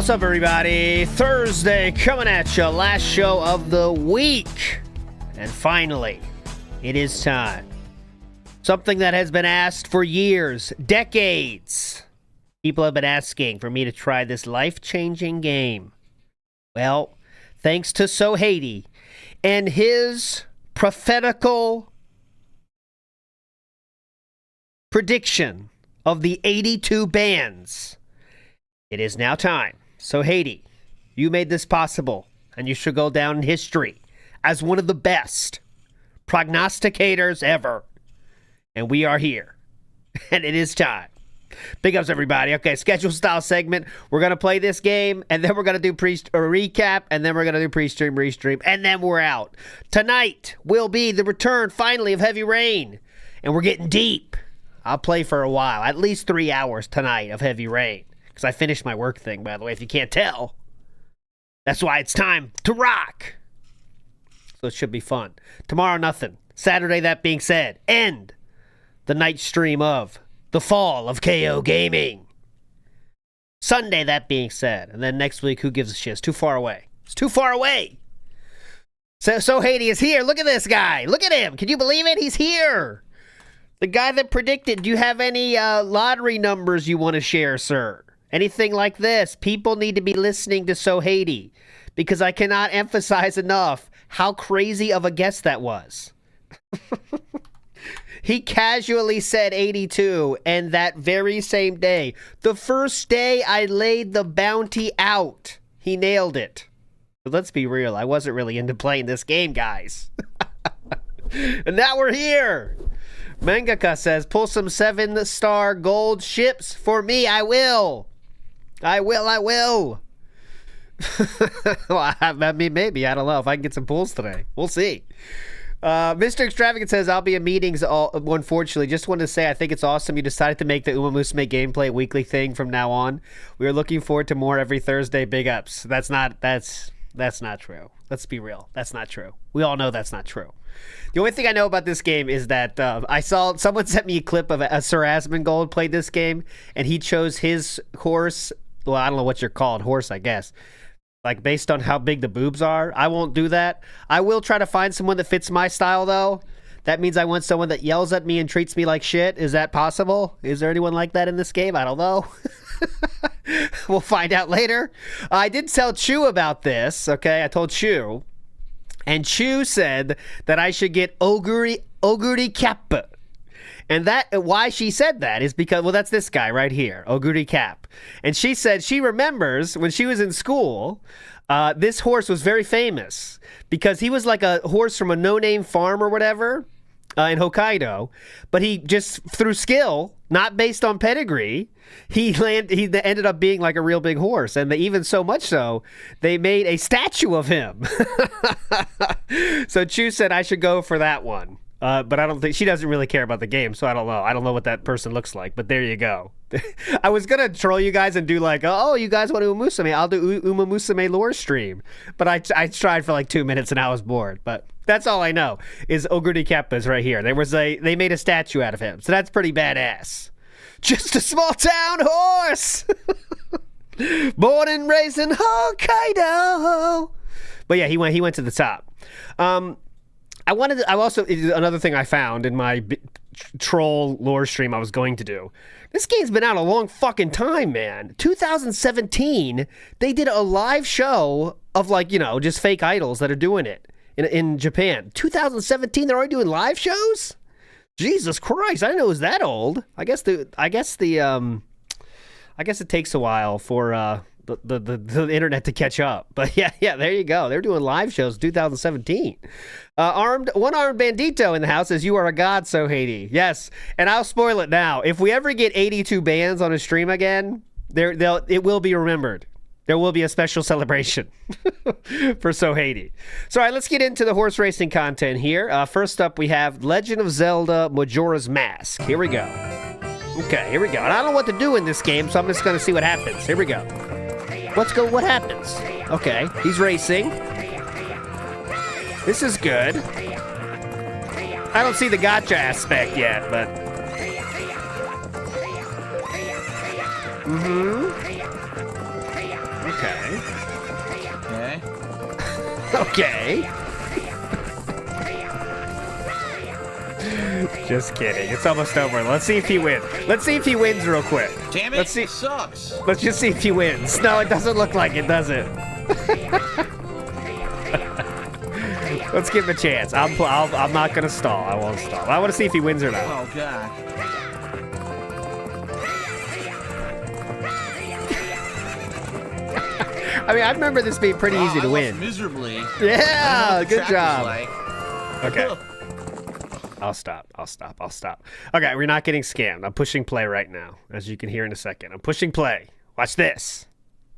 What's up, everybody? Thursday coming at you, last show of the week. And finally, it is time. Something that has been asked for years, decades. People have been asking for me to try this life-changing game. Well, thanks to Sohady and his prophetical prediction of the 82 bands, it is now time. Sohady, you made this possible, and you should go down in history as one of the best prognosticators ever. And we are here, and it is time. Big ups, everybody. Okay, schedule style segment. We're going to play this game, and then we're going to do recap, and then we're going to do pre-stream, REEStream, and then we're out. Tonight will be the return, finally, of Heavy Rain, and we're getting deep. I'll play for a while, at least 3 hours tonight of Heavy Rain, because I finished my work thing, by the way, if you can't tell. That's why it's time to rock. So it should be fun. Tomorrow, nothing. Saturday, that being said, end the night stream of the fall of KO Gaming. Sunday, that being said. And then next week, who gives a shit? It's too far away. It's too far away. So Sohady is here. Look at this guy. Look at him. Can you believe it? He's here. The guy that predicted. Do you have any lottery numbers you want to share, sir? Anything like this? People need to be listening to Sohady, because I cannot emphasize enough how crazy of a guess that was. He casually said 82, and that very same day, the first day I laid the bounty out, he nailed it. But let's be real, I wasn't really into playing this game, guys. And now we're here. Mangaka says, pull some 7-star gold ships for me. I will. I will. Well, I mean, maybe. I don't know if I can get some pulls today. We'll see. Mr. Extravagant says, I'll be in meetings, unfortunately. Just wanted to say, I think it's awesome you decided to make the Umamusume gameplay weekly thing from now on. We are looking forward to more every Thursday. Big ups. That's not true. Let's be real. That's not true. We all know that's not true. The only thing I know about this game is that I saw someone sent me a clip of a Sir Asmongold played this game, and he chose his horse. Well, I don't know what you're called. Horse, I guess. Like, based on how big the boobs are. I won't do that. I will try to find someone that fits my style, though. That means I want someone that yells at me and treats me like shit. Is that possible? Is there anyone like that in this game? I don't know. We'll find out later. I did tell Chu about this, okay? I told Chu. And Chu said that I should get Oguri-chan. And that why she said that is because, well, that's this guy right here, Oguri-chan. And she said she remembers when she was in school, this horse was very famous because he was like a horse from a no-name farm or whatever in Hokkaido. But he just, through skill, not based on pedigree, he ended up being like a real big horse. And even so much so, they made a statue of him. So Chu said I should go for that one. But I don't think she doesn't really care about the game, so I don't know. I don't know what that person looks like, but there you go. I was gonna troll you guys and do like, oh, you guys want Umamusume? I'll do Umamusume lore stream. But I tried for like 2 minutes and I was bored. But that's all I know is Oguri-chan is right here. They made a statue out of him, so that's pretty badass. Just a small town horse, born and raised in Hokkaido. But yeah, he went to the top. I also, another thing I found in my troll lore stream I was going to do. This game's been out a long fucking time, man. 2017, they did a live show of like, just fake idols that are doing it in Japan. 2017, they're already doing live shows? Jesus Christ, I didn't know it was that old. I guess it takes a while for the internet to catch up. But yeah, there you go. They're doing live shows 2017. One-armed bandito in the house says, you are a god, Sohady. Yes, and I'll spoil it now. If we ever get 82 bands on a stream again, it will be remembered. There will be a special celebration for Sohady. So, all right, let's get into the horse racing content here. First up, we have Legend of Zelda Majora's Mask. Here we go. Okay, here we go. And I don't know what to do in this game, so I'm just going to see what happens. Here we go. What happens? Okay, he's racing. This is good. I don't see the gotcha aspect yet, but... Okay. Okay. Just kidding. It's almost over. Let's see if he wins. Let's see if he wins real quick. Damn it! Let's see. Sucks. Let's just see if he wins. No, it doesn't look like it, does it? Let's give him a chance. I'm not gonna stall. I won't stall. I want to see if he wins or not. Oh god. I mean, I remember this being pretty easy to win. Miserably. Yeah, good job. Like. Okay. I'll stop. Okay, we're not getting scammed. I'm pushing play right now, as you can hear in a second. I'm pushing play. Watch this.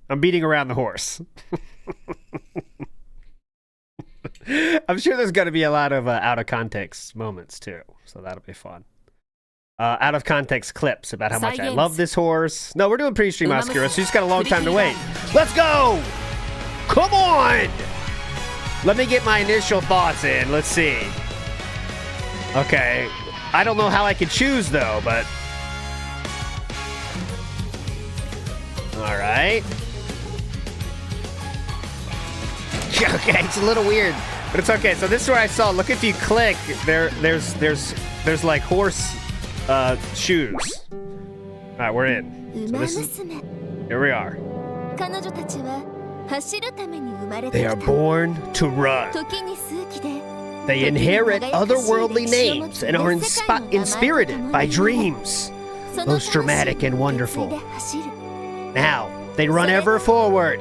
I'm beating around the horse. I'm sure there's going to be a lot of out of context moments too, so that'll be fun. Out of context clips about how much I love this horse. No, we're doing PREEstream Oscura, so you just got a long time to wait. Let's go! Come on! Let me get my initial thoughts in. Let's see. Okay. I don't know how I could choose though, but... Alright. Okay, it's a little weird, but it's okay. So this is where I saw, look, if you click, there's like horse shoes. Alright, we're in. So this is, here we are. They are born to run. They inherit otherworldly names and are inspirited by dreams, most dramatic and wonderful. Now, they run ever forward.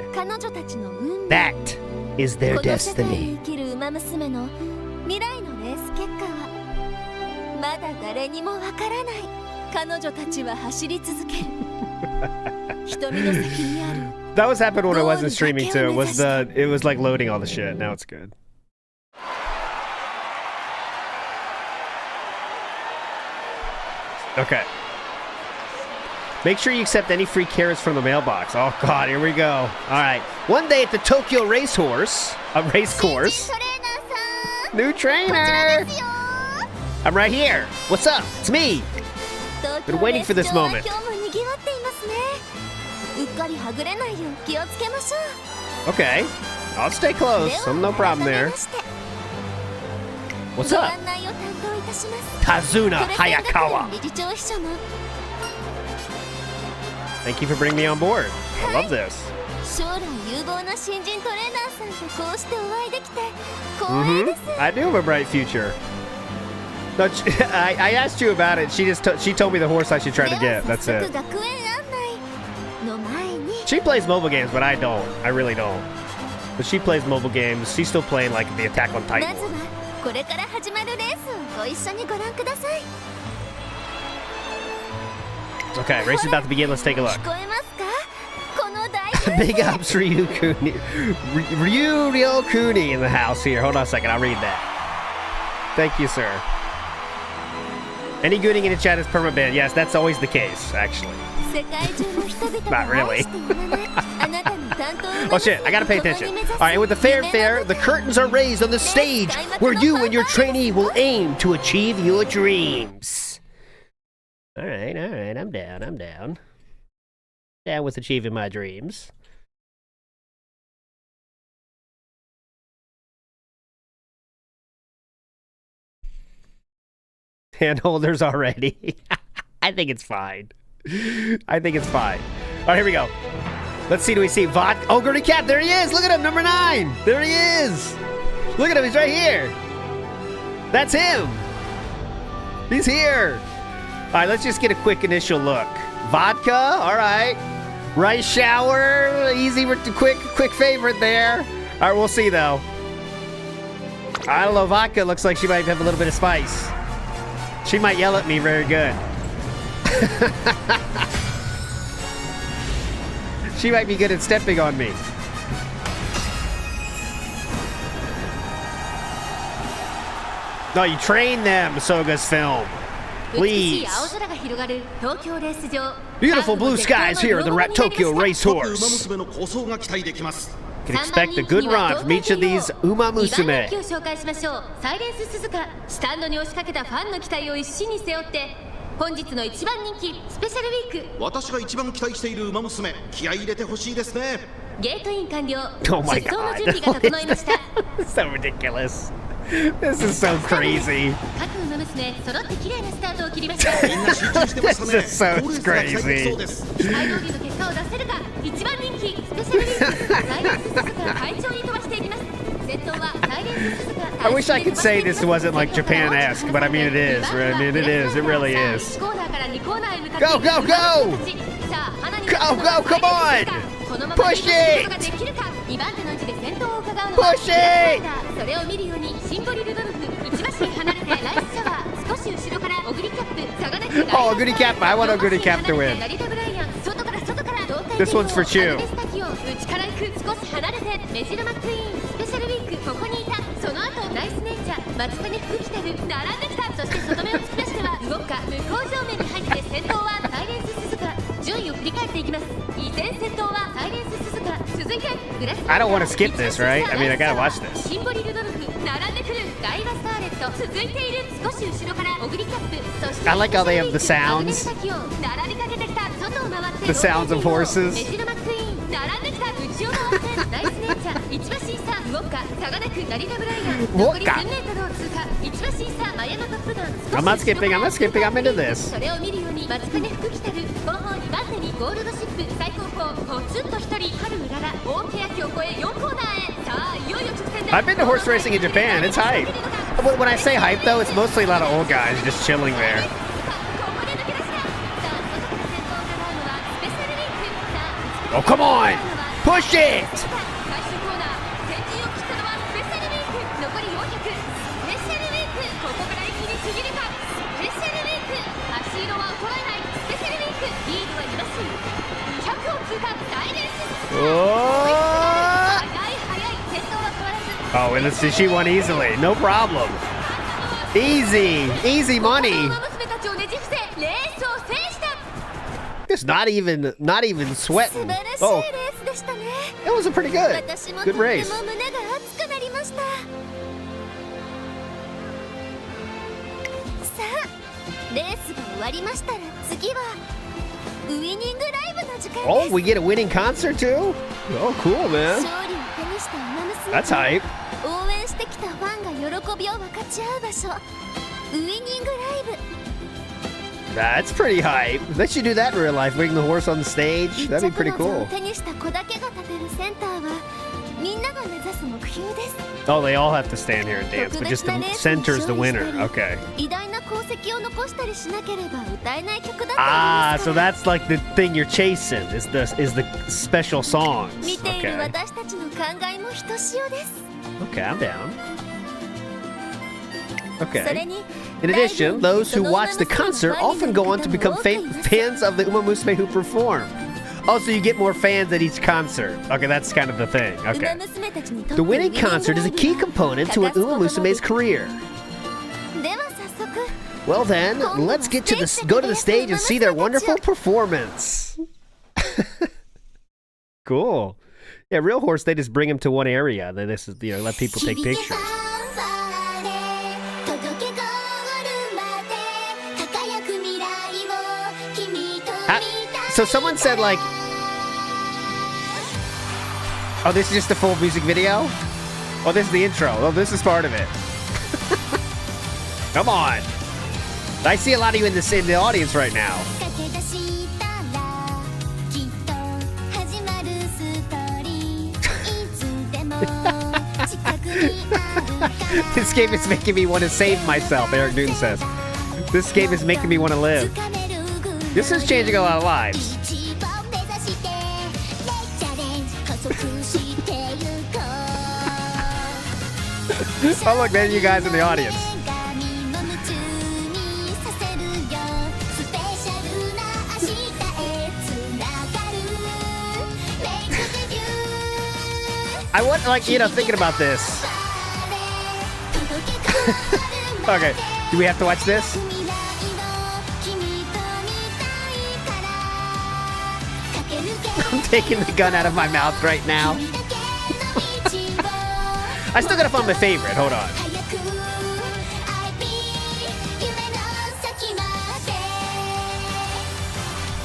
That is their destiny. That was happening when I wasn't streaming too. It was like loading all the shit. Now it's good. Okay. Make sure you accept any free carrots from the mailbox. Oh god, here we go. All right. One day at the Tokyo race course. New trainer. I'm right here. What's up? It's me. Been waiting for this moment. Okay. I'll stay close. No problem there. What's up? Kazuna Hayakawa. Thank you for bringing me on board. I love this. I do have a bright future. No, I asked you about it. She told me the horse I should try to get. That's it. She plays mobile games, but I don't. I really don't. But she plays mobile games. She's still playing like the Attack on Titan one. Okay, race is about to begin. Let's take a look. Big ups, Ryu Ryokuni in the house here. Hold on a second, I'll read that. Thank you, sir. Any gooning in the chat is permaban. Yes, that's always the case, actually. Not really. Oh shit, I gotta pay attention. Alright, and with the fanfare, the curtains are raised on the stage where you and your trainee will aim to achieve your dreams. Alright, I'm down. Down with achieving my dreams. Handholders already. I think it's fine. All right, here we go. Let's see, do we see Vod? Oh, Oguri-chan, there he is. Look at him, number 9. There he is. Look at him, he's right here. That's him. He's here. All right, let's just get a quick initial look. Vodka, all right. Rice shower, easy, quick favorite there. All right, we'll see though. I don't know, vodka looks like she might have a little bit of spice. She might yell at me very good. She might be good at stepping on me. No, you train them, Soga's film. Please. Beautiful blue skies here at the Tokyo Racehorse. Can expect a good run from each of these Umamusume. Oh my god. So ridiculous. This is so crazy. This is so crazy. I wish I could say this wasn't like Japan-esque, but I mean it is. Right? I mean it is. It really is. Go, go, go! Go, go, come on! Push it! Push it! Oh, Oguri-cap. I want Oguri-cap to win. This one's for Chu. I don't want to skip this, right? I mean, I gotta watch this. I like how they have the sounds. The sounds of horses. I'm not skipping, I'm not skipping, I'm into this. I've been to horse racing in Japan, it's hype. When I say hype though, it's mostly a lot of old guys just chilling there. Oh, come on! Push it! Oh, and she won easily. No problem. Easy. Easy money. It's not even sweating. Oh, that was a pretty good race. Oh, we get a winning concert too? Oh, cool, man. That's hype. That's pretty hype. They should do that in real life, bring the horse on the stage. That'd be pretty cool. Oh, they all have to stand here and dance, but just the center's the winner. Okay. Ah, so that's like the thing you're chasing, is the special songs. Okay. Okay, I'm down. Okay. In addition, those who watch the concert often go on to become fans of the Umamusume who perform. Oh, so you get more fans at each concert. Okay, that's kind of the thing. Okay. The winning concert is a key component to an Umamusume's career. Well then, let's go to the stage and see their wonderful performance. Cool. Yeah, real horse, they just bring him to one area. Then this is, let people take pictures. So someone said like, oh, this is just the full music video? Oh, this is the intro. Oh, this is part of it. Come on. I see a lot of you in the audience right now. This game is making me want to save myself, Eric Newton says. This game is making me want to live. This is changing a lot of lives. Oh look, there's you guys in the audience. I want, like, thinking about this. Okay, do we have to watch this? I'm taking the gun out of my mouth right now. I still gotta find my favorite. Hold on.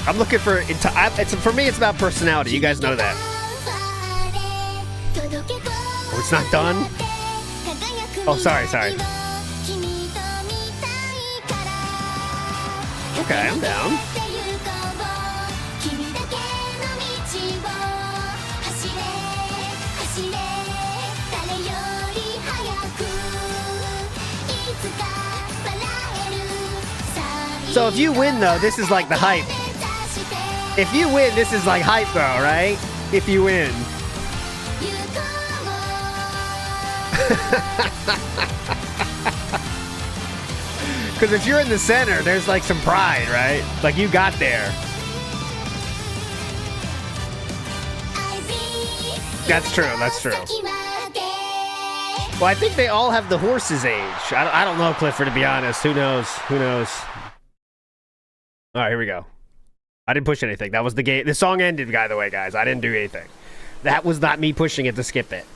I'm looking for. For me, it's about personality. You guys know that. Oh, it's not done? Oh, sorry. Okay, I'm down. So if you win, though, this is like the hype. If you win, this is like hype, though, right? If you win. Because if you're in the center, there's like some pride, right? Like you got there. That's true. Well, I think they all have the horse's age. I don't know, Clifford, to be honest. Who knows? All right, here we go. I didn't push anything. That was the game. The song ended, by the way, guys. I didn't do anything. That was not me pushing it to skip it.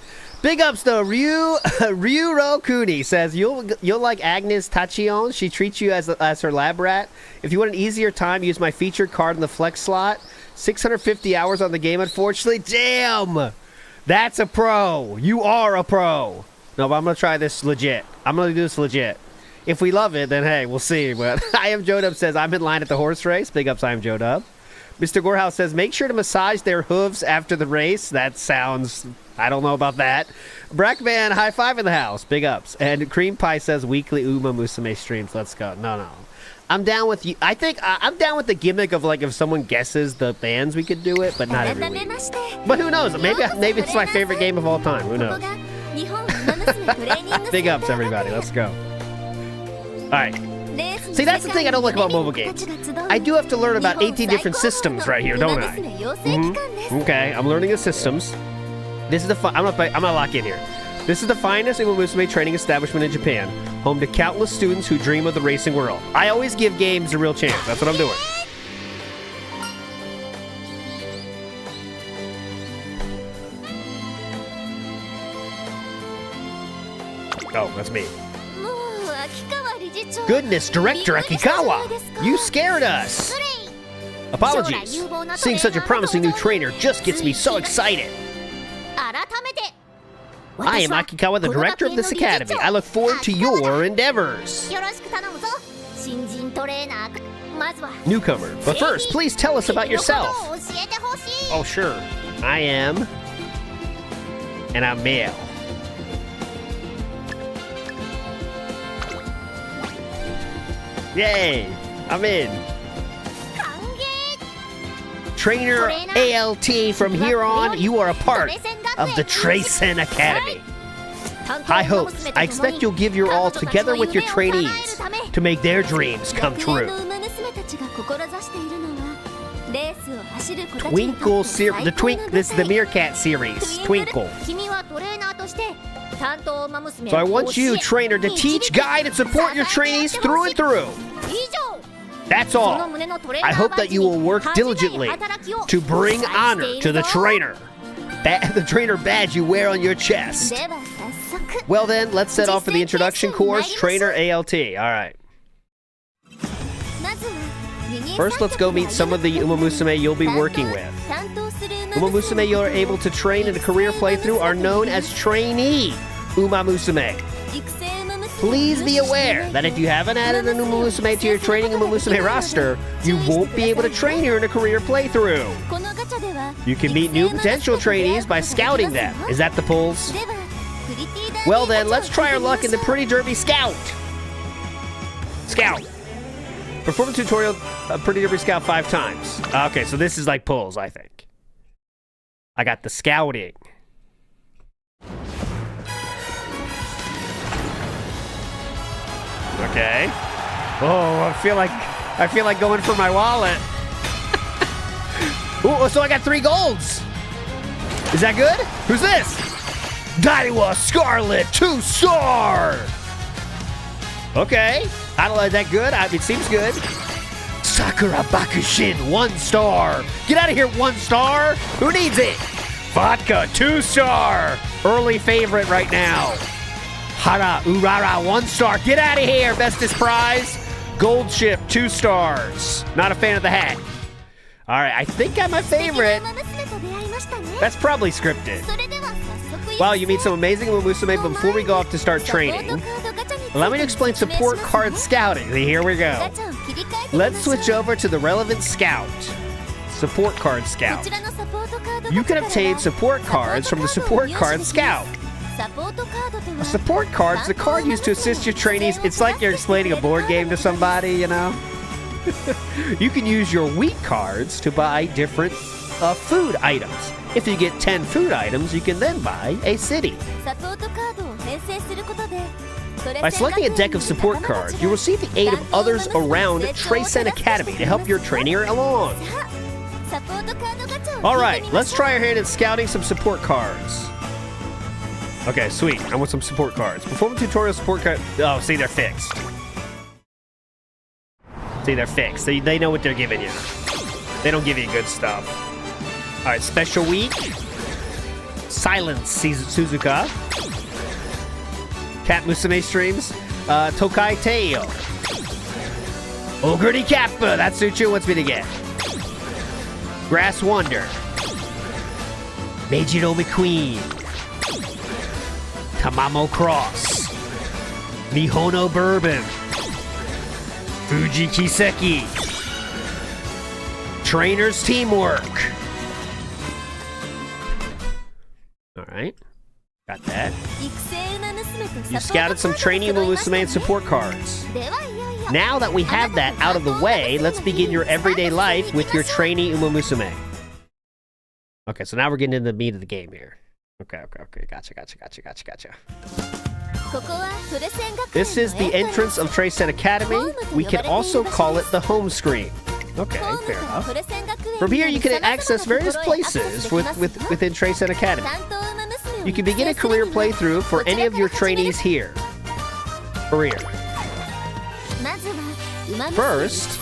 Big ups though. Ryuro Kuni says you'll like Agnes Tachion. She treats you as her lab rat. If you want an easier time, use my featured card in the flex slot. 650 hours on the game, unfortunately. Damn, that's a pro. You are a pro. No, but I'm gonna try this legit. I'm gonna do this legit. If we love it, then hey, we'll see. But I am Joe Dub says I'm in line at the horse race. Big ups, I am Joe Dub. Mr. Gorehouse says make sure to massage their hooves after the race. That sounds. I don't know about that. Brackman, high five in the house. Big ups. And Cream Pie says weekly Umamusume streams. Let's go. No. I'm down with you. I think I'm down with the gimmick of like if someone guesses the bands, we could do it, but not every week. But who knows? Maybe it's my favorite game of all time. Who knows? Big ups, everybody. Let's go. All right. See, that's the thing I don't like about mobile games. I do have to learn about 18 different systems right here, don't I? Okay, I'm learning the systems. This is the I'm gonna lock in here. This is the finest Umamusume training establishment in Japan, home to countless students who dream of the racing world. I always give games a real chance. That's what I'm doing. Oh, that's me. Goodness, Director Akikawa! You scared us! Apologies. Seeing such a promising new trainer just gets me so excited. I am Akikawa, the director of this academy. I look forward to your endeavors. Newcomer, but first, please tell us about yourself. Oh, sure. I am... and I'm male. Yay! I'm in. Trainer ALT, from here on, you are a part of the Tracen Academy. High hopes. I expect you'll give your all together with your trainees to make their dreams come true. This is the Meerkat series. Twinkle. So I want you, trainer, to teach, guide, and support your trainees through and through. That's all. I hope that you will work diligently to bring honor to the trainer. The trainer badge you wear on your chest. Well then, let's set off for the introduction course, Trainer ALT. Alright. First, let's go meet some of the Umamusume you'll be working with. Umamusume you're able to train in a career playthrough are known as trainee Umamusume. Please be aware that if you haven't added an Umamusume to your training Umamusume roster, you won't be able to train here in a career playthrough. You can meet new potential trainees by scouting them. Is that the pulls? Well then, let's try our luck in the Pretty Derby Scout. Scout. Perform a tutorial Pretty Derby Scout 5 times. Okay, so this is like pulls, I think. I got the scouting. Okay. Oh, I feel like going for my wallet. Ooh, so I got 3 golds. Is that good? Who's this? Daiwa Scarlet 2-star. Okay. I don't know, is that good? It seems good. Sakura Bakushin 1-star. Get out of here, 1-star. Who needs it? Vodka 2-star. Early favorite right now. Hara Urara 1-star. Get out of here, bestest prize. Gold Ship 2 stars. Not a fan of the hat. All right, I think I'm my favorite. That's probably scripted. Wow, you meet some amazing Umamusume, but before we go off to start training, allow me to explain support card scouting. Here we go. Let's switch over to the relevant scout. Support card scout. You can obtain support cards from the support card scout. A support card is a card used to assist your trainees. It's like you're explaining a board game to somebody, you know? You can use your weak cards to buy different food items. If you get 10 food items, you can then buy a city. By selecting a deck of support cards, you receive the aid of others around Treisen Academy to help your trainee along. Alright, let's try our hand at scouting some support cards. Okay, sweet. I want some support cards. Perform tutorial support card. Oh, see, they're fixed. See, they're fixed. They know what they're giving you. They don't give you good stuff. Alright, special week. Silence Suzuka. Cat Musume streams. Tokai Teo. Oguri-chan. That's Suchu wants me to get. Grass Wonder. Meijiro McQueen. Tamamo Cross. Mihono Bourbon. Fuji Kiseki. Trainers Teamwork. Alright. Got that. You scouted some trainee Umamusume and support cards. Now that we have that out of the way, let's begin your everyday life with your trainee Umamusume. Okay, so now we're getting into the meat of the game here. Okay. Gotcha. This is the entrance of Treisen Academy. We can also call it the home screen. Okay, fair enough. From here, you can access various places within Treisen Academy. You can begin a career playthrough for any of your trainees here. Career. First,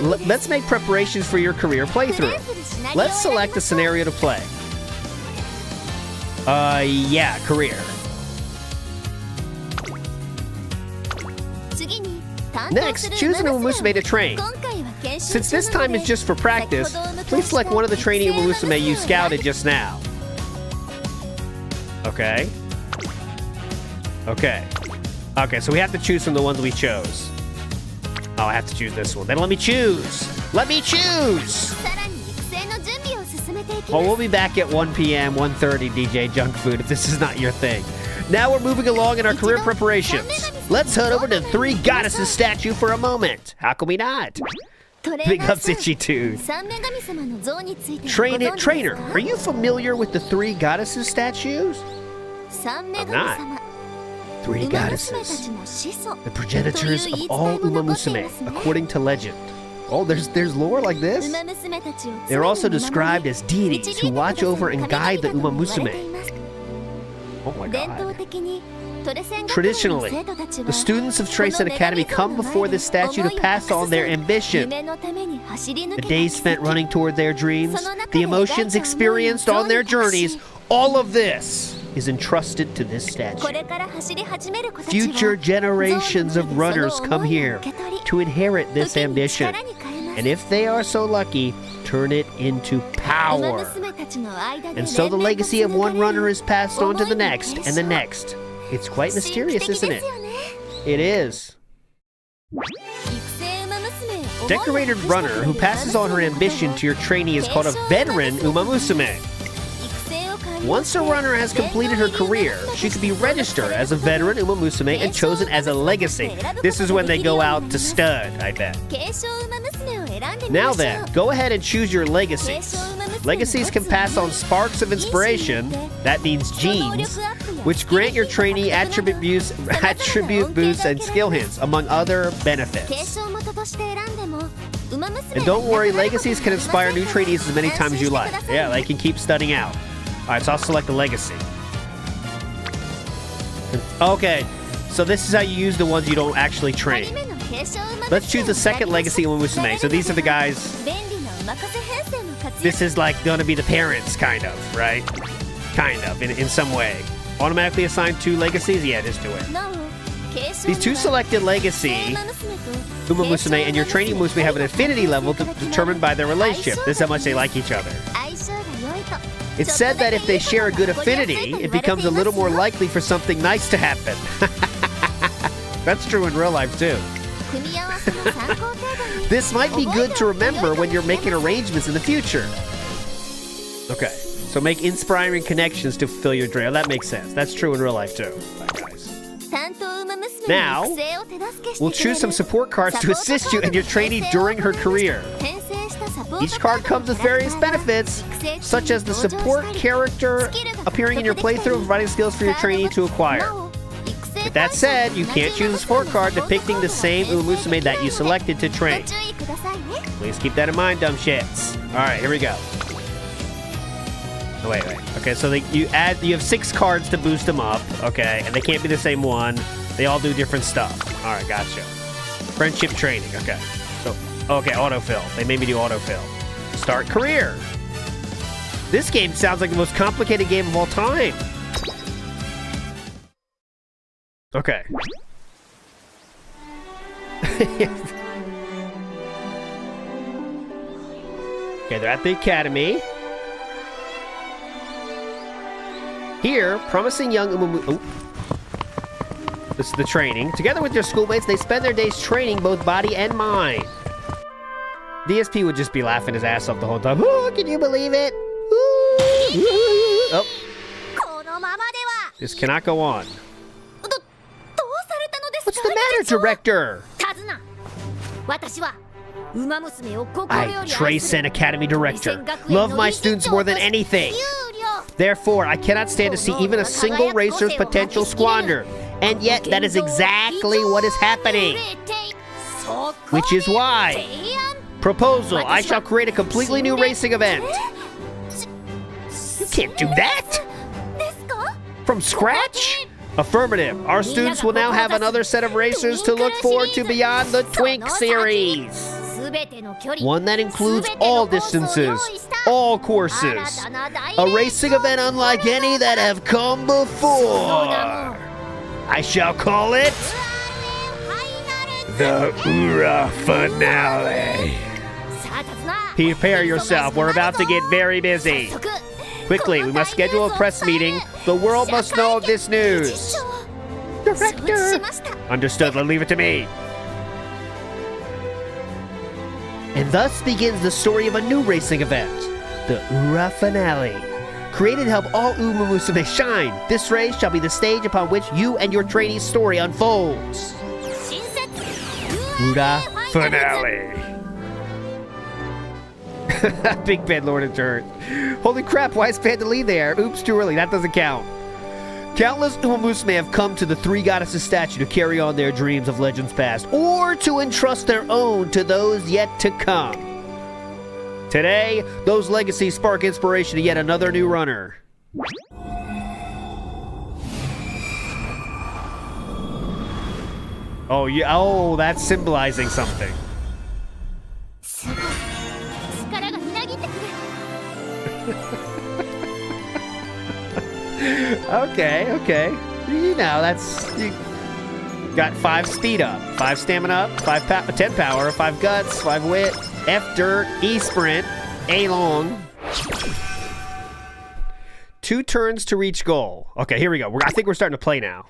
let's make preparations for your career playthrough. Let's select a scenario to play. Yeah, career. Next, choose an Umamusume to train. Since this time is just for practice, please select one of the trainee Umamusume you scouted just now. Okay, so we have to choose from the ones we chose. Oh, I have to choose this one. Then let me choose! Let me choose! Well, we'll be back at 1 p.m., 1:30, DJ Junk Food, if this is not your thing. Now we're moving along in our career preparations. Let's head over to the Three Goddesses statue for a moment. How can we not? Big ups, Itchy Tooth. Trainer, are you familiar with the Three Goddesses statues? I'm not. Three goddesses, the progenitors of all Umamusume, according to legend. Oh, there's lore like this? They're also described as deities who watch over and guide the Umamusume. Oh my god. Traditionally, the students of Treisen Academy come before this statue to pass on their ambition. The days spent running toward their dreams, the emotions experienced on their journeys, all of this is entrusted to this statue. Future generations of runners come here to inherit this ambition, and if they are so lucky, turn it into power. And so the legacy of one runner is passed on to the next and the next. It's quite mysterious, isn't it? It is. Decorated runner who passes on her ambition to your trainee is called a veteran Umamusume. Once a runner has completed her career, she can be registered as a veteran Umamusume and chosen as a legacy. This is when they go out to stud, I bet. Now then, go ahead and choose your legacies. Legacies can pass on sparks of inspiration, that means genes, which grant your trainee attribute boosts and skill hints, among other benefits. And don't worry, legacies can inspire new trainees as many times as you like. Yeah, they can keep studying out. Alright, so I'll select a legacy. Okay, so this is how you use the ones you don't actually train. Let's choose a second legacy Umamusume. So these are the guys. This is like going to be the parents, kind of, right? Kind of, in some way. Automatically assign 2 legacies? Yeah, just do it. These 2 selected legacy Umamusume and your trainee Umamusume have an affinity level determined by their relationship. This is how much they like each other. It's said that if they share a good affinity, it becomes a little more likely for something nice to happen. That's true in real life, too. This might be good to remember when you're making arrangements in the future. Okay, so make inspiring connections to fulfill your dream. That makes sense. That's true in real life, too. Bye, guys. Now, we'll choose some support cards to assist you and your trainee during her career. Each card comes with various benefits, such as the support character appearing in your playthrough and providing skills for your trainee to acquire. With that said, you can't choose a support card depicting the same Umamusume that you selected to train. Please keep that in mind, dumb shits. Alright, here we go. Oh, wait. Okay, so you have 6 cards to boost them up, okay, and they can't be the same one. They all do different stuff. Alright, gotcha. Friendship training, okay. So, okay, autofill. They made me do autofill. Start career. This game sounds like the most complicated game of all time. Okay. Okay, they're at the academy. Here, promising young Umamusume... Oh. This is the training. Together with their schoolmates, they spend their days training both body and mind. DSP would just be laughing his ass off the whole time. Oh, can you believe it? Oh. This cannot go on. What's the matter, director? I, Trey-sen Academy Director, love my students more than anything. Therefore, I cannot stand to see even a single racer's potential squandered. And yet, that is exactly what is happening. Which is why... Proposal, I shall create a completely new racing event. You can't do that! From scratch? Affirmative. Our students will now have another set of racers to look forward to beyond the Twink series. One that includes all distances, all courses. A racing event unlike any that have come before. I shall call it the Ura Finale. Prepare yourself, we're about to get very busy. Quickly, we must schedule a press meeting. The world must know of this news. Director! Understood, leave it to me. And thus begins the story of a new racing event, the Ura Finale. Created to help all Umamusume shine, this race shall be the stage upon which you and your trainee's story unfolds. Ura Finale. Big Bad Lord of Dirt. Holy crap, why is Pantaleon there? Oops, too early, that doesn't count. Countless Umamusume have come to the Three Goddesses statue to carry on their dreams of legends past, or to entrust their own to those yet to come. Today, those legacies spark inspiration to yet another new runner. Oh, yeah, oh, that's symbolizing something. Okay. You know, that's... You got 5 speed up, 5 stamina up, 10 power, 5 guts, 5 wit, F dirt, E sprint, A long. 2 turns to reach goal. Okay, here we go. I think we're starting to play now.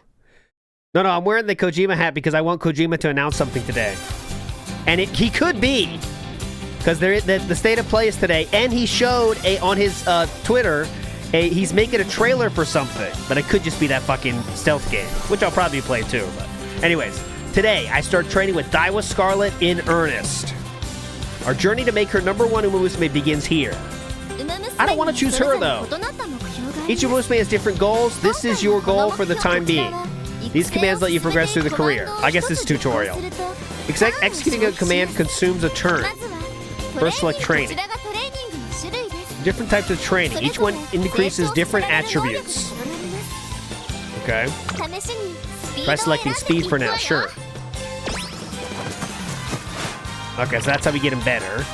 No, I'm wearing the Kojima hat because I want Kojima to announce something today. And he could be. Because the state of play is today. And he showed on his Twitter... he's making a trailer for something, but it could just be that fucking stealth game, which I'll probably play too. But anyways, today I start training with Daiwa Scarlet in earnest. Our journey to make her #1 Umamusume begins here. I don't want to choose her though. Each Umamusume has different goals. This is your goal for the time being. These commands let you progress through the career. I guess this is a tutorial. Executing a command consumes a turn. First select training. Different types of training. Each one increases different attributes. Okay. Try selecting speed for now. Sure. Okay, so that's how we get him better.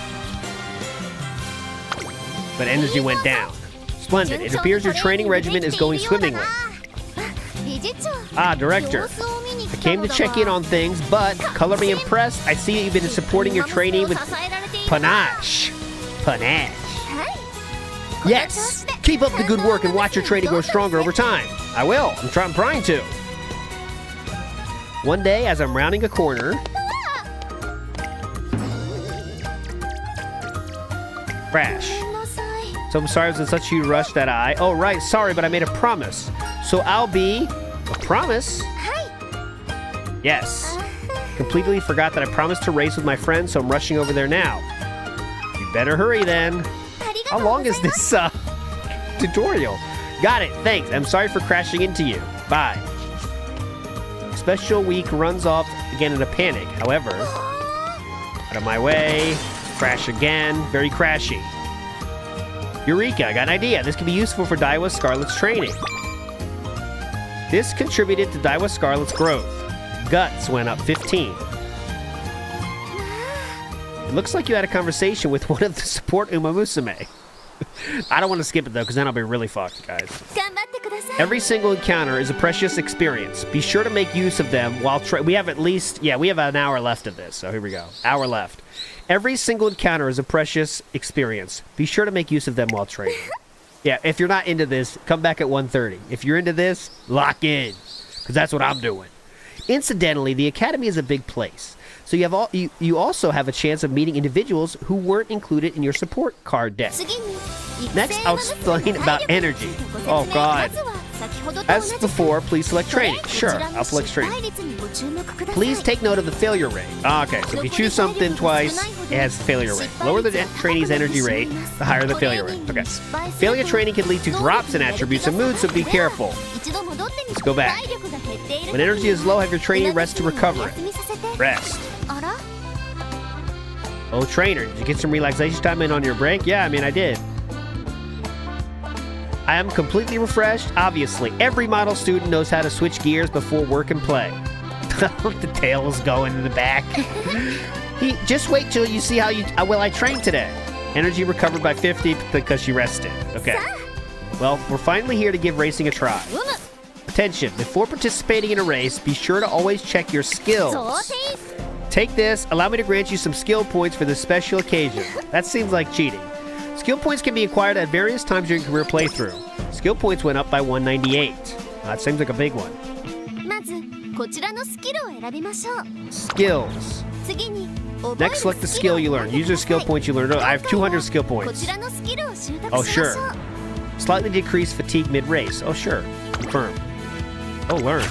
But energy went down. Splendid. It appears your training regimen is going swimmingly. Ah, Director. I came to check in on things, but color me impressed. I see you've been supporting your trainee with panache. Panache. Yes, Keep up the good work and watch your training grow stronger over time. I will. I'm trying to. One day, as I'm rounding a corner... Crash. So I'm sorry I was in such a huge rush that I... Oh, right. Sorry, but I made a promise. So I'll be... A promise? Yes. Completely forgot that I promised to race with my friends, so I'm rushing over there now. You better hurry then. How long is this tutorial? Got it. Thanks. I'm sorry for crashing into you. Bye. Special week runs off again in a panic. However, out of my way. Crash again. Very crashy. Eureka, I got an idea. This could be useful for Daiwa Scarlet's training. This contributed to Daiwa Scarlet's growth. Guts went up 15. It looks like you had a conversation with one of the support Umamusume. I don't want to skip it though, because then I'll be really fucked, guys. Every single encounter is a precious experience. Be sure to make use of them while we have at least, we have an hour left of this, so here we go. Hour left. Every single encounter is a precious experience. Be sure to make use of them while training. Yeah, if you're not into this, come back at 1:30. If you're into this, lock in, because that's what I'm doing. Incidentally, the Academy is a big place. So you also have a chance of meeting individuals who weren't included in your support card deck. Next, I'll explain about energy. Oh, God. As before, please select training. Sure, I'll select training. Please take note of the failure rate. Okay, so if you choose something twice, it has failure rate. Lower the trainee's energy rate, the higher the failure rate. Okay. Failure training can lead to drops in attributes and moods, so be careful. Let's go back. When energy is low, have your trainee rest to recover it. Rest. Oh, trainer, did you get some relaxation time in on your break? Yeah, I mean, I did. I am completely refreshed. Obviously, every model student knows how to switch gears before work and play. The tail is going in the back. Just wait till you see how well I trained today. Energy recovered by 50 because she rested. Okay. Well, we're finally here to give racing a try. Attention, before participating in a race, be sure to always check your skills. Take this. Allow me to grant you some skill points for this special occasion. That seems like cheating. Skill points can be acquired at various times during career playthrough. Skill points went up by 198. That seems like a big one. Skills. Next, select the skill you learn. Use your skill points you learned. Oh, I have 200 skill points. Oh, sure. Slightly decrease fatigue mid-race. Oh, sure. Confirm. Oh, learn.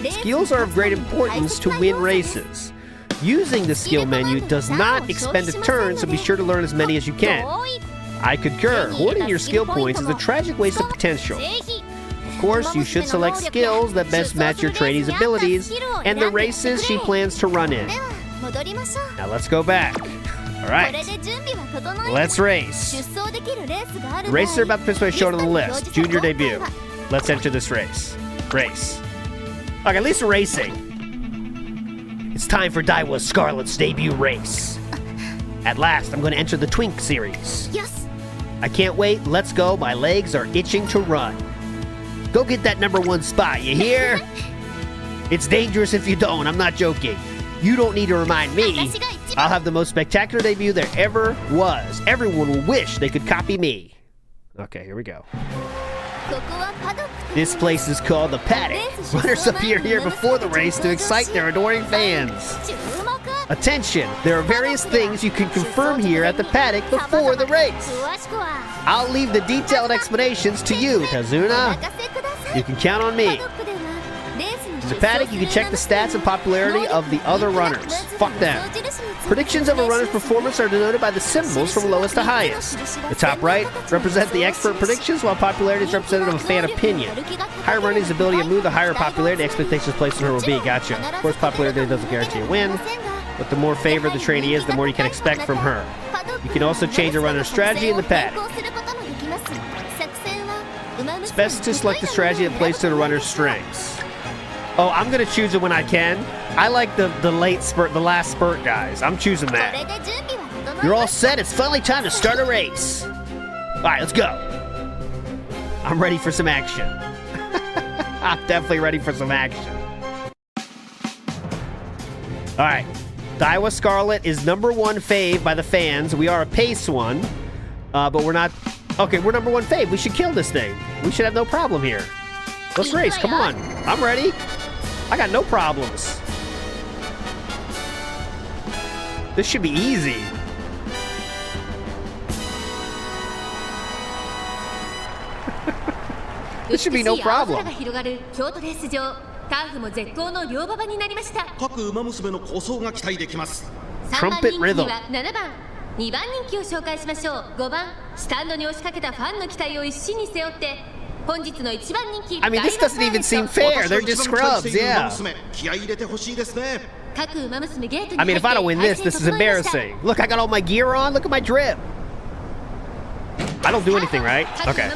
Skills are of great importance to win races. Using the skill menu does not expend a turn, so be sure to learn as many as you can. I concur. Hoarding your skill points is a tragic waste of potential. Of course, you should select skills that best match your trainee's abilities and the races she plans to run in. Now let's go back. Alright. Let's race. The races are about to participate shown on the list. Junior debut. Let's enter this race. Race. Okay, at least we're racing. It's time for Daiwa Scarlet's debut race. At last, I'm going to enter the Twink series. Yes. I can't wait. Let's go. My legs are itching to run. Go get that #1 spot, you hear? It's dangerous if you don't. I'm not joking. You don't need to remind me. I'll have the most spectacular debut there ever was. Everyone will wish they could copy me. Okay, here we go. This place is called the Paddock. Runners appear here before the race to excite their adoring fans. Attention, there are various things you can confirm here at the Paddock before the race. I'll leave the detailed explanations to you, Tazuna. You can count on me. In the Paddock, you can check the stats and popularity of the other runners. Fuck them. Predictions of a runner's performance are denoted by the symbols from lowest to highest. The top right represent the expert predictions, while popularity is representative of fan opinion. Higher running's ability to move, the higher popularity expectations placed on her will be. Gotcha. Of course, popularity doesn't guarantee a win, but the more favored the trainee is, the more you can expect from her. You can also change a runner's strategy in the Paddock. It's best to select the strategy that plays to the runner's strengths. Oh, I'm going to choose it when I can. I like the late spurt, the last spurt, guys. I'm choosing that. You're all set. It's finally time to start a race. All right, let's go. I'm ready for some action. I'm definitely ready for some action. All right. Daiwa Scarlet is #1 fave by the fans. We are a pace one, but we're not... Okay, we're number 1 fave. We should kill this thing. We should have no problem here. Let's race. Come on. I'm ready. I got no problems. This should be easy. This should be no problem. Trumpet rhythm. 2番人気を紹介しましょう。5番スタンドに押しかけたファンの期待を一身に背負って本日の1番人気 I mean, this doesn't even seem fair. They're just scrubs, yeah. I mean, if I don't win this, this is embarrassing. Look, I got all my gear on. Look at my drip. I don't do anything, right? Okay.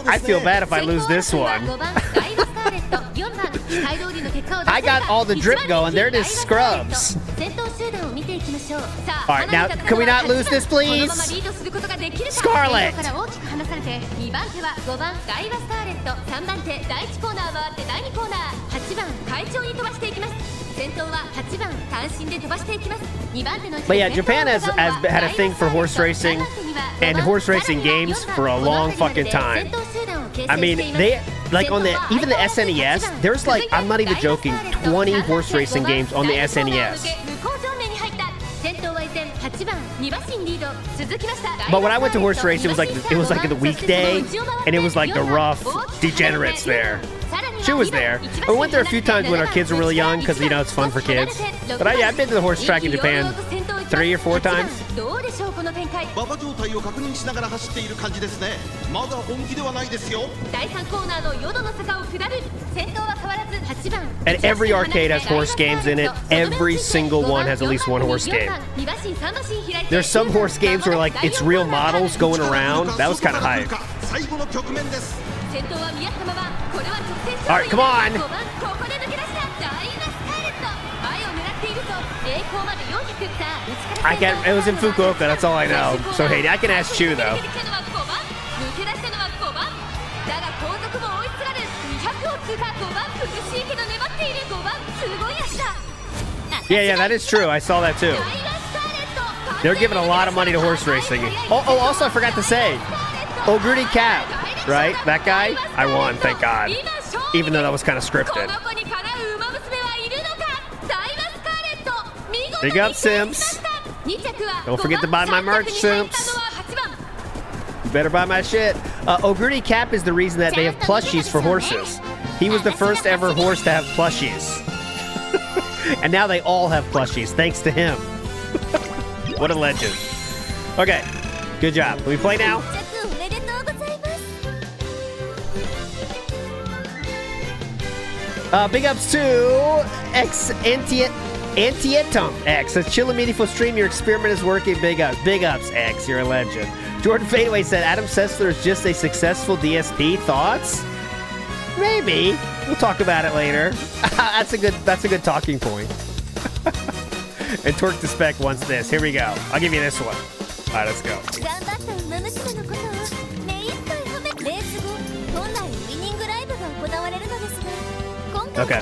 I feel bad if I lose this one. I got all the drip going. They're just scrubs. Alright, now, can we not lose this, please? Scarlet! But yeah, Japan has had a thing for horse racing and horse racing games for a long fucking time. I mean, they, like on the, even the SNES, there's like, I'm not even joking, 20 horse racing games on the SNES. But when I went to horse race, it was like the weekday, and it was like the rough degenerates there. She was there. I went there a few times when our kids were really young, because, you know, it's fun for kids. But yeah, I've been to the horse track in Japan 3 or 4 times. And every arcade has horse games in it. Every single one has at least one horse game. There's some horse games where, like, it's real models going around. That was kind of hype. Alright, come on! I can't, it was in Fukuoka, that's all I know. So hey, I can ask Chu though. Yeah, that is true. I saw that too. They're giving a lot of money to horse racing. Oh, also I forgot to say, Oguri-chan, right? That guy? I won, thank God. Even though that was kind of scripted. Big up, Simps. Don't forget to buy my merch, Simps. You better buy my shit. Oguri-chan is the reason that they have plushies for horses. He was the first ever horse to have plushies. And now they all have plushies, thanks to him. What a legend. Okay, good job. Can we play now? Big ups to Antietum X. Says, chill and meaningful stream. Your experiment is working. Big ups. Big ups, X. You're a legend. Jordan Fadeaway said, Adam Sessler is just a successful DSP. Thoughts? Maybe. We'll talk about it later. That's a good talking point. And Torque to Spec wants this. Here we go. I'll give you this one. All right, let's go. Okay.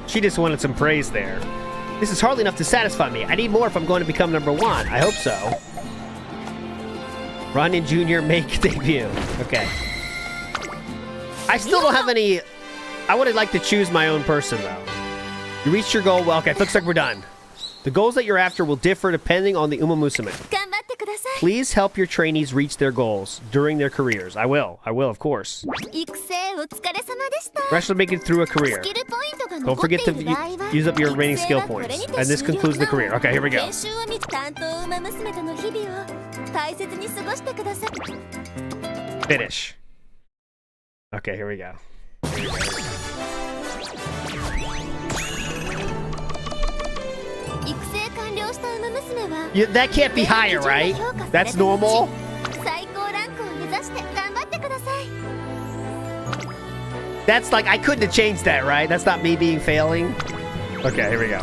She just wanted some praise there. This is hardly enough to satisfy me. I need more if I'm going to become #1. I hope so. Ronin Jr. make debut. Okay. I still don't have any... I would like to choose my own person, though. You reached your goal. Well, okay, looks like we're done. The goals that you're after will differ depending on the Umamusume. Please help your trainees reach their goals during their careers. I will, of course. Rest of make it through a career. Don't forget to use up your remaining skill points. And this concludes the career. Okay, here we go. Finish. Okay, here we go. That can't be higher, right? That's normal? That's like, I couldn't have changed that, right? That's not me being failing? Okay, here we go.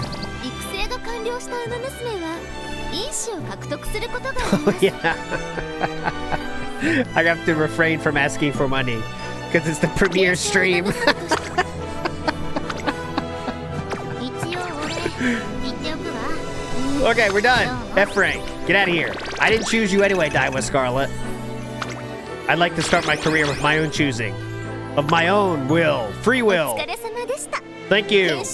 Oh, yeah. I have to refrain from asking for money because it's the premiere stream. Okay, we're done. F rank. Get out of here. I didn't choose you anyway, Daiwa Scarlet. I'd like to start my career with my own choosing. Of my own will. Free will. Thank you.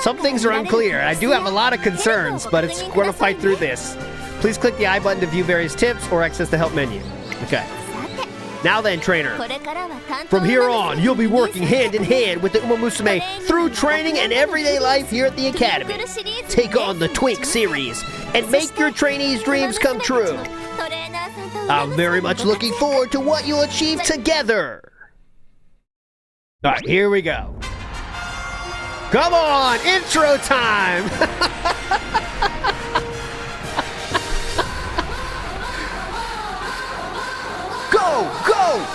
Some things are unclear. I do have a lot of concerns, but we're going to fight through this. Please click the I button to view various tips or access the help menu. Okay. Now then, trainer. From here on, you'll be working hand in hand with the Umamusume through training and everyday life here at the Academy. Take on the Twink series and make your trainees' dreams come true. I'm very much looking forward to what you'll achieve together. All right, here we go. Come on, intro time. Go, go.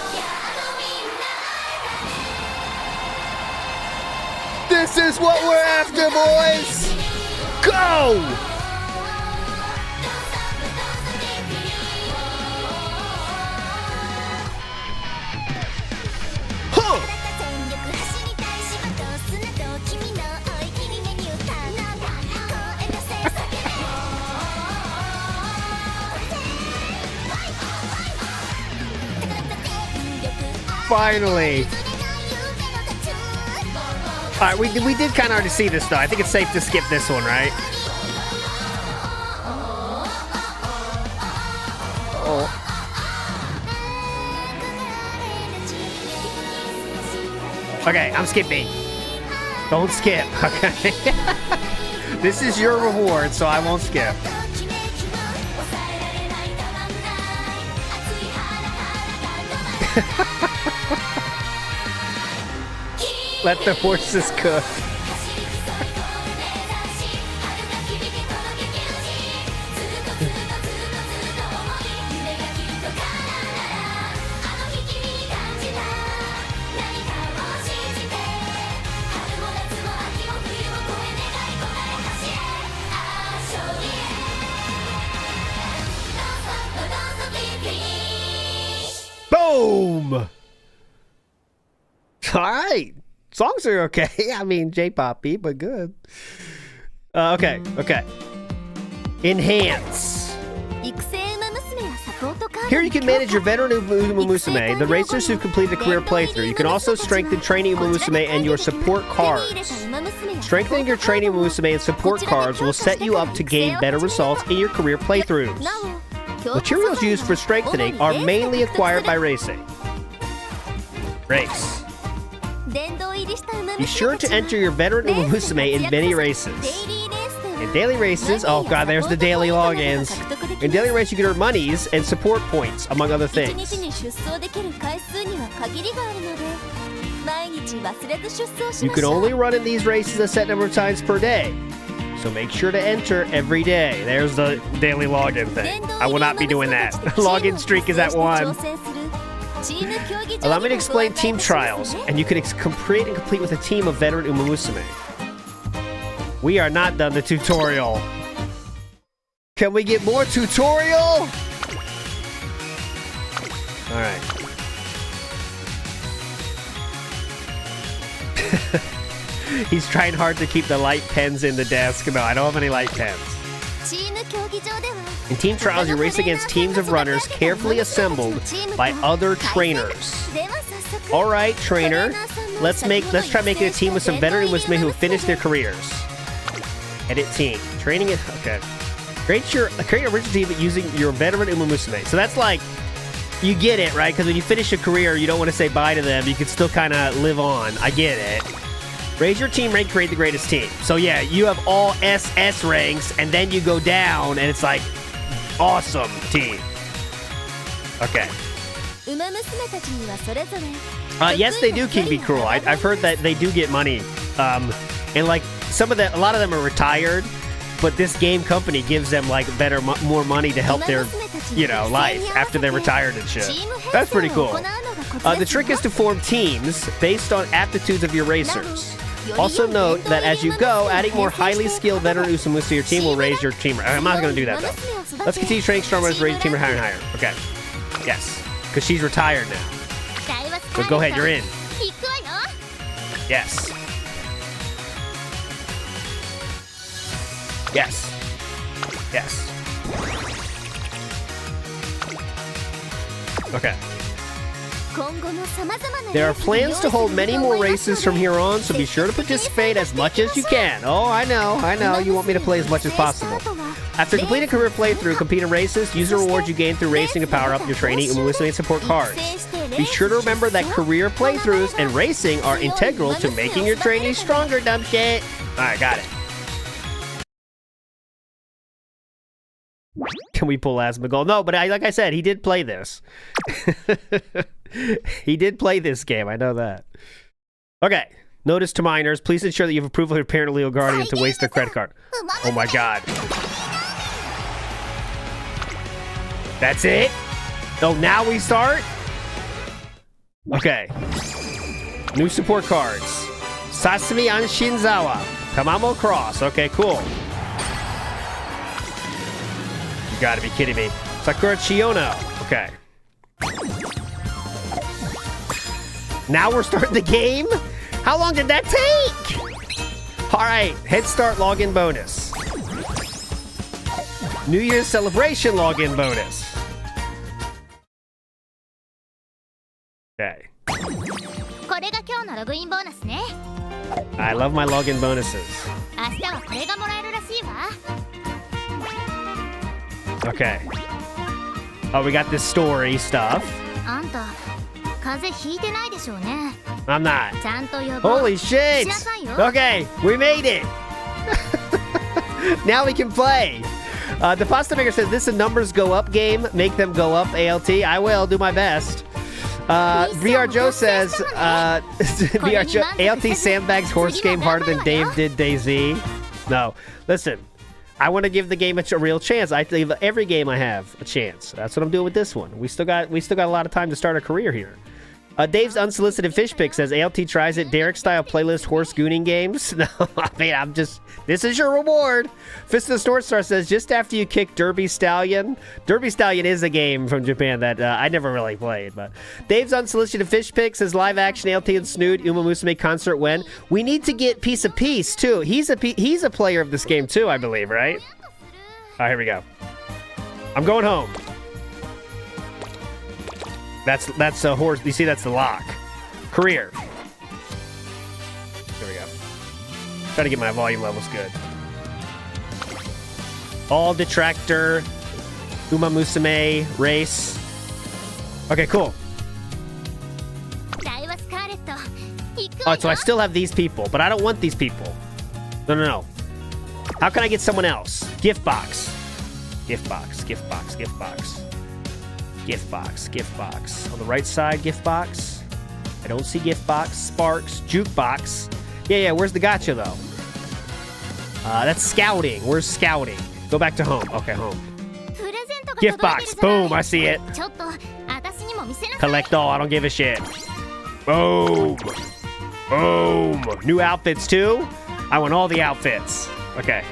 This is what we're after, boys. Go. Finally. Alright, we did kind of already see this, though. I think it's safe to skip this one, right? Oh. Okay, I'm skipping. Don't skip, okay? This is your reward, so I won't skip. Let the horses cook. Boom! All right. Songs are okay. I mean, J-pop-y, but good. Okay. Enhance. Here you can manage your veteran Umamusume, the racers who've completed a career playthrough. You can also strengthen training Umamusume and your support cards. Strengthening your training Umamusume and support cards will set you up to gain better results in your career playthroughs. Materials used for strengthening are mainly acquired by racing. Race. Be sure to enter your veteran Umamusume in many races. In daily races, oh god, there's the daily logins. In daily races, you can earn monies and support points, among other things. You can only run in these races a set number of times per day, so make sure to enter every day. There's the daily login thing. I will not be doing that. Login streak is at 1. Allow me to explain team trials, and you can create and complete with a team of veteran Umamusume. We are not done the tutorial. Can we get more tutorial? Alright. He's trying hard to keep the light pens in the desk. No, I don't have any light pens. In team trials, you race against teams of runners carefully assembled by other trainers. All right, trainer. Let's try making a team with some veteran Umamusume who have finished their careers. Edit team. Training it. Okay. Create your original team using your veteran Umamusume. So that's like, you get it, right? Because when you finish a career, you don't want to say bye to them. You can still kind of live on. I get it. Raise your team rank, create the greatest team. So yeah, you have all SS ranks, and then you go down, and it's like, awesome team. Okay. Yes, they do, King Be Cruel. I've heard that they do get money. And like, a lot of them are retired, but this game company gives them like more money to help their, life after they're retired and shit. That's pretty cool. The trick is to form teams based on aptitudes of your racers. Also note that as you go, adding more highly skilled veteran Usamusu to your team will raise your teamer. I'm not going to do that, though. Let's continue training strong runners, raise your teamer higher and higher. Okay. Yes. Because she's retired now. So go ahead, you're in. Yes. Yes. Yes. Okay. There are plans to hold many more races from here on, so be sure to participate as much as you can. Oh, I know. You want me to play as much as possible. After completing a career playthrough, compete in races, use the rewards you gain through racing to power up your trainee Umamusume and support cards. Be sure to remember that career playthroughs and racing are integral to making your trainees stronger, dumb shit. Alright, got it. Can we pull Asmongold? No, but like I said, he did play this. He did play this game, I know that. Okay, notice to minors, please ensure that you have approval of your parent or legal guardian to waste their credit card. Oh my god. That's it? Oh, now we start? Okay. New support cards. Sasumi Anshinzawa. Tamamo Cross. Okay, cool. You gotta be kidding me. Sakura Chiono. Okay. Now we're starting the game? How long did that take? Alright, Head Start login bonus. New Year's celebration login bonus. Okay. I love my login bonuses. Okay. Oh, we got this story stuff. I'm not. Holy shit! Okay, we made it! Now we can play! The Pasta Maker says, this is a numbers go up game. Make them go up, ALT. I will do my best. VR Joe says, VR Joe, ALT sandbags horse game harder than Dave did DayZ. No, listen. I want to give the game a real chance. I give every game I have a chance. That's what I'm doing with this one. We still got a lot of time to start a career here. Dave's unsolicited fish pick says ALT tries it. Derek style playlist horse gooning games. No, I mean this is your reward. Fist of the North Star says just after you kick Derby Stallion. Derby Stallion is a game from Japan that I never really played. But Dave's unsolicited fish pick says live action ALT and Snood Umamusume concert when. We need to get Piece of Peace too. He's a player of this game too, I believe, right? All right, here we go. I'm going home. That's a horse. You see, that's the lock. Career. There we go. Try to get my volume levels good. All Detractor, Umamusume, race. Okay, cool. Oh, so I still have these people, but I don't want these people. No. How can I get someone else? Gift box. Gift box. On the right side, gift box. I don't see gift box. Sparks, jukebox. Yeah, where's the gacha though? That's scouting. Where's scouting? Go back to home. Okay, home. Gift box. Boom, I see it. Collect all. I don't give a shit. Boom. New outfits too? I want all the outfits. Okay.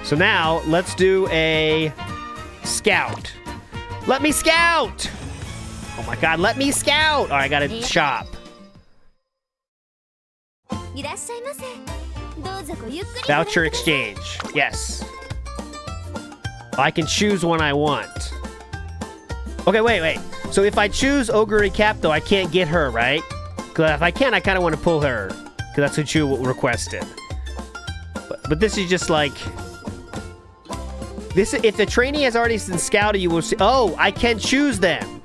So now, let's do a scout. Let me scout! Oh my god, let me scout! Alright, I gotta shop. Voucher exchange. Yes. I can choose one I want. Okay, wait. So if I choose Oguri-chan, though, I can't get her, right? Because if I can, I kind of want to pull her. Because that's what you requested. But this is just like... If the trainee has already been scouted, you will see... Oh, I can choose them.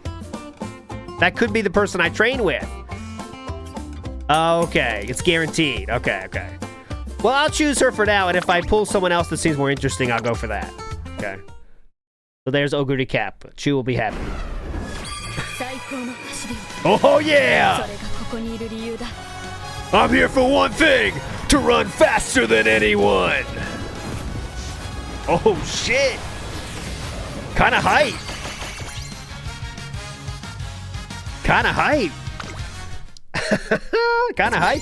That could be the person I train with. Okay, it's guaranteed. Okay. Well, I'll choose her for now, and if I pull someone else that seems more interesting, I'll go for that. Okay. So there's Oguri-chan. Chu will be happy. Oh, yeah! I'm here for one thing! To run faster than anyone! Oh, shit! Kinda hype! Kinda hype,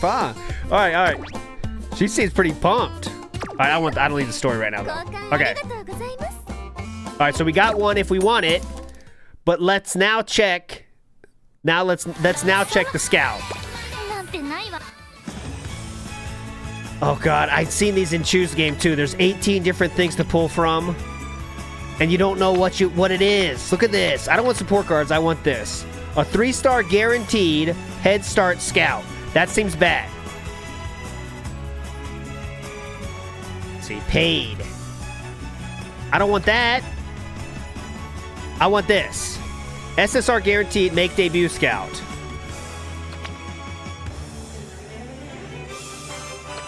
huh? Alright. She seems pretty pumped. All right, I don't need the story right now, though. Okay. All right, so we got one if we want it, but let's now check. Let's now check the scout. Oh god, I'd seen these in Choose Game too. There's 18 different things to pull from, and you don't know what it is. Look at this. I don't want support cards. I want this. A 3-star guaranteed Head Start Scout. That seems bad. Let's see, paid. I don't want that. I want this. SSR guaranteed make debut scout.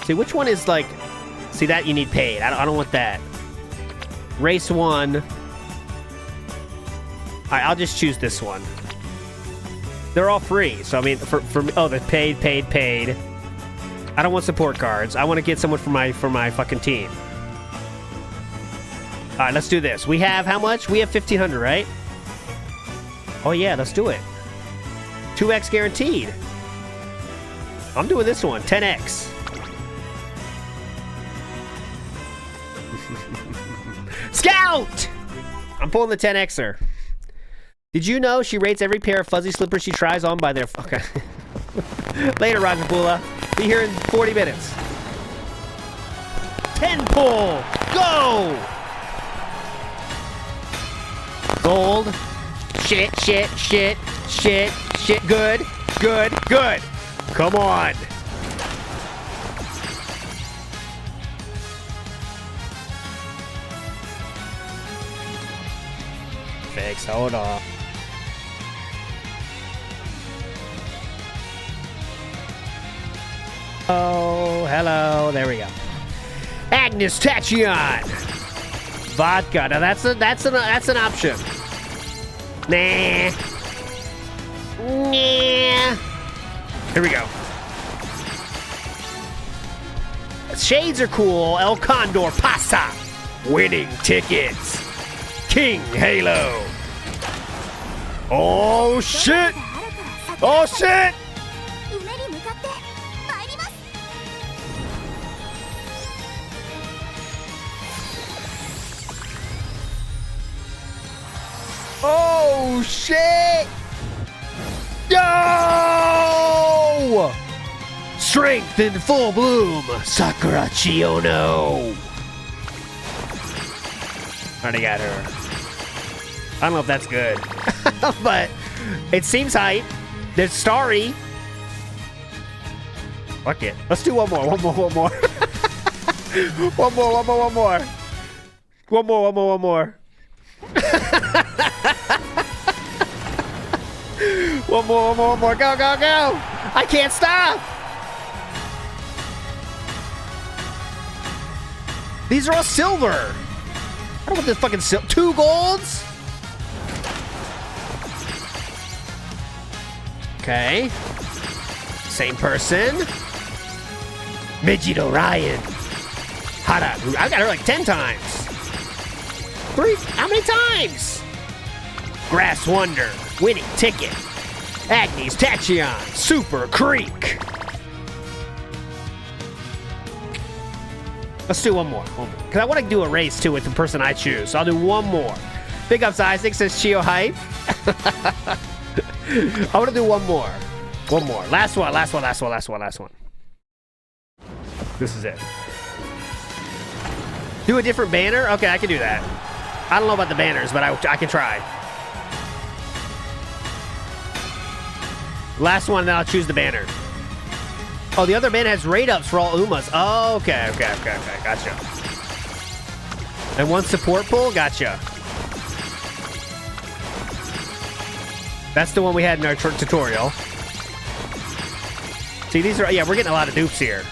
See, which one is like... See, that you need paid. I don't want that. Race 1. All right, I'll just choose this one. They're all free. So, I mean, for oh, they're paid. I don't want support cards. I want to get someone for my fucking team. All right, let's do this. We have how much? We have 1,500, right? Oh, yeah, let's do it. 2x guaranteed. I'm doing this one. 10x. Scout! I'm pulling the 10xer. Did you know she rates every pair of fuzzy slippers she tries on by their... Okay. Later, Roger Bula. Be here in 40 minutes. 10 pull! Go! Gold. Shit. Good. Come on. Fix, hold on. Oh, hello. There we go. Agnes Tachyon. Vodka. Now that's an option. Nah. Here we go. Shades are cool. El Condor Pasa. Winning tickets. King Halo. Oh shit! Oh shit! Oh shit! Yo! Strength in full bloom, Sakura Chiono. Already got her. I don't know if that's good, but it seems hype. There's Starry. Fuck it. Let's do one more. One more. One more. Go. I can't stop. These are all silver. I don't want this fucking 2 golds. Okay. Same person. Midget Orion. Hara. I got her like 10 times. 3? How many times? Grass Wonder. Winning ticket. Agnes Tachyon. Super Creek. Let's do one more. Because I want to do a race, too, with the person I choose. So I'll do one more. Big ups, Isaac, says Chio Hype. I want to do one more. One more. Last one. This is it. Do a different banner? Okay, I can do that. I don't know about the banners, but I can try. Last one, then I'll choose the banner. Oh, the other banner has rate ups for all Umas. Oh, okay. Gotcha. And one support pull? Gotcha. That's the one we had in our tutorial. See, these are... Yeah, we're getting a lot of dupes here.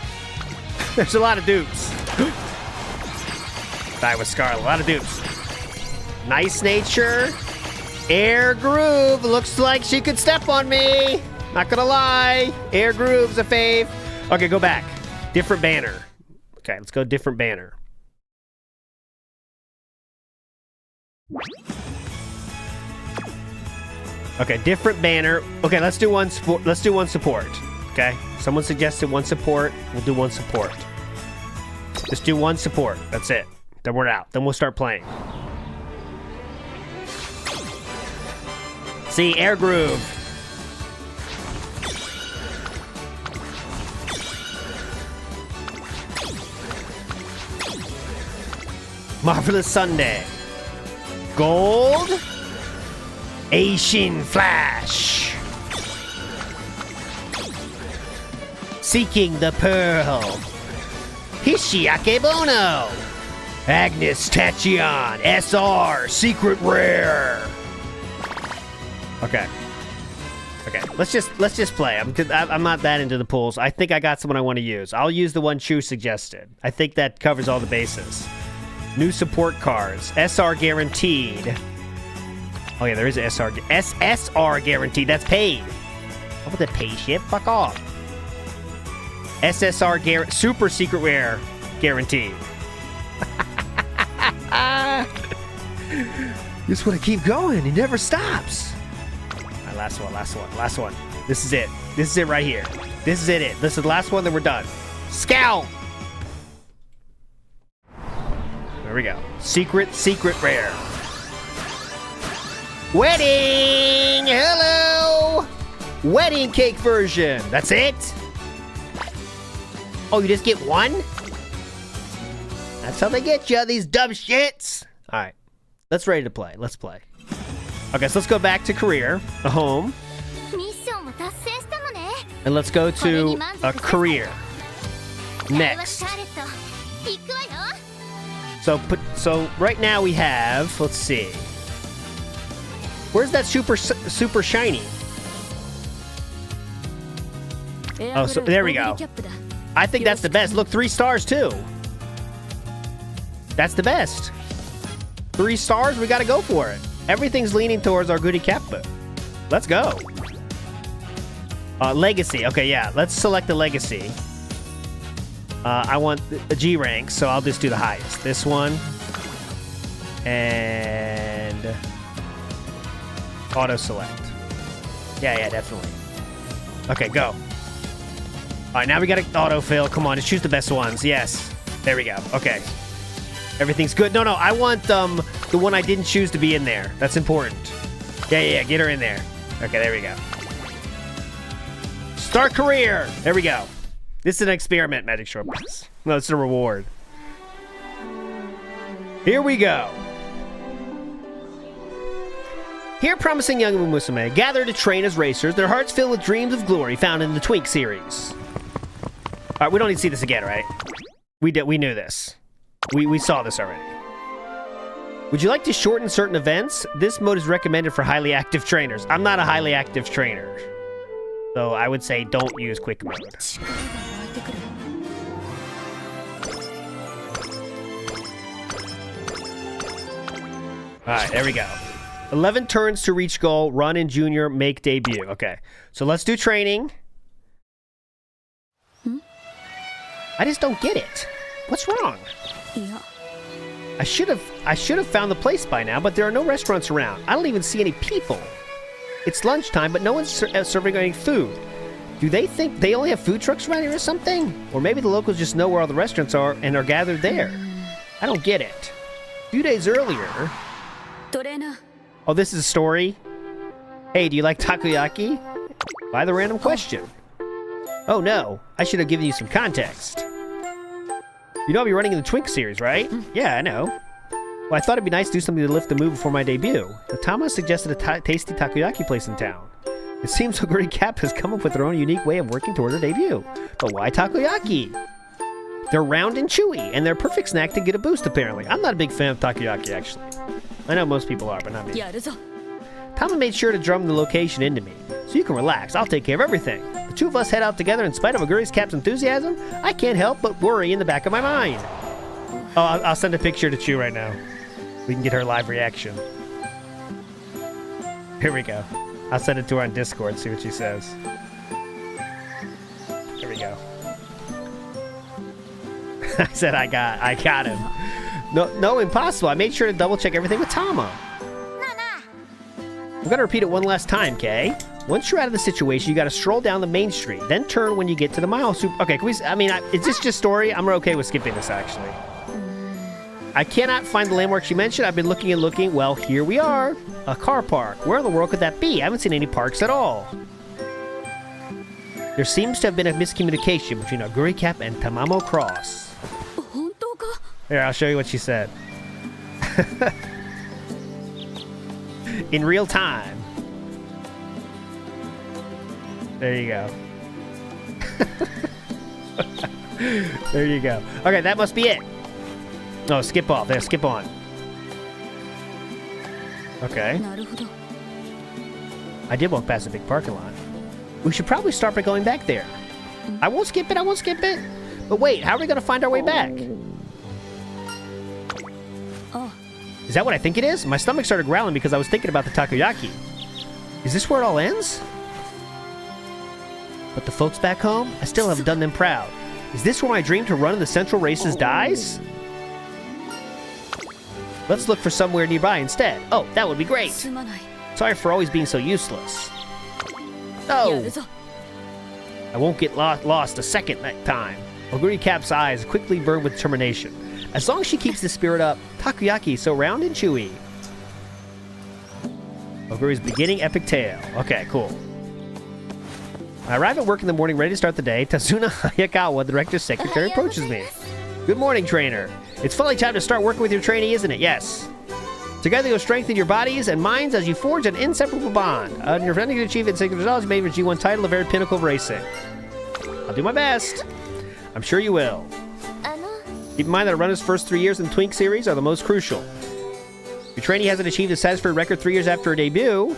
There's a lot of dupes. Die with Scarlet. A lot of dupes. Nice Nature. Air Groove. Looks like she could step on me. Not gonna lie. Air Groove's a fave. Okay, go back. Different banner. Okay, let's go different banner. Okay, different banner. Okay, let's do one support. Okay, someone suggested one support. We'll do one support. Just do one support. That's it. Then we're out. Then we'll start playing. See, air groove. Marvelous Sunday. Gold. Aishin Flash. Seeking the Pearl. Hishiake Bono. Agnes Tachyon. SR. Secret Rare. Okay. Okay. Let's just play. I'm not that into the pulls. I think I got someone I want to use. I'll use the one Chu suggested. I think that covers all the bases. New support cards. SR guaranteed. Oh yeah, there is a SSR guaranteed. That's paid. How about that paid shit? Fuck off. SSR super secret rare guaranteed. Just want to keep going. It never stops. All right, last one. This is it. This is it right here. This is it. This is the last one, then we're done. Scout. There we go. Secret rare. Wedding! Hello! Wedding cake version. That's it? Oh, you just get one? That's how they get you, these dumb shits. All right. Let's ready to play. Let's play. Okay, so let's go back to career, a home. And let's go to a career. Next. So right now we have, let's see. Where's that super shiny? Oh, so there we go. I think that's the best. Look, 3 stars too. That's the best. 3 stars, we gotta go for it. Everything's leaning towards our Oguri-chan. Let's go. Legacy. Okay, yeah. Let's select the legacy. I want a G rank, so I'll just do the highest. This one. And auto select. Yeah, definitely. Okay, go. All right, now we got to autofill. Come on, just choose the best ones. Yes. There we go. Okay. Everything's good. No, I want the one I didn't choose to be in there. That's important. Yeah, get her in there. Okay, there we go. Start career. There we go. This is an experiment, Magic Shortcuts. No, it's a reward. Here we go. Here, promising young Umamusume gather to train as racers, their hearts filled with dreams of glory found in the Twink series. All right, we don't need to see this again, right? We knew this. We saw this already. Would you like to shorten certain events? This mode is recommended for highly active trainers. I'm not a highly active trainer, so I would say don't use quick mode. All right, there we go. 11 turns to reach goal. Run in junior. Make debut. Okay, so let's do training. I just don't get it. What's wrong? Yeah. I should have found the place by now, but there are no restaurants around. I don't even see any people. It's lunchtime, but no one's serving any food. Do they think they only have food trucks around here or something? Or maybe the locals just know where all the restaurants are and are gathered there. I don't get it. A few days earlier... Oh, this is a story? Hey, do you like takoyaki? Why the random question? Oh no, I should have given you some context. You know I'll be running in the Twink series, right? Yeah, I know. Well, I thought it'd be nice to do something to lift the mood before my debut. Tama suggested a tasty takoyaki place in town. It seems Oguri-chan has come up with their own unique way of working toward their debut. But why takoyaki? They're round and chewy, and they're a perfect snack to get a boost, apparently. I'm not a big fan of takoyaki, actually. I know most people are, but not me. Tama made sure to drum the location into me. So you can relax, I'll take care of everything. The two of us head out together in spite of Oguri-chan's enthusiasm. I can't help but worry in the back of my mind. Oh, I'll send a picture to Chu right now. We can get her live reaction. Here we go. I'll send it to her on Discord, see what she says. Here we go. I said I got him. No, impossible. I made sure to double check everything with Tama. I'm gonna repeat it one last time, Kay. Once you're out of the situation, you gotta stroll down the main street, then turn when you get to the mile super... Okay, can we... I mean, is this just story? I'm okay with skipping this, actually. I cannot find the landmark she mentioned. I've been looking and looking. Well, here we are. A car park. Where in the world could that be? I haven't seen any parks at all. There seems to have been a miscommunication between Oguri-chan and Tamamo Cross. Here, I'll show you what she said. In real time. There you go. There you go. Okay, that must be it. No, skip off. There, skip on. Okay. I did walk past a big parking lot. We should probably start by going back there. I won't skip it, I won't skip it. But wait, how are we going to find our way back? Is that what I think it is? My stomach started growling because I was thinking about the takoyaki. Is this where it all ends? But the folks back home, I still haven't done them proud. Is this where my dream to run in the central races dies? Let's look for somewhere nearby instead. Oh, that would be great. Sorry for always being so useless. No! I won't get lost a second time. Oguri-cap's eyes quickly burn with determination. As long as she keeps the spirit up, takoyaki so round and chewy. Oguri's beginning epic tale. Okay, cool. I arrive at work in the morning ready to start the day. Tazuna Hayakawa, the director's secretary, approaches me. Good morning, trainer. It's finally time to start working with your trainee, isn't it? Yes. Together you'll strengthen your bodies and minds as you forge an inseparable bond. You're planning to achieve it in 6 results, you may reach G1 title, the very pinnacle of racing. I'll do my best. I'm sure you will. Keep in mind that a runner's first 3 years in the Twink series are the most crucial. Your trainee hasn't achieved a satisfactory record 3 years after her debut.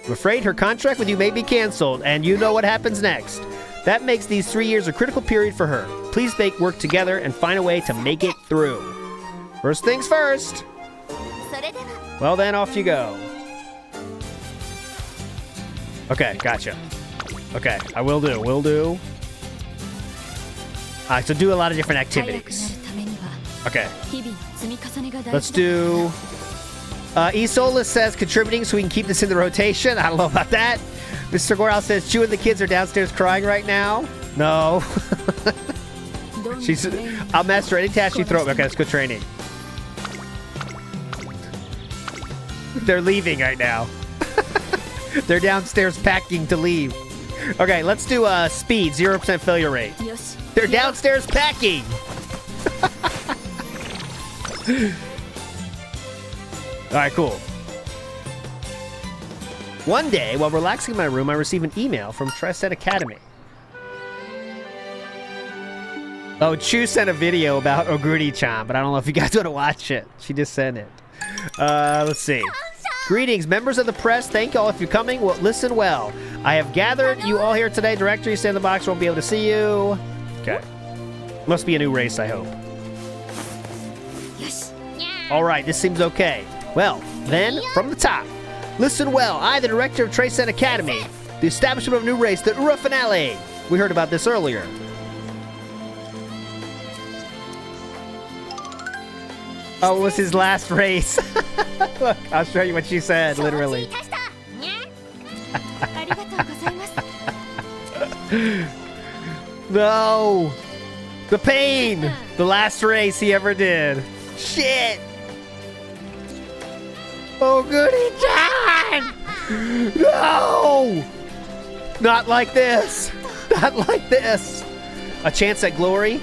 I'm afraid her contract with you may be canceled, and you know what happens next. That makes these 3 years a critical period for her. Please work together and find a way to make it through. First things first. Well then, off you go. Okay, gotcha. Okay, I will do. Alright, so do a lot of different activities. Okay. Let's do... Isola says contributing so we can keep this in the rotation. I don't know about that. Mr. Goral says Chu and the kids are downstairs crying right now. No. I'll master any task you throw. Okay, let's go training. They're leaving right now. They're downstairs packing to leave. Okay, let's do speed, 0% failure rate. They're downstairs packing. Alright, cool. One day, while relaxing in my room, I receive an email from Preamble Academy. Oh, Chu sent a video about Oguri-chan, but I don't know if you guys want to watch it. She just sent it. Let's see. Greetings, members of the press. Thank you all if you're coming. Well, listen well. I have gathered you all here today. Director, you stay in the box. Won't be able to see you. Okay. Must be a new race, I hope. All right, this seems okay. Well, then, from the top. Listen well. I, the director of Preamble Academy. The establishment of a new race, the Ura Finale. We heard about this earlier. Oh, it was his last race. Look, I'll show you what she said, literally. No! The pain! The last race he ever did. Shit! Oguri-chan! No! Not like this! Not like this! A chance at glory?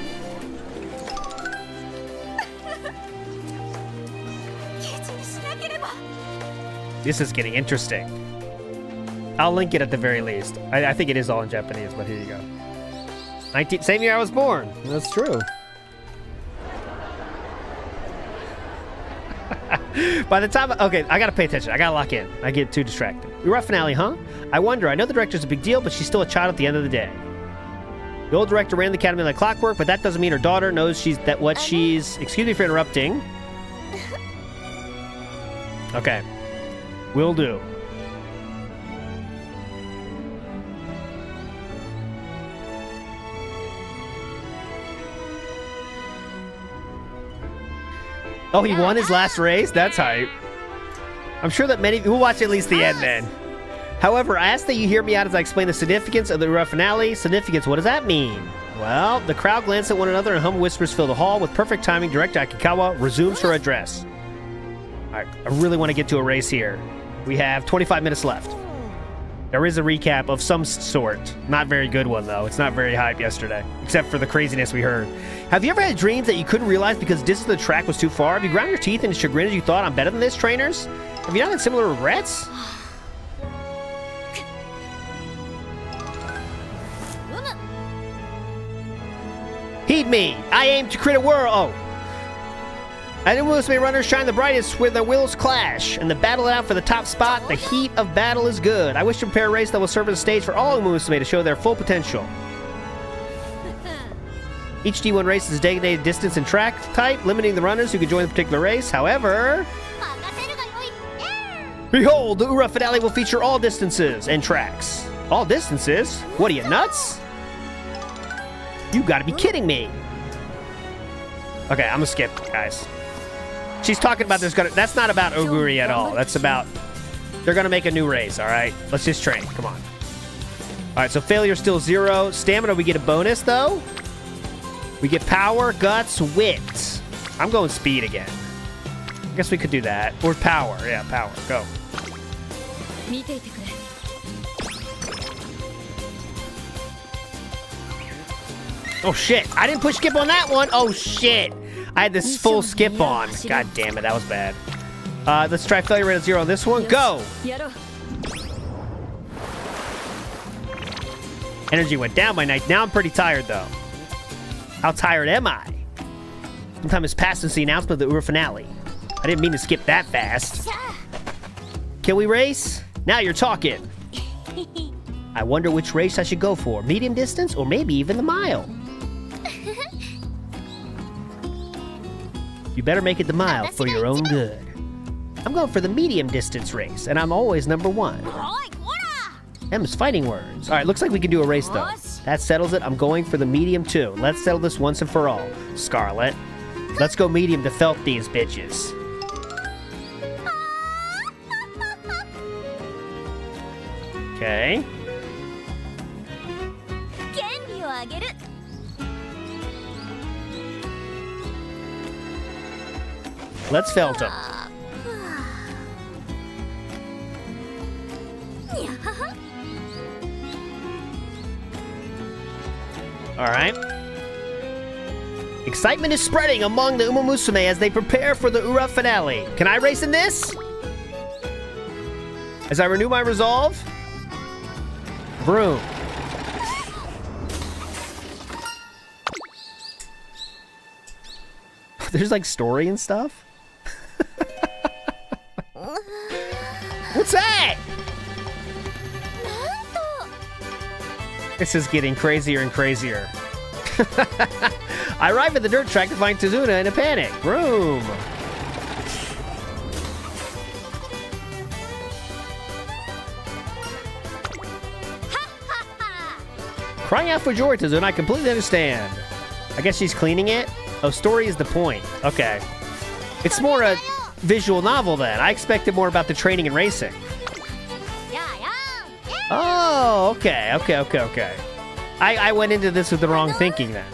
This is getting interesting. I'll link it at the very least. I think it is all in Japanese, but here you go. Same year I was born. That's true. By the time... Okay, I gotta pay attention. I gotta lock in. I get too distracted. Ura Finale, huh? I wonder. I know the director's a big deal, but she's still a child at the end of the day. The old director ran the academy like clockwork, but that doesn't mean her daughter knows what she's... Excuse me for interrupting. Okay. Will do. Oh, he won his last race? That's hype. I'm sure that many... We'll watch at least the end then. However, I ask that you hear me out as I explain the significance of the Ura finale. Significance, what does that mean? Well, the crowd glance at one another and humble whispers fill the hall. With perfect timing, Director Akikawa resumes her address. Alright, I really want to get to a race here. We have 25 minutes left. There is a recap of some sort. Not very good one, though. It's not very hype yesterday, except for the craziness we heard. Have you ever had dreams that you couldn't realize because distance of the track was too far? Have you ground your teeth and chagrined as you thought, I'm better than this, trainers? Have you not had similar regrets? Heed me! I aim to create a world! Oh. And Umamusume runners shine the brightest where their wills clash, and the battle it out for the top spot, the heat of battle is good. I wish to prepare a race that will serve as a stage for all Umamusume to show their full potential. Each D1 race is a designated distance and track type, limiting the runners who can join the particular race. However... Behold, the Ura finale will feature all distances and tracks. All distances? What are you, nuts? You gotta be kidding me. Okay, I'm gonna skip, guys. She's talking about that's not about Oguri at all. That's about, they're gonna make a new race, all right? Let's just train, come on. All right, so failure still 0. Stamina, we get a bonus, though. We get power, guts, wit. I'm going speed again. I guess we could do that. Or power, yeah, power, go. Oh, shit. I didn't push skip on that one. Oh, shit. I had this full skip on. God damn it. That was bad. Let's try failure rate of 0 on this one. Go. Energy went down by night. Now I'm pretty tired, though. How tired am I? Some time has passed since the announcement of the Ura finale. I didn't mean to skip that fast. Can we race? Now you're talking. I wonder which race I should go for. Medium distance or maybe even the mile. You better make it the mile for your own good. I'm going for the medium distance race, and I'm always number 1. M's fighting words. All right, looks like we can do a race, though. That settles it. I'm going for the medium, too. Let's settle this once and for all. Scarlet, let's go medium to felt these bitches. Okay. Let's felt them. All right. Excitement is spreading among the Umamusume as they prepare for the Ura finale. Can I race in this? As I renew my resolve. Vroom. There's like story and stuff. What's that? This is getting crazier and crazier. I arrive at the dirt track to find Tazuna in a panic. Vroom. Crying out for joy, Tazuna. I completely understand. I guess she's cleaning it. Oh, story is the point. Okay. It's more a visual novel then. I expected more about the training and racing. Oh, okay. I went into this with the wrong thinking then.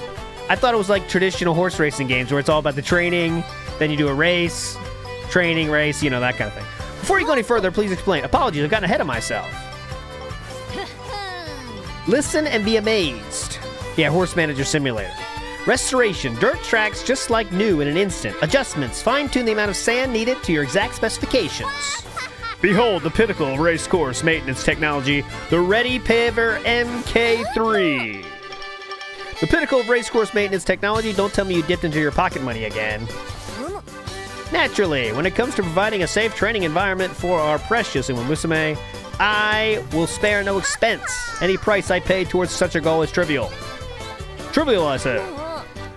I thought it was like traditional horse racing games where it's all about the training, then you do a race, training, race, you know, that kind of thing. Before you go any further, please explain. Apologies, I've gotten ahead of myself. Listen and be amazed. Yeah, Horse Manager Simulator. Restoration. Dirt tracks just like new in an instant. Adjustments. Fine-tune the amount of sand needed to your exact specifications. Behold the pinnacle of race course maintenance technology, the Ready Paver MK3. The pinnacle of race course maintenance technology. Don't tell me you dipped into your pocket money again. Naturally, when it comes to providing a safe training environment for our precious Umamusume, I will spare no expense. Any price I pay towards such a goal is trivial. Trivial, I said.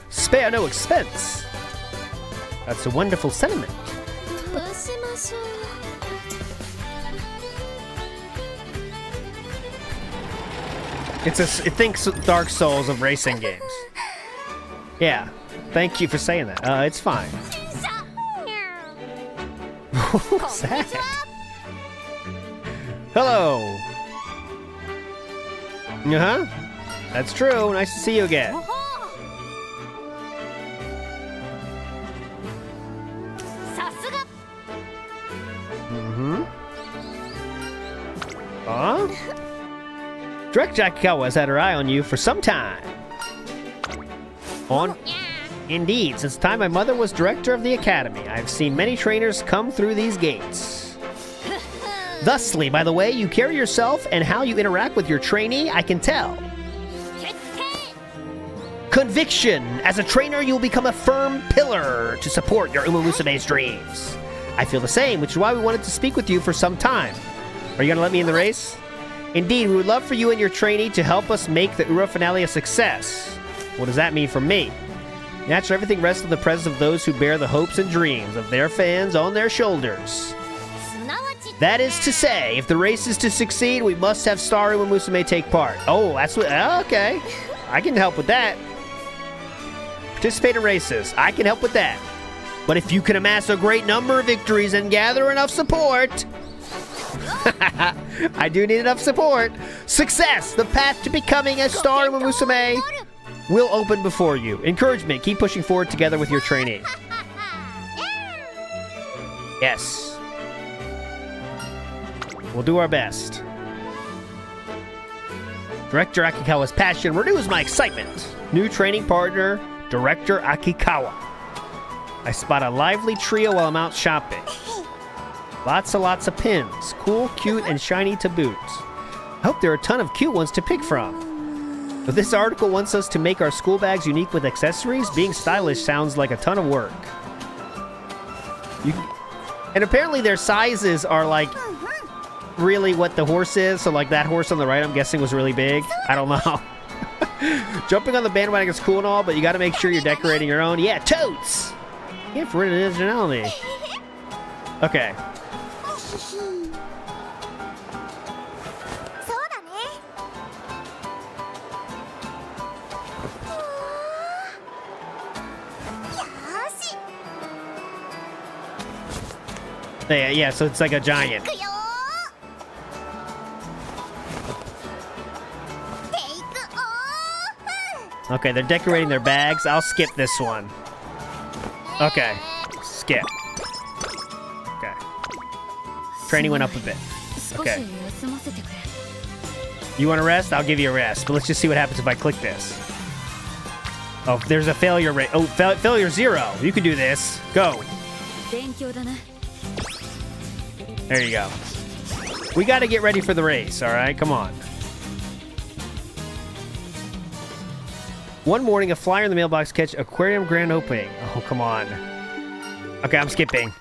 Spare no expense. That's a wonderful sentiment. It thinks Dark Souls of racing games. Yeah, thank you for saying that. It's fine. What's that? Hello. Uh-huh. That's true. Nice to see you again. Mm-hmm. Huh? Director Akikawa has had her eye on you for some time. Indeed, since the time my mother was director of the academy, I've seen many trainers come through these gates. Thusly, by the way you carry yourself and how you interact with your trainee, I can tell. Conviction! As a trainer, you will become a firm pillar to support your Umamusume's dreams. I feel the same, which is why we wanted to speak with you for some time. Are you gonna let me in the race? Indeed, we would love for you and your trainee to help us make the Ura finale a success. What does that mean for me? Naturally, everything rests on the presence of those who bear the hopes and dreams of their fans on their shoulders. That is to say, if the race is to succeed, we must have Star Umamusume take part. Oh, that's what... Okay. I can help with that. Participate in races. I can help with that. But if you can amass a great number of victories and gather enough support... I do need enough support. Success! The path to becoming a Star Umamusume will open before you. Encouragement. Keep pushing forward together with your trainee. Yes. We'll do our best. Director Akikawa's passion renews my excitement. New training partner, Director Akikawa. I spot a lively trio while I'm out shopping. Lots of pins. Cool, cute, and shiny to boot. I hope there are a ton of cute ones to pick from. If this article wants us to make our school bags unique with accessories, being stylish sounds like a ton of work. And apparently their sizes are like really what the horse is. So like that horse on the right, I'm guessing, was really big. I don't know. Jumping on the bandwagon is cool and all, but you got to make sure you're decorating your own. Yeah, totes! Yeah, for originality. Okay. Yeah, so it's like a giant. Okay, they're decorating their bags. I'll skip this one. Okay, skip. Okay. Training went up a bit. Okay. You want to rest? I'll give you a rest. But let's just see what happens if I click this. Oh, there's a failure rate. Oh, failure 0. You can do this. Go. There you go. We got to get ready for the race, all right? Come on. One morning, a flyer in the mailbox catch aquarium grand opening. Oh, come on. Okay, I'm skipping.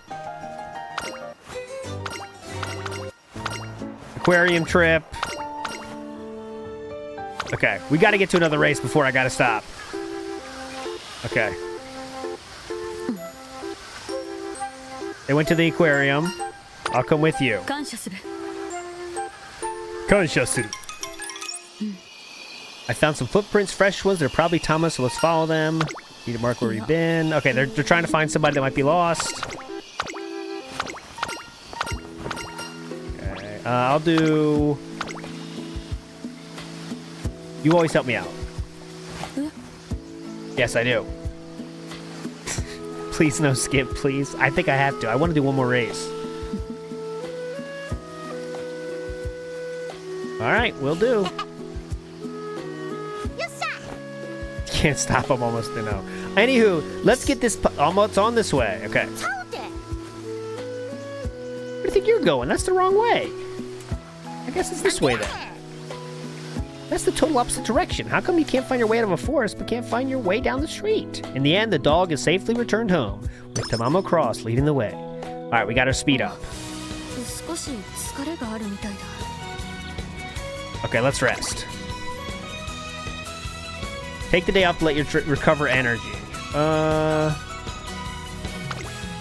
Aquarium trip. Okay, we got to get to another race before I got to stop. Okay. They went to the aquarium. I'll come with you. Kanshasuru. I found some footprints, fresh ones. They're probably Thomas, so let's follow them. Need to mark where we've been. Okay, they're trying to find somebody that might be lost. Okay, I'll do... You always help me out. Yes, I do. Please no skip, please. I think I have to. I want to do one more race. Alright, will do. Can't stop, I'm almost to know. Anywho, let's get this... Almost on this way. Okay. Where do you think you're going? That's the wrong way. I guess it's this way then. That's the total opposite direction. How come you can't find your way out of a forest but can't find your way down the street? In the end, the dog is safely returned home, with Tamamo Cross leading the way. Alright, we got our speed up. Okay, let's rest. Take the day off to let you recover energy.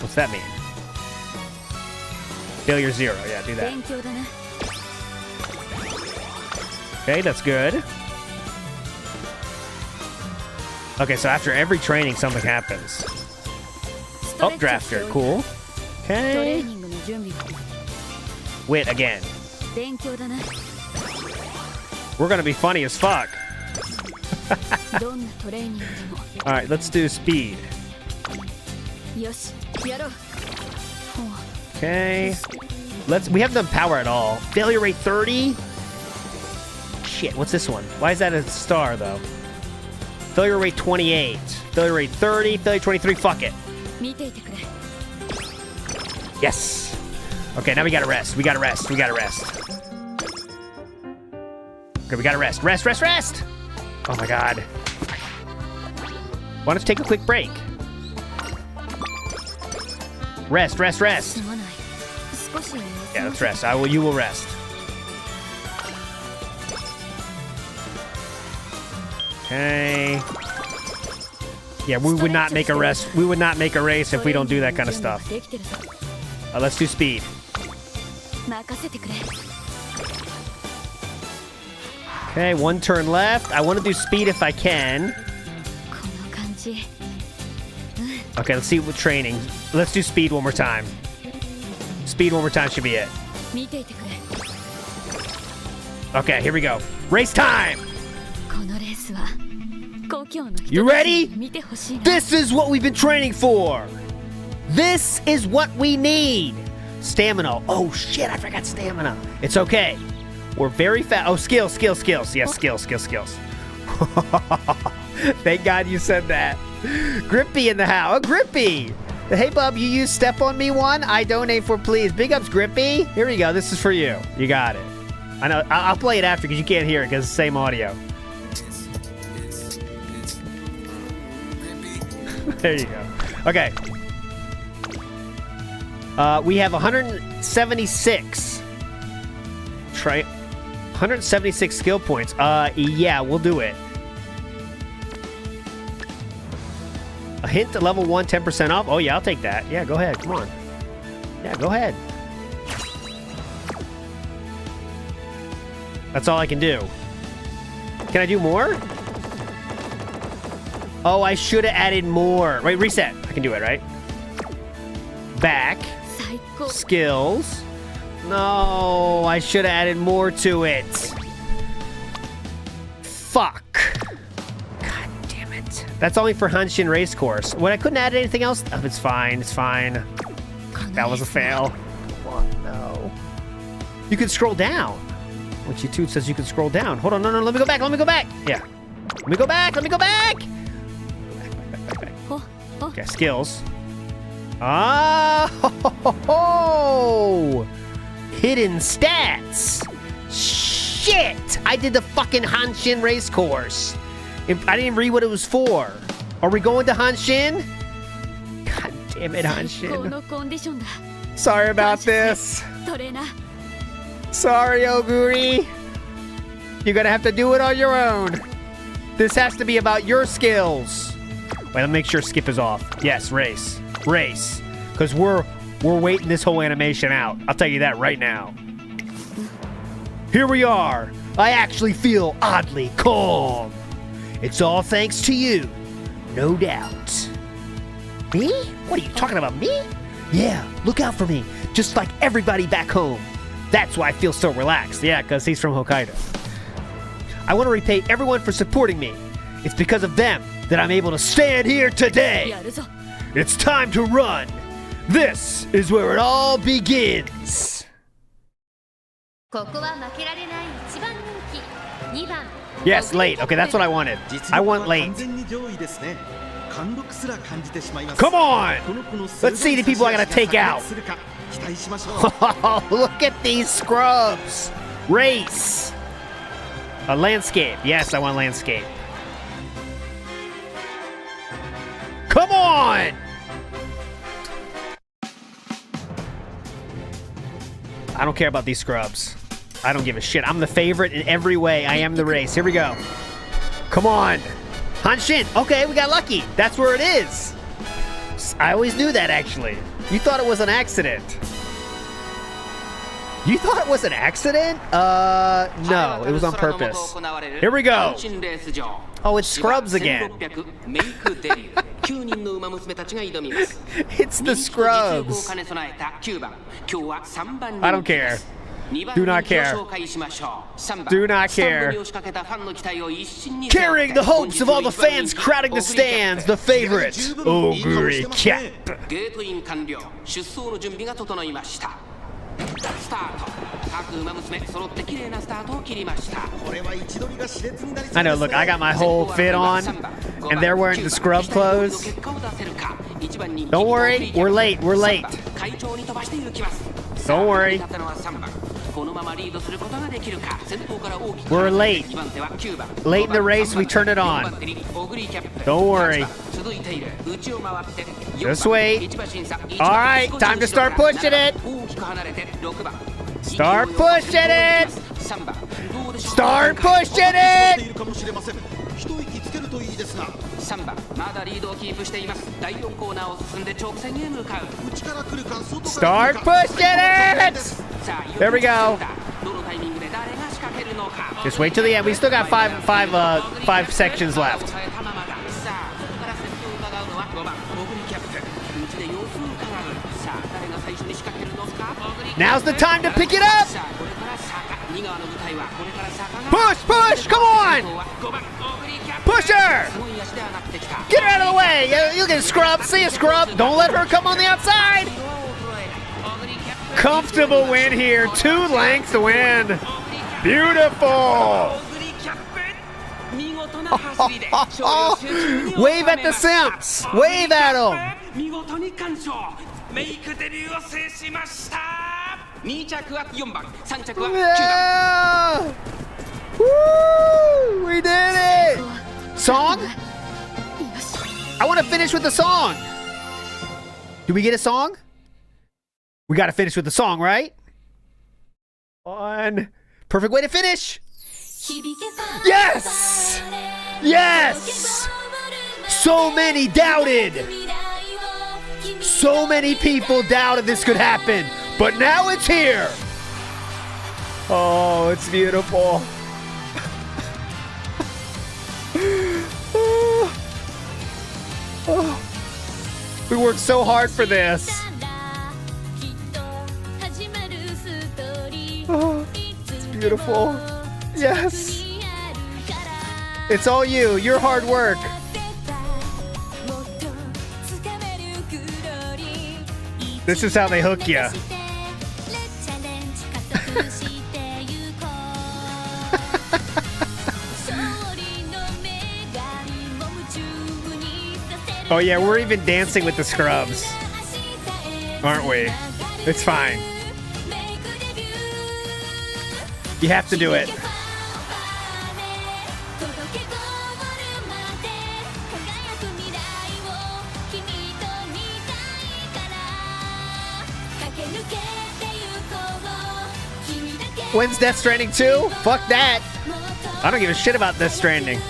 What's that mean? Failure 0. Yeah, do that. Okay, that's good. Okay, so after every training, something happens. Updrafter, cool. Okay. Wit again. We're gonna be funny as fuck. Alright, let's do speed. Okay. We haven't done power at all. Failure rate 30? Shit, what's this one? Why is that a star, though? Failure rate 28. Failure rate 30. Failure 23. Fuck it. Yes. Okay, now we gotta rest. We gotta rest. We gotta rest. Okay, we gotta rest. Rest, rest, rest! Oh my god. Why don't you take a quick break? Rest, rest, rest. Yeah, let's rest. You will rest. Okay. Yeah, we would not make a rest. We would not make a race if we don't do that kind of stuff. Let's do speed. Okay, one turn left. I want to do speed if I can. Okay, let's see what training. Let's do speed one more time. Speed one more time should be it. Okay, here we go. Race time! You ready? This is what we've been training for. This is what we need. Stamina. Oh shit, I forgot stamina. It's okay. We're very fast. Oh, skills, skills, skills. Yes, skills, skills, skills. Thank God you said that. Grippy in the house. Oh, Grippy. Hey, bub, you use Step On Me one? I donate for please. Big ups, Grippy. Here we go. This is for you. You got it. I know. I'll play it after because you can't hear it because it's the same audio. There you go. Okay. We have 176. Try 176 skill points. Yeah, we'll do it. A hint to level 1, 10% off. Oh yeah, I'll take that. Yeah, go ahead. Come on. Yeah, go ahead. That's all I can do. Can I do more? Oh, I should have added more. Wait, reset. I can do it, right? Back. Skills. No, I should have added more to it. Fuck. God damn it. That's only for Hanshin Race Course. When I couldn't add anything else? Oh, it's fine. It's fine. That was a fail. Oh, no. You can scroll down. What you two says you can scroll down. Hold on. No, let me go back. Let me go back. Yeah. Let me go back. Let me go back. Back. Okay, skills. Ah, ho. Hidden stats. Shit! I did the fucking Hanshin race course. I didn't read what it was for. Are we going to Hanshin? God damn it, Hanshin. Sorry about this. Sorry, Oguri. You're gonna have to do it on your own. This has to be about your skills. Wait, let me make sure skip is off. Yes, race. Race. Because we're waiting this whole animation out. I'll tell you that right now. Here we are. I actually feel oddly calm. It's all thanks to you. No doubt. Me? What are you talking about, me? Yeah, look out for me. Just like everybody back home. That's why I feel so relaxed. Yeah, because he's from Hokkaido. I want to repay everyone for supporting me. It's because of them that I'm able to stand here today. It's time to run. This is where it all begins. Yes, late. Okay, that's what I wanted. I want late. Come on! Let's see the people I gotta take out. Oh, look at these scrubs. Race. A landscape. Yes, I want landscape. Come on! I don't care about these scrubs. I don't give a shit. I'm the favorite in every way. I am the race. Here we go. Come on. Hanshin. Okay, we got lucky. That's where it is. I always knew that, actually. You thought it was an accident. You thought it was an accident? No. It was on purpose. Here we go. Oh, it's scrubs again. It's the scrubs. I don't care. Do not care. Do not care. Carrying the hopes of all the fans crowding the stands, the favorite, Oguri-chan. ゲートイン完了。出走の準備が整いました。スタート。各馬娘揃って綺麗なスタートを切りました。 I know, look, I got my whole fit on, and they're wearing the scrub clothes. Don't worry, we're late, we're late. Don't worry. We're late. Late in the race, we turn it on. Don't worry. Just wait. Alright, time to start pushing it. Start pushing it. Start pushing it. Start pushing it. There we go. Just wait till the end. We still got five sections left. Now's the time to pick it up. Push, push, come on. Push her. Get her out of the way. You can scrub. See a scrub. Don't let her come on the outside. Comfortable win here. 2 lengths win. Beautiful. Wave at the Simps. Wave at them. Yeah. Woo! We did it. Song? I want to finish with the song. Do we get a song? We got to finish with the song, right? On. Perfect way to finish. Yes! Yes! So many doubted. So many people doubted this could happen, but now it's here. Oh, it's beautiful. Oh. We worked so hard for this. Oh, it's beautiful. Yes. It's all you. Your hard work. This is how they hook you. Oh yeah, we're even dancing with the scrubs. Aren't we? It's fine. You have to do it. When's Death Stranding 2? Fuck that. I don't give a shit about Death Stranding.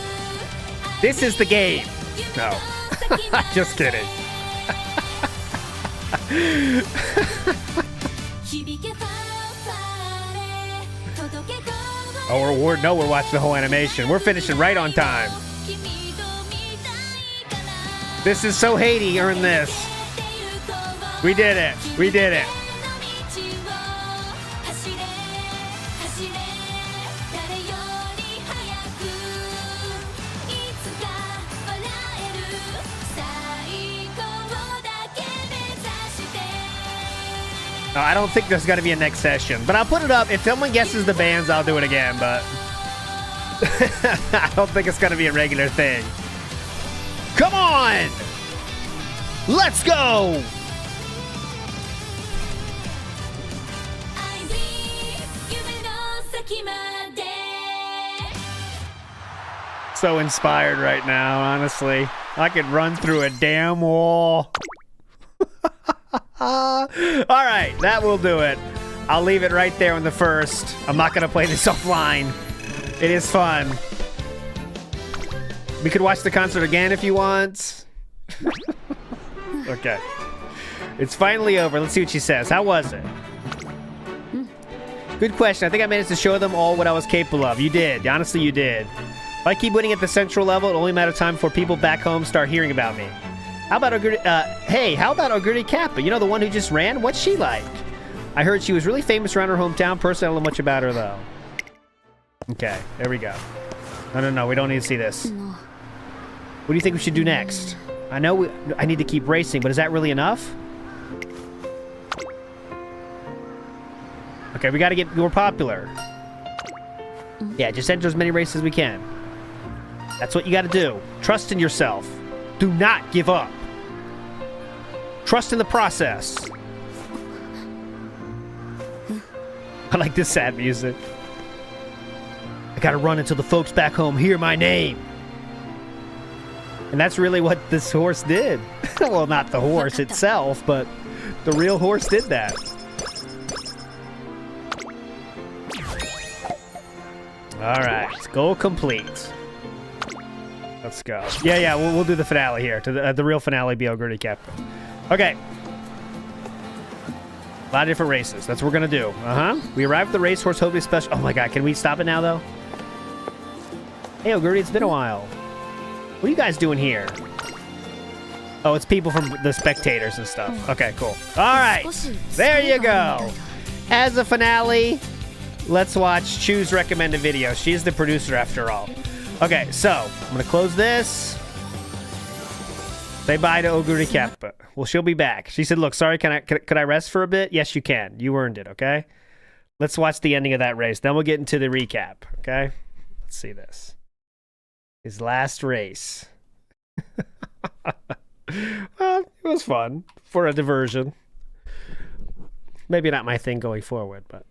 This is the game. No. Just kidding. Oh, we're watching the whole animation. We're finishing right on time. This is so Haiti earned this. We did it. We did it. I don't think there's going to be a next session, but I'll put it up. If someone guesses the bands, I'll do it again, but I don't think it's going to be a regular thing. Come on! Let's go! So inspired right now, honestly. I could run through a damn wall. Alright, that will do it. I'll leave it right there on the first. I'm not going to play this offline. It is fun. We could watch the concert again if you want. Okay. It's finally over. Let's see what she says. How was it? Good question. I think I managed to show them all what I was capable of. You did. Honestly, you did. If I keep winning at the central level, it'll only matter of time before people back home start hearing about me. How about Oguri, hey, how about Oguri-Kappa? You know, the one who just ran? What's she like? I heard she was really famous around her hometown. Personally, I don't know much about her, though. Okay, there we go. No, we don't need to see this. What do you think we should do next? I know I need to keep racing, but is that really enough? Okay, we gotta get more popular. Yeah, just enter as many races as we can. That's what you gotta do. Trust in yourself. Do not give up. Trust in the process. I like this sad music. I gotta run until the folks back home hear my name. And that's really what this horse did. Well, not the horse itself, but the real horse did that. Alright, goal complete. Let's go. Yeah, we'll do the finale here. To the real finale be Oguri-chan. Okay. A lot of different races. That's what we're gonna do. We arrived at the racehorse hopefully special. Oh my god, can we stop it now though? Hey Oguri, it's been a while. What are you guys doing here? Oh, it's people from the spectators and stuff. Okay, cool. Alright. There you go. As a finale, let's watch Chu's recommended video. She's the producer after all. Okay, so I'm gonna close this. Say bye to Oguri-chan. Well, she'll be back. She said, look, sorry, could I rest for a bit? Yes, you can. You earned it, okay? Let's watch the ending of that race. Then we'll get into the recap, okay? Let's see this. His last race. Well, it was fun for a diversion. Maybe not my thing going forward, but...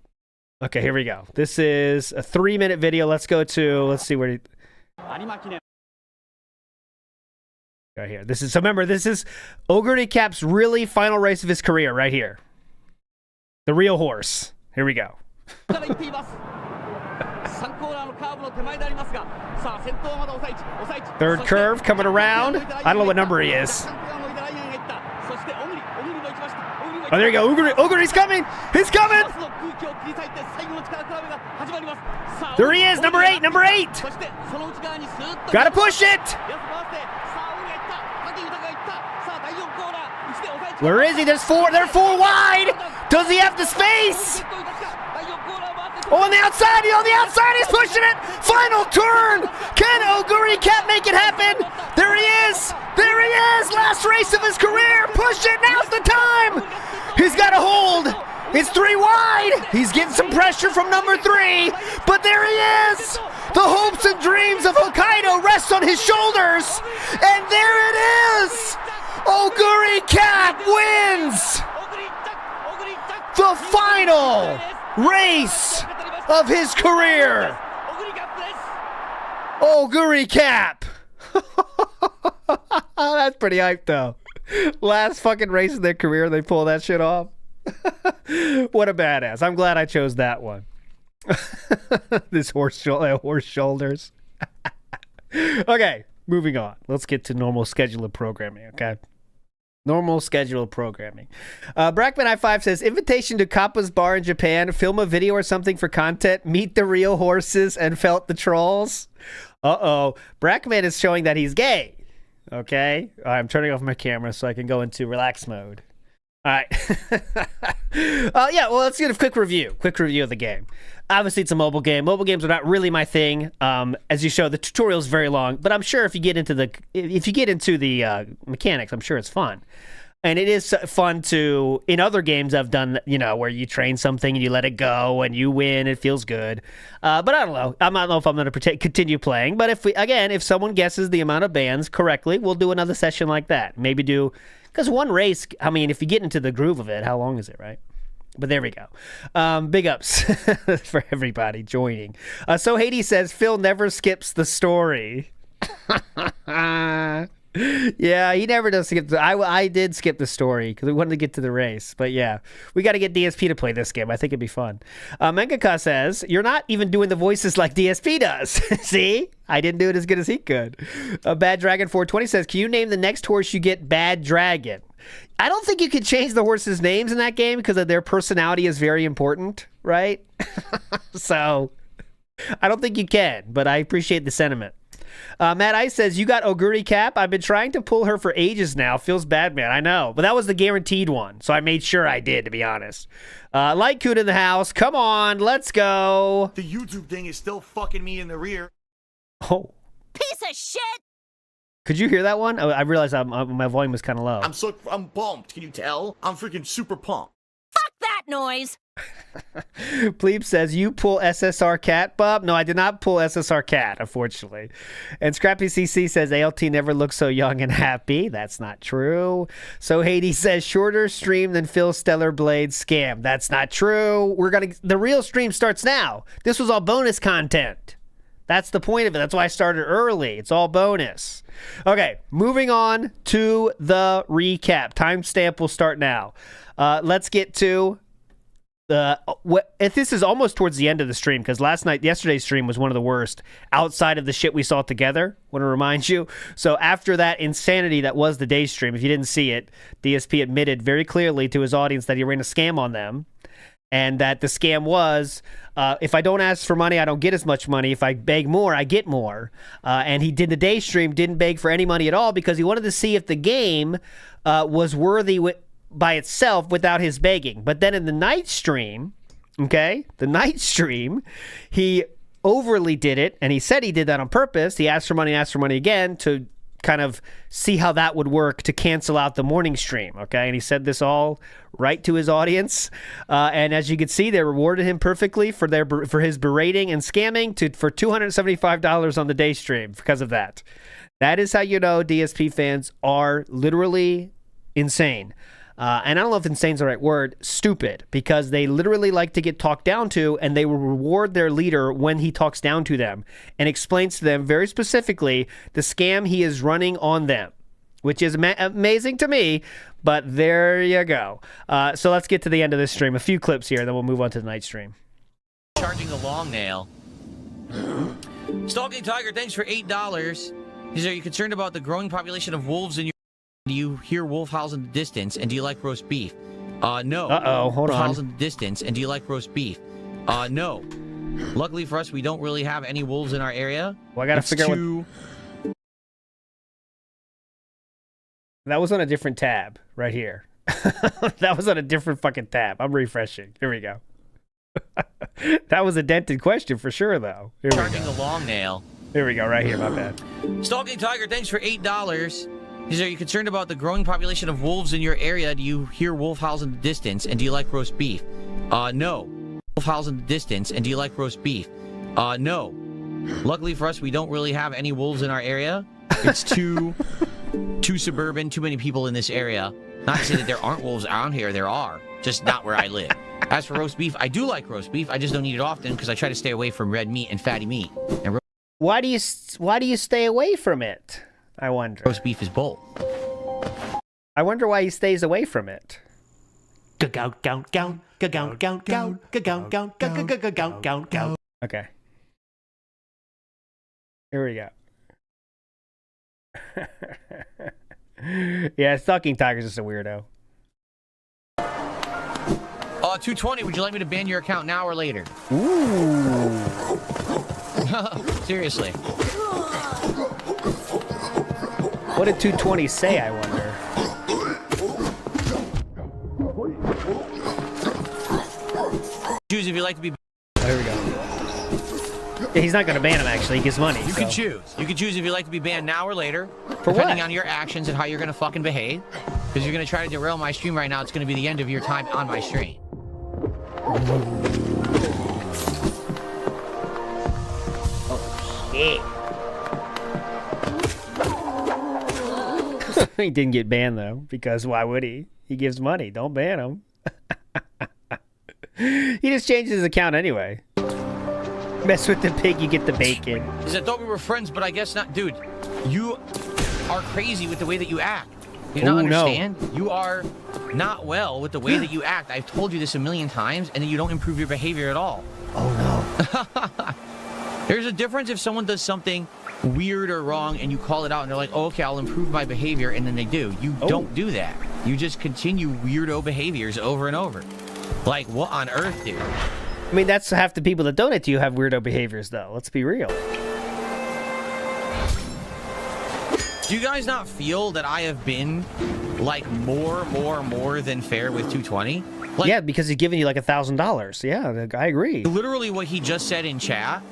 Okay, here we go. This is a 3-minute video. Let's see where... Right here. This is, so remember, this is Oguri-chan's really final race of his career right here. The real horse. Here we go. Third curve coming around. I don't know what number he is. Oh, there you go. Oguri's coming. He's coming. There he is. Number 8. Number 8. Gotta push it. Where is he? There's 4. They're 4 wide. Does he have the space? Oh, on the outside. He's on the outside. He's pushing it. Final turn. Can Oguri-chan make it happen? There he is. There he is. Last race of his career. Push it. Now's the time. He's got a hold. It's 3 wide. He's getting some pressure from number 3. But there he is. The hopes and dreams of Hokkaido rest on his shoulders. And there it is. Oguri-chan wins the final race of his career. Oguri-chan. That's pretty hype though. Last fucking race of their career, they pull that shit off. What a badass. I'm glad I chose that one. This horse shoulders. Okay, moving on. Let's get to normal schedule of programming, okay? Normal schedule of programming. Brackman I5 says, invitation to Kappa's bar in Japan, film a video or something for content, meet the real horses, and felt the trolls. Uh-oh. Brackman is showing that he's gay. Okay? I'm turning off my camera so I can go into relax mode. All right. Yeah, well, let's get a quick review of the game. Obviously, it's a mobile game. Mobile games are not really my thing. As you show, the tutorial is very long, but I'm sure if you get into the mechanics, I'm sure it's fun. And it is fun to, in other games I've done, you know, where you train something and you let it go and you win, it feels good. But I don't know. I don't know if I'm going to continue playing. But if someone guesses the amount of bands correctly, we'll do another session like that. Maybe do, because one race, I mean, if you get into the groove of it, how long is it, right? But there we go. Big ups for everybody joining. So Hades says, Phil never skips the story. Yeah, he never does skip. I did skip the story because we wanted to get to the race. But yeah, we got to get DSP to play this game. I think it'd be fun. Mengaka says, you're not even doing the voices like DSP does. See? I didn't do it as good as he could. Bad Dragon 420 says, can you name the next horse you get Bad Dragon? I don't think you can change the horses' names in that game because their personality is very important, right? So, I don't think you can, but I appreciate the sentiment. Matt Ice says, you got Oguri-Cap? I've been trying to pull her for ages now. Feels bad, man. I know. But that was the guaranteed one. So I made sure I did, to be honest. Light Coot in the house. Come on. Let's go. The YouTube thing is still fucking me in the rear. Oh. Piece of shit! Could you hear that one? I realized my volume was kind of low. I'm pumped. Can you tell? I'm freaking super pumped. Fuck that noise! Pleeb says, you pull SSR Cat, Bob? No, I did not pull SSR Cat, unfortunately. And Scrappy CC says, ALT never looks so young and happy. That's not true. So Hades says, shorter stream than Phil Stellar Blade scam. That's not true. The real stream starts now. This was all bonus content. That's the point of it. That's why I started early. It's all bonus. Okay, moving on to the recap. Timestamp will start now. Let's get to this is almost towards the end of the stream, because yesterday's stream was one of the worst outside of the shit we saw together. Want to remind you. So after that insanity that was the day stream, if you didn't see it, DSP admitted very clearly to his audience that he ran a scam on them, and that the scam was, if I don't ask for money, I don't get as much money. If I beg more, I get more. And he did the day stream, didn't beg for any money at all, because he wanted to see if the game was worthy by itself without his begging. But then in the night stream, he overly did it, and he said he did that on purpose. He asked for money again to kind of see how that would work to cancel out the morning stream, okay? And he said this all right to his audience, and as you can see, they rewarded him perfectly for his berating and scamming for $275 on the day stream because of that. That is how you know DSP fans are literally insane. And I don't know if insane's the right word, stupid, because they literally like to get talked down to, and they will reward their leader when he talks down to them and explains to them very specifically the scam he is running on them, which is amazing to me, but there you go. So let's get to the end of this stream. A few clips here, then we'll move on to the night stream. Charging a long nail. Stalking Tiger, thanks for $8. He says, are you concerned about the growing population of wolves in your... Do you hear wolf howls in the distance, and do you like roast beef? No. Uh-oh, hold on. Howls in the distance, and do you like roast beef? No. Luckily for us, we don't really have any wolves in our area. Well, I gotta figure out what... That was on a different tab, right here. That was on a different fucking tab. I'm refreshing. Here we go. That was a dented question for sure, though. Here Charging a long nail. Here we go, right here, my bad. Stalking Tiger, thanks for $8. He says, are you concerned about the growing population of wolves in your area? Do you hear wolf howls in the distance, and do you like roast beef? No. Wolf howls in the distance, and do you like roast beef? No. Luckily for us, we don't really have any wolves in our area. It's too suburban, too many people in this area. Not to say that there aren't wolves around here. There are, just not where I live. As for roast beef, I do like roast beef. I just don't eat it often because I try to stay away from red meat and fatty meat. And why do you stay away from it? I wonder. Roast beef is bold. I wonder why he stays away from it. Okay. Here we go. Yeah, Stalking Tiger's just a weirdo. 220, would you like me to ban your account now or later? Ooh. Seriously. What did 220 say, I wonder? Choose if you like to be... Oh, here we go. Yeah, he's not going to ban him, actually. He gets money. You can choose. You can choose if you like to be banned now or later. For depending what? on your actions and how you're going to fucking behave. Because you're going to try to derail my stream right now. It's going to be the end of your time on my stream. Oh, shit. He didn't get banned, though, because why would he? He gives money. Don't ban him. He just changed his account anyway. Mess with the pig, you get the bacon. He said, I thought we were friends, but I guess not. Dude, you are crazy with the way that you act. You don't understand? No. You are not well with the way that you act. I've told you this a million times, and then you don't improve your behavior at all. Oh, no. There's a difference if someone does something weird or wrong, and you call it out, and they're like, oh, okay, I'll improve my behavior, and then they do. You don't do that. You just continue weirdo behaviors over and over. Like, what on earth, dude? I mean, that's half the people that donate to you have weirdo behaviors, though. Let's be real. Do you guys not feel that I have been like more than fair with 220? Like, yeah, because he's giving you like $1,000. Yeah, I agree. literally what he just said in chat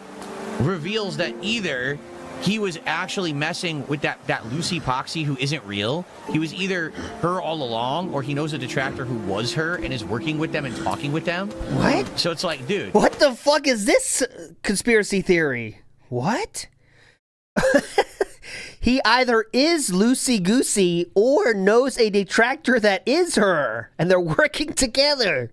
reveals that either he was actually messing with that Lucy Poxy who isn't real. He was either her all along, or he knows a detractor who was her and is working with them and talking with them. What? So it's like, dude. What the fuck is this conspiracy theory? What? He either is Lucy Goosey or knows a detractor that is her, and they're working together.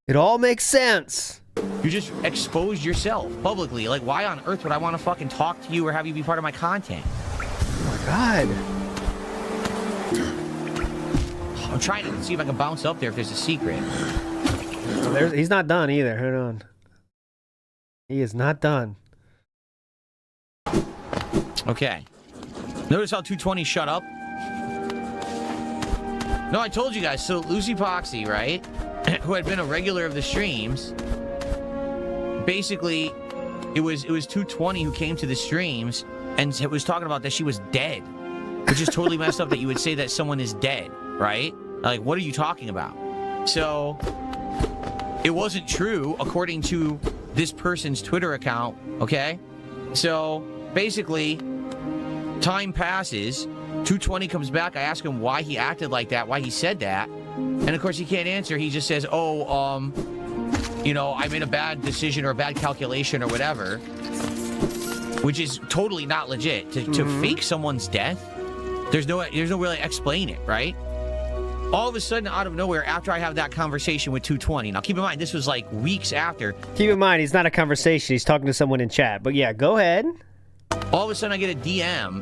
It all makes sense. You just exposed yourself publicly. Like, why on earth would I want to fucking talk to you or have you be part of my content? Oh my god. I'm trying to see if I can bounce up there if there's a secret. Well, he's not done either. Hold on. He is not done. Okay. Notice how 220 shut up? No, I told you guys. So Lucy Poxy, right? Who had been a regular of the streams. Basically, it was 220 who came to the streams and was talking about that she was dead. Which is totally messed up that you would say that someone is dead, right? Like, what are you talking about? So, it wasn't true according to this person's Twitter account, okay? So, basically, time passes, 220 comes back, I ask him why he acted like that, why he said that, and of course he can't answer. He just says, you know, I made a bad decision or a bad calculation or whatever, which is totally not legit. To fake someone's death, there's no way to explain it, right? All of a sudden, out of nowhere, after I have that conversation with 220, now keep in mind, this was like weeks after. Keep in mind, he's not a conversation. He's talking to someone in chat. But yeah, go ahead. All of a sudden, I get a DM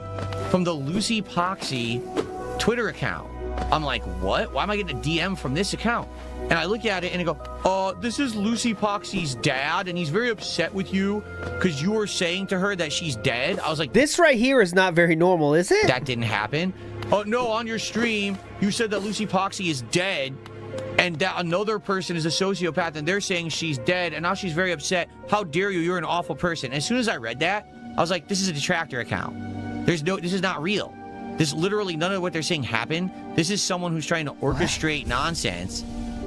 from the Lucy Poxy Twitter account. I'm like, what? Why am I getting a DM from this account? And I look at it and I go, this is Lucy Poxy's dad, and he's very upset with you because you were saying to her that she's dead. I was like, this right here is not very normal, is it? That didn't happen. Oh, no, on your stream, you said that Lucy Poxy is dead and that another person is a sociopath and they're saying she's dead and now she's very upset. How dare you? You're an awful person. And as soon as I read that, I was like, this is a detractor account. This is not real. This literally, none of what they're saying happened. This is someone who's trying to orchestrate nonsense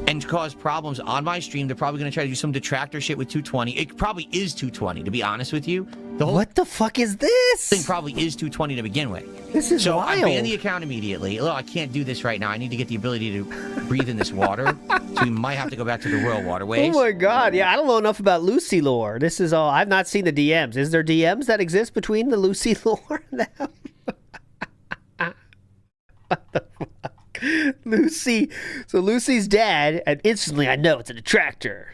and cause problems on my stream. They're probably going to try to do some detractor shit with 220. It probably is 220, to be honest with you. What the fuck is this? Thing probably is 220 to begin with. This is so wild. I banned the account immediately. Look, I can't do this right now. I need to get the ability to breathe in this water. So we might have to go back to the royal waterways. Oh my god. Yeah, I don't know enough about Lucy lore. This is all. I've not seen the DMs. Is there DMs that exist between the Lucy lore and them? What the fuck? Lucy. So Lucy's dad, and instantly I know it's a detractor.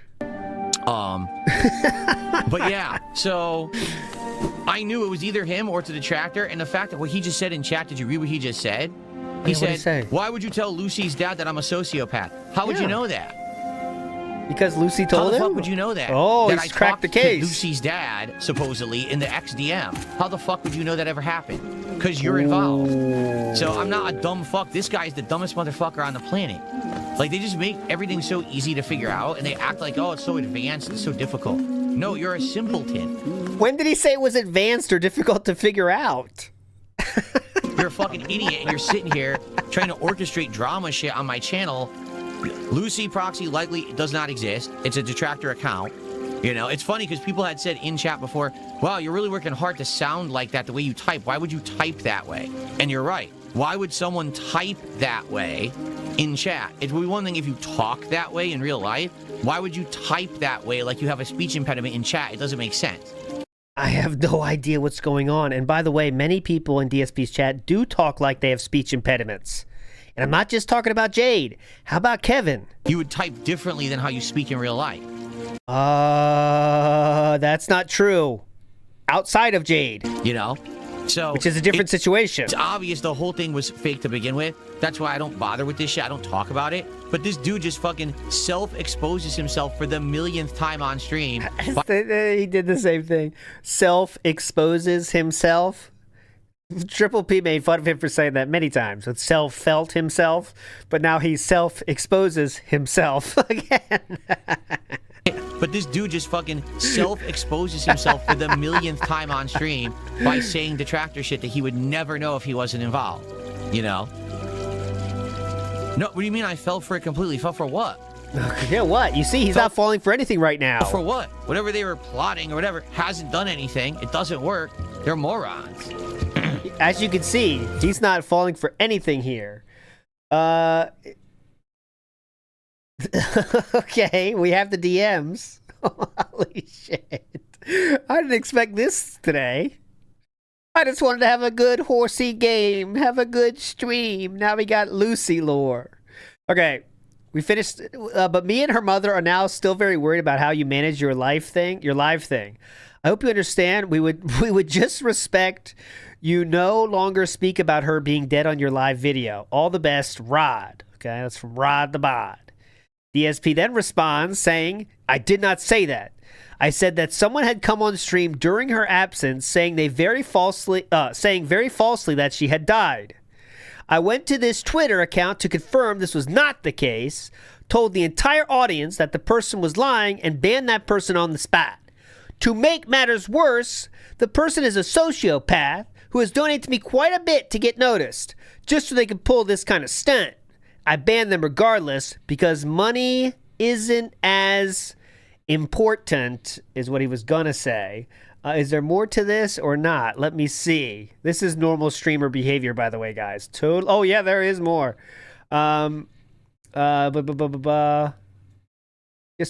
But yeah, so I knew it was either him or it's a detractor, and the fact that what he just said in chat, did you read what he just said? He said, why would you tell Lucy's dad that I'm a sociopath? How would you know that? Because Lucy told him? How the fuck would you know that? Oh, that he's I cracked the talked to case. Lucy's dad, supposedly, in the XDM. How the fuck would you know that ever happened? Because you're involved. So I'm not a dumb fuck. This guy is the dumbest motherfucker on the planet. Like, they just make everything so easy to figure out, and they act like, oh, it's so advanced, it's so difficult. No, you're a simpleton. When did he say it was advanced or difficult to figure out? You're a fucking idiot, and you're sitting here trying to orchestrate drama shit on my channel. Lucy Proxy likely does not exist. It's a detractor account. You know, it's funny because people had said in chat before, wow, you're really working hard to sound like that the way you type. Why would you type that way? And you're right. Why would someone type that way in chat? It would be one thing if you talk that way in real life. Why would you type that way like you have a speech impediment in chat? It doesn't make sense. I have no idea what's going on. And by the way, many people in DSP's chat do talk like they have speech impediments. And I'm not just talking about Jade. How about Kevin? You would type differently than how you speak in real life. That's not true. Outside of Jade. You know? So which is a different situation. It's obvious the whole thing was fake to begin with. That's why I don't bother with this shit. I don't talk about it. But this dude just fucking self-exposes himself for the millionth time on stream. He did the same thing. Self-exposes himself. Triple P made fun of him for saying that many times. With self-felt himself. But now he self-exposes himself again. But this dude just fucking self-exposes himself for the millionth time on stream by saying detractor shit that he would never know if he wasn't involved. You know? No, what do you mean I fell for it completely? Fell for what? Yeah, what? You see, he's not falling for anything right now. For what? Whatever they were plotting or whatever hasn't done anything. It doesn't work. They're morons. As you can see, he's not falling for anything here. Okay, we have the DMs. Holy shit. I didn't expect this today. I just wanted to have a good horsey game, have a good stream. Now we got Lucy lore. Okay, we finished, but me and her mother are now still very worried about how you manage your live thing. I hope you understand. We would just respect you no longer speak about her being dead on your live video. All the best, Rod. Okay, that's from Rod the Bod. DSP then responds saying, I did not say that. I said that someone had come on stream during her absence saying very falsely that she had died. I went to this Twitter account to confirm this was not the case, told the entire audience that the person was lying, and banned that person on the spot. To make matters worse, the person is a sociopath who has donated to me quite a bit to get noticed, just so they can pull this kind of stunt. I banned them regardless because money isn't as important, is what he was gonna say. Is there more to this or not? Let me see. This is normal streamer behavior, by the way, guys. Oh yeah, there is more. Just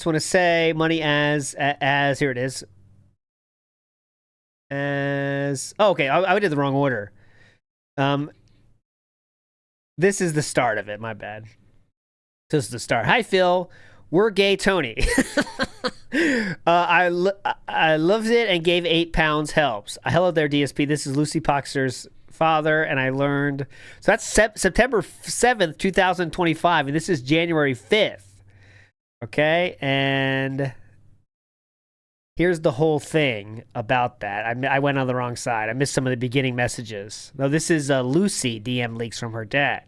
want to say money as here it is. Okay, I did the wrong order. This is the start of it. My bad. This is the start. Hi, Phil. We're gay, Tony. I loved it and gave £8 helps. Hello there, DSP. This is Lucy Poxer's father, and I learned. So that's September 7th, 2025, and this is January 5th. Okay, and here's the whole thing about that. I went on the wrong side. I missed some of the beginning messages. No, this is Lucy DM leaks from her dad.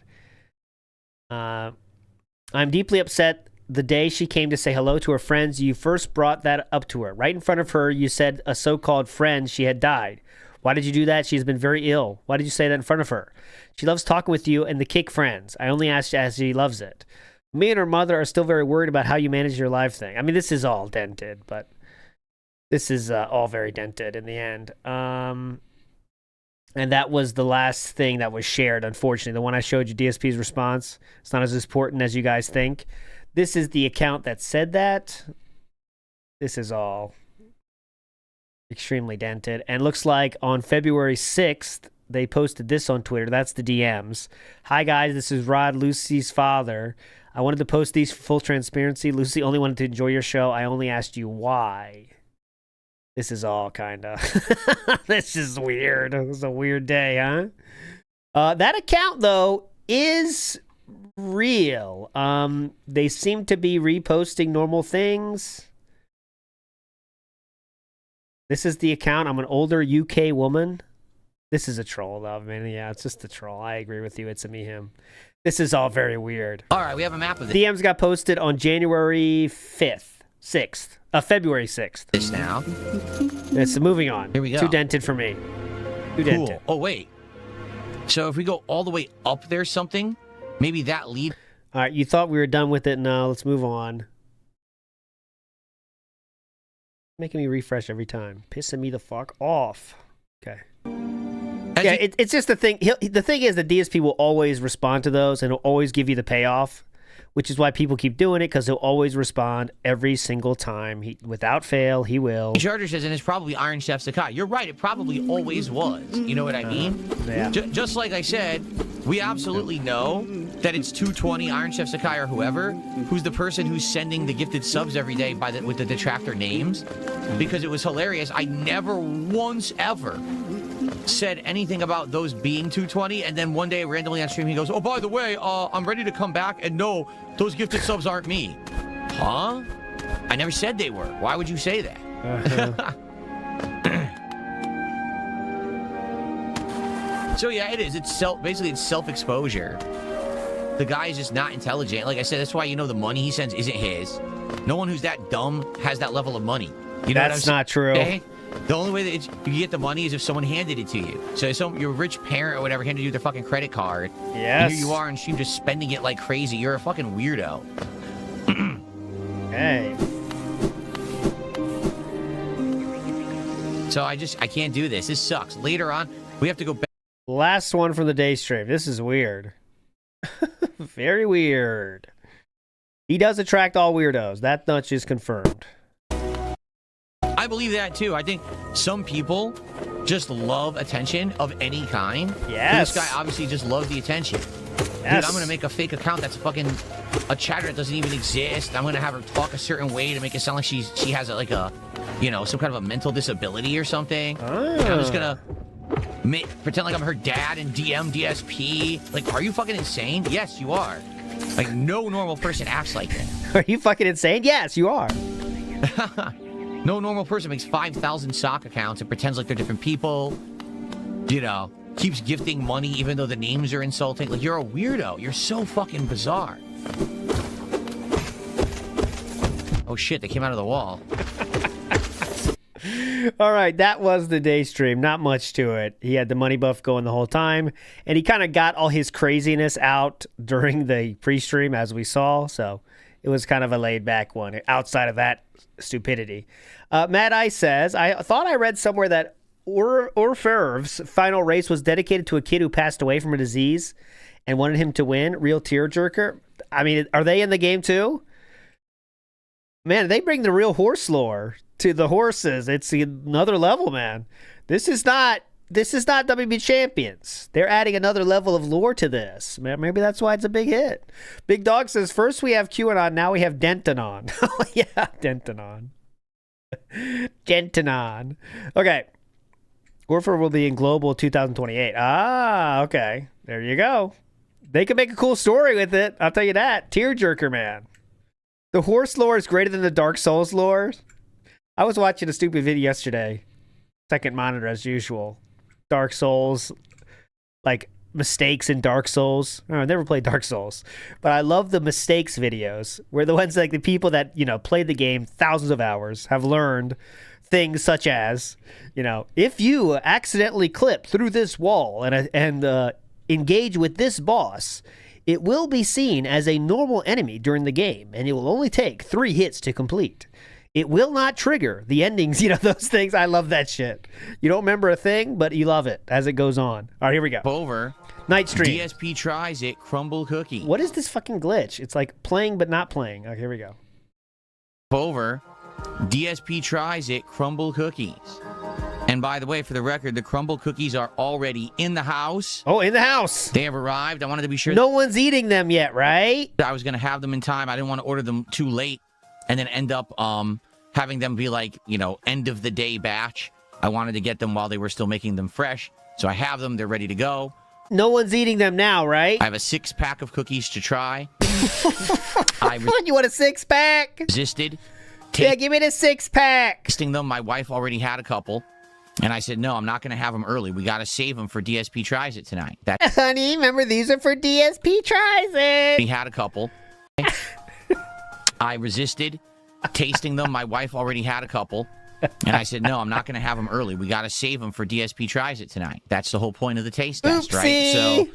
I'm deeply upset the day she came to say hello to her friends. You first brought that up to her. Right in front of her, you said a so-called friend she had died. Why did you do that? She's been very ill. Why did you say that in front of her? She loves talking with you and the kick friends. I only asked as she loves it. Me and her mother are still very worried about how you manage your live thing. I mean, this is all dented, but this is all very dented in the end. And that was the last thing that was shared, unfortunately. The one I showed you, DSP's response. It's not as important as you guys think. This is the account that said that. This is all extremely dented. And looks like on February 6th, they posted this on Twitter. That's the DMs. Hi, guys. This is Rod, Lucy's father. I wanted to post these for full transparency. Lucy only wanted to enjoy your show. I only asked you why. This is all kind of... This is weird. It was a weird day, huh? That account, though, is real. They seem to be reposting normal things. This is the account. I'm an older UK woman. This is a troll, though, man. Yeah, it's just a troll. I agree with you. It's a me, him. This is all very weird. All right, we have a map of this. DMs got posted on January 6th. February 6th. This now. It's moving on. Here we go. Too dented for me. Too dented. Oh, wait. So if we go all the way up there something, maybe that lead... All right, you thought we were done with it. No, let's move on. Making me refresh every time. Pissing me the fuck off. Okay. It's just the thing. The thing is that DSP will always respond to those and he'll always give you the payoff, which is why people keep doing it, because he'll always respond every single time. Without fail, he will. Charger says, and it's probably Iron Chef Sakai. You're right, it probably always was. You know what I mean? Yeah. Just like I said, we absolutely know that it's 220 Iron Chef Sakai or whoever, who's the person who's sending the gifted subs every day with the detractor names, because it was hilarious. I never once ever said anything about those being 220, and then one day randomly on stream he goes, oh, by the way, I'm ready to come back, and no, those gifted subs aren't me. Huh? I never said they were. Why would you say that? So yeah, it is. It's basically it's self-exposure. the guy is just not intelligent. Like I said, that's why the money he sends isn't his. No one who's that dumb has that level of money. You know That's not true. saying? The only way that you get the money is if someone handed it to you. So your rich parent or whatever handed you their fucking credit card. Yes. And here you are on stream just spending it like crazy. You're a fucking weirdo. Hey. So I can't do this. This sucks. Later on, we have to go back. Last one from the day stream. This is weird. Very weird. He does attract all weirdos. That much is confirmed. I believe that too. I think some people just love attention of any kind. Yes. So this guy obviously just loves the attention. Yes. Dude, I'm gonna make a fake account that's fucking a chatter that doesn't even exist. I'm gonna have her talk a certain way to make it sound like she has some kind of a mental disability or something. And I'm just gonna pretend like I'm her dad and DM DSP. Like, are you fucking insane? Yes, you are. Like, no normal person acts like that. Are you fucking insane? Yes, you are. No normal person makes 5,000 sock accounts and pretends like they're different people. Keeps gifting money even though the names are insulting. Like, you're a weirdo. You're so fucking bizarre. Oh shit, they came out of the wall. All right, that was the day stream. Not much to it. He had the money buff going the whole time, and he kind of got all his craziness out during the pre-stream, as we saw. So it was kind of a laid-back one outside of that stupidity. Mad Eye says, I thought I read somewhere that Orfeuvr's final race was dedicated to a kid who passed away from a disease and wanted him to win. Real tearjerker. I mean, are they in the game too? Man, they bring the real horse lore to the horses. It's another level, man. This is not WB Champions. They're adding another level of lore to this. Maybe that's why it's a big hit. Big Dog says, first we have QAnon, now we have Dentanon. Oh, yeah, Dentanon. Dentanon. Okay. Orpher will be in Global 2028. Ah, okay. There you go. They could make a cool story with it. I'll tell you that. Tearjerker, man. The horse lore is greater than the Dark Souls lore. I was watching a stupid video yesterday. Second monitor as usual. Dark Souls, like mistakes in Dark Souls. Oh, I never played Dark Souls, but I love the mistakes videos where the ones like the people that, played the game thousands of hours have learned things such as, if you accidentally clip through this wall and engage with this boss, it will be seen as a normal enemy during the game, and it will only take 3 hits to complete. It will not trigger the endings, those things. I love that shit. You don't remember a thing, but you love it as it goes on. All right, here we go. Over. Night stream. DSP tries it, crumble cookie. What is this fucking glitch? It's like playing but not playing. Okay, here we go. Over. DSP tries it, crumble cookies. And by the way, for the record, the crumble cookies are already in the house. Oh, in the house. They have arrived. I wanted to be sure. No one's eating them yet, right? I was going to have them in time. I didn't want to order them too late and then end up having them be like, end of the day batch. I wanted to get them while they were still making them fresh. So I have them. They're ready to go. No one's eating them now, right? I have a 6-pack of cookies to try. You want a 6-pack? Resisted. Yeah, give me the 6-pack. Tasting them. My wife already had a couple. And I said, no, I'm not going to have them early. We got to save them for DSP Tries It tonight. Honey, remember these are for DSP Tries It. He had a couple. I resisted tasting them. My wife already had a couple. And I said, no, I'm not going to have them early. We got to save them for DSP Tries It tonight. That's the whole point of the taste test, right? So,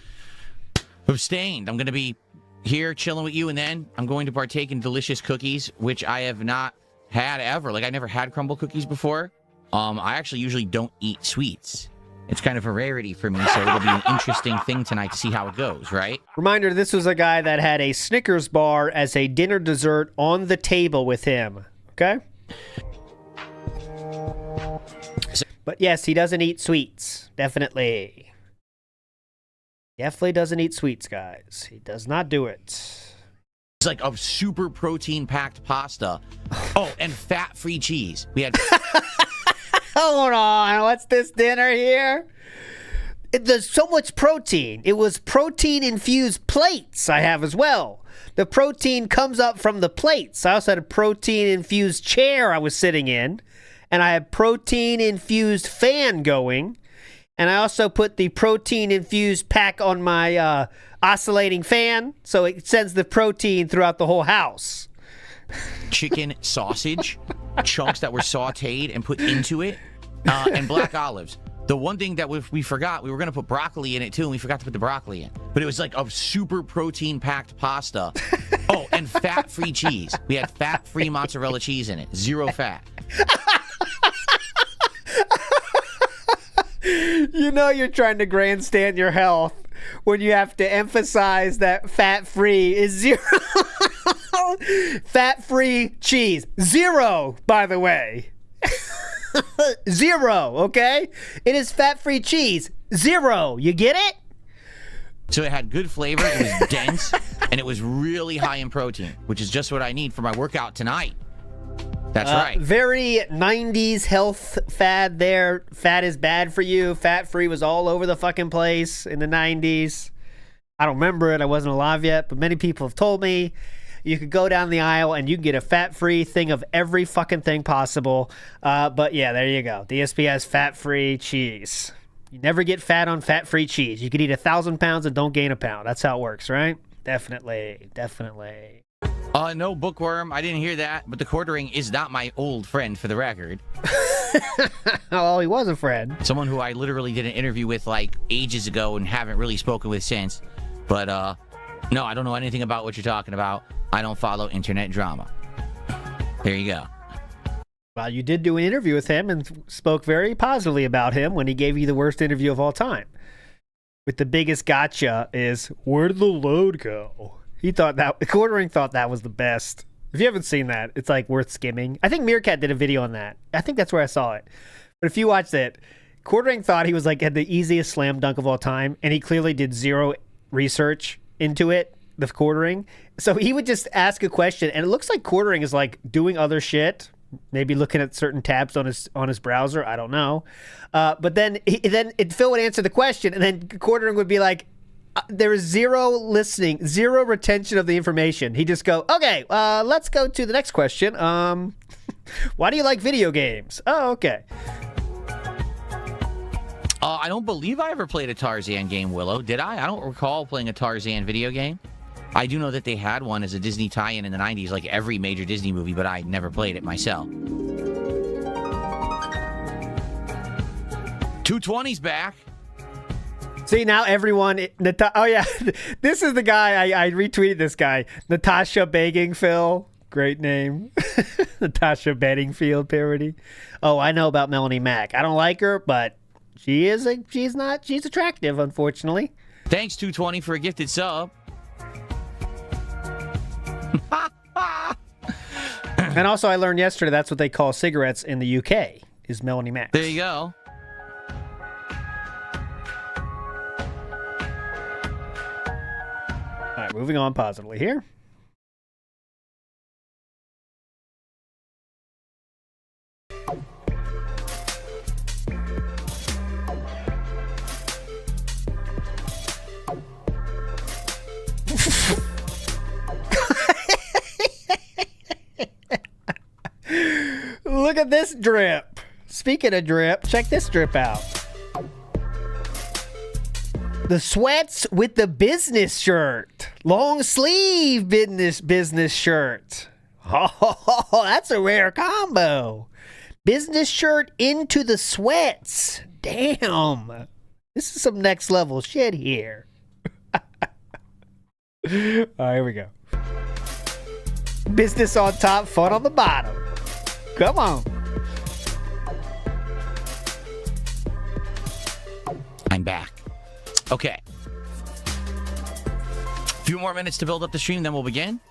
abstained. I'm going to be here chilling with you, and then I'm going to partake in delicious cookies, which I have not had ever. Like, I never had crumble cookies before. I actually usually don't eat sweets. It's kind of a rarity for me, so it'll be an interesting thing tonight to see how it goes, right? Reminder, this was a guy that had a Snickers bar as a dinner dessert on the table with him, okay? But yes, he doesn't eat sweets. Definitely. Definitely doesn't eat sweets, guys. He does not do it. It's like a super protein-packed pasta. Oh, and fat-free cheese. We had... Hold on, what's this dinner here? There's so much protein. It was protein-infused plates I have as well. The protein comes up from the plates. I also had a protein-infused chair I was sitting in. And I had protein-infused fan going. And I also put the protein-infused pack on my oscillating fan, so it sends the protein throughout the whole house. Chicken sausage, chunks that were sauteed and put into it, and black olives. The one thing that we forgot, we were going to put broccoli in it too, and we forgot to put the broccoli in. But it was like a super protein-packed pasta. Oh, and fat-free cheese. We had fat-free mozzarella cheese in it. 0 fat. You know you're trying to grandstand your health when you have to emphasize that fat-free is 0. Fat-free cheese. 0, by the way. 0, okay? It is fat-free cheese. 0. You get it? So it had good flavor, it was dense, and it was really high in protein, which is just what I need for my workout tonight. That's right. Very 90s health fad there. Fat is bad for you. Fat-free was all over the fucking place in the 90s. I don't remember it. I wasn't alive yet, but many people have told me you could go down the aisle and you can get a fat-free thing of every fucking thing possible. But yeah, there you go. DSP has fat-free cheese. You never get fat on fat-free cheese. You could eat 1,000 pounds and don't gain a pound. That's how it works, right? Definitely. Definitely. No, Bookworm, I didn't hear that, but the quartering is not my old friend, for the record. Oh, he was a friend. Someone who I literally did an interview with, like, ages ago and haven't really spoken with since. But, no, I don't know anything about what you're talking about. I don't follow internet drama. There you go. Well, you did do an interview with him and spoke very positively about him when he gave you the worst interview of all time. With the biggest gotcha is, where did the load go? He thought that, Quartering thought that was the best. If you haven't seen that, it's like worth skimming. I think Meerkat did a video on that. I think that's where I saw it. But if you watched it, Quartering thought he was like had the easiest slam dunk of all time, and he clearly did 0 research into it, the Quartering. So he would just ask a question, and it looks like Quartering is like doing other shit, maybe looking at certain tabs on his browser. I don't know. But then Phil would answer the question, and then Quartering would be like, there is 0 listening, 0 retention of the information. He just go, okay, let's go to the next question. Why do you like video games? Oh, okay. I don't believe I ever played a Tarzan game, Willow. Did I? I don't recall playing a Tarzan video game. I do know that they had one as a Disney tie-in in the 90s, like every major Disney movie, but I never played it myself. 220's back. See, now everyone... oh, yeah. This is the guy. I retweeted this guy. Natasha Begging Phil. Great name. Natasha Bedingfield parody. Oh, I know about Melanie Mack. I don't like her, but she's attractive, unfortunately. Thanks, 220, for a gifted sub. And also, I learned yesterday that's what they call cigarettes in the UK, is Melanie Mack. There you go. All right, moving on positively here. Look at this drip. Speaking of drip, check this drip out. The sweats with the business shirt. Long sleeve business shirt. Oh, that's a rare combo. Business shirt into the sweats. Damn. This is some next level shit here. All right, here we go. Business on top, fun on the bottom. Come on. I'm back. Okay. A few more minutes to build up the stream, then we'll begin.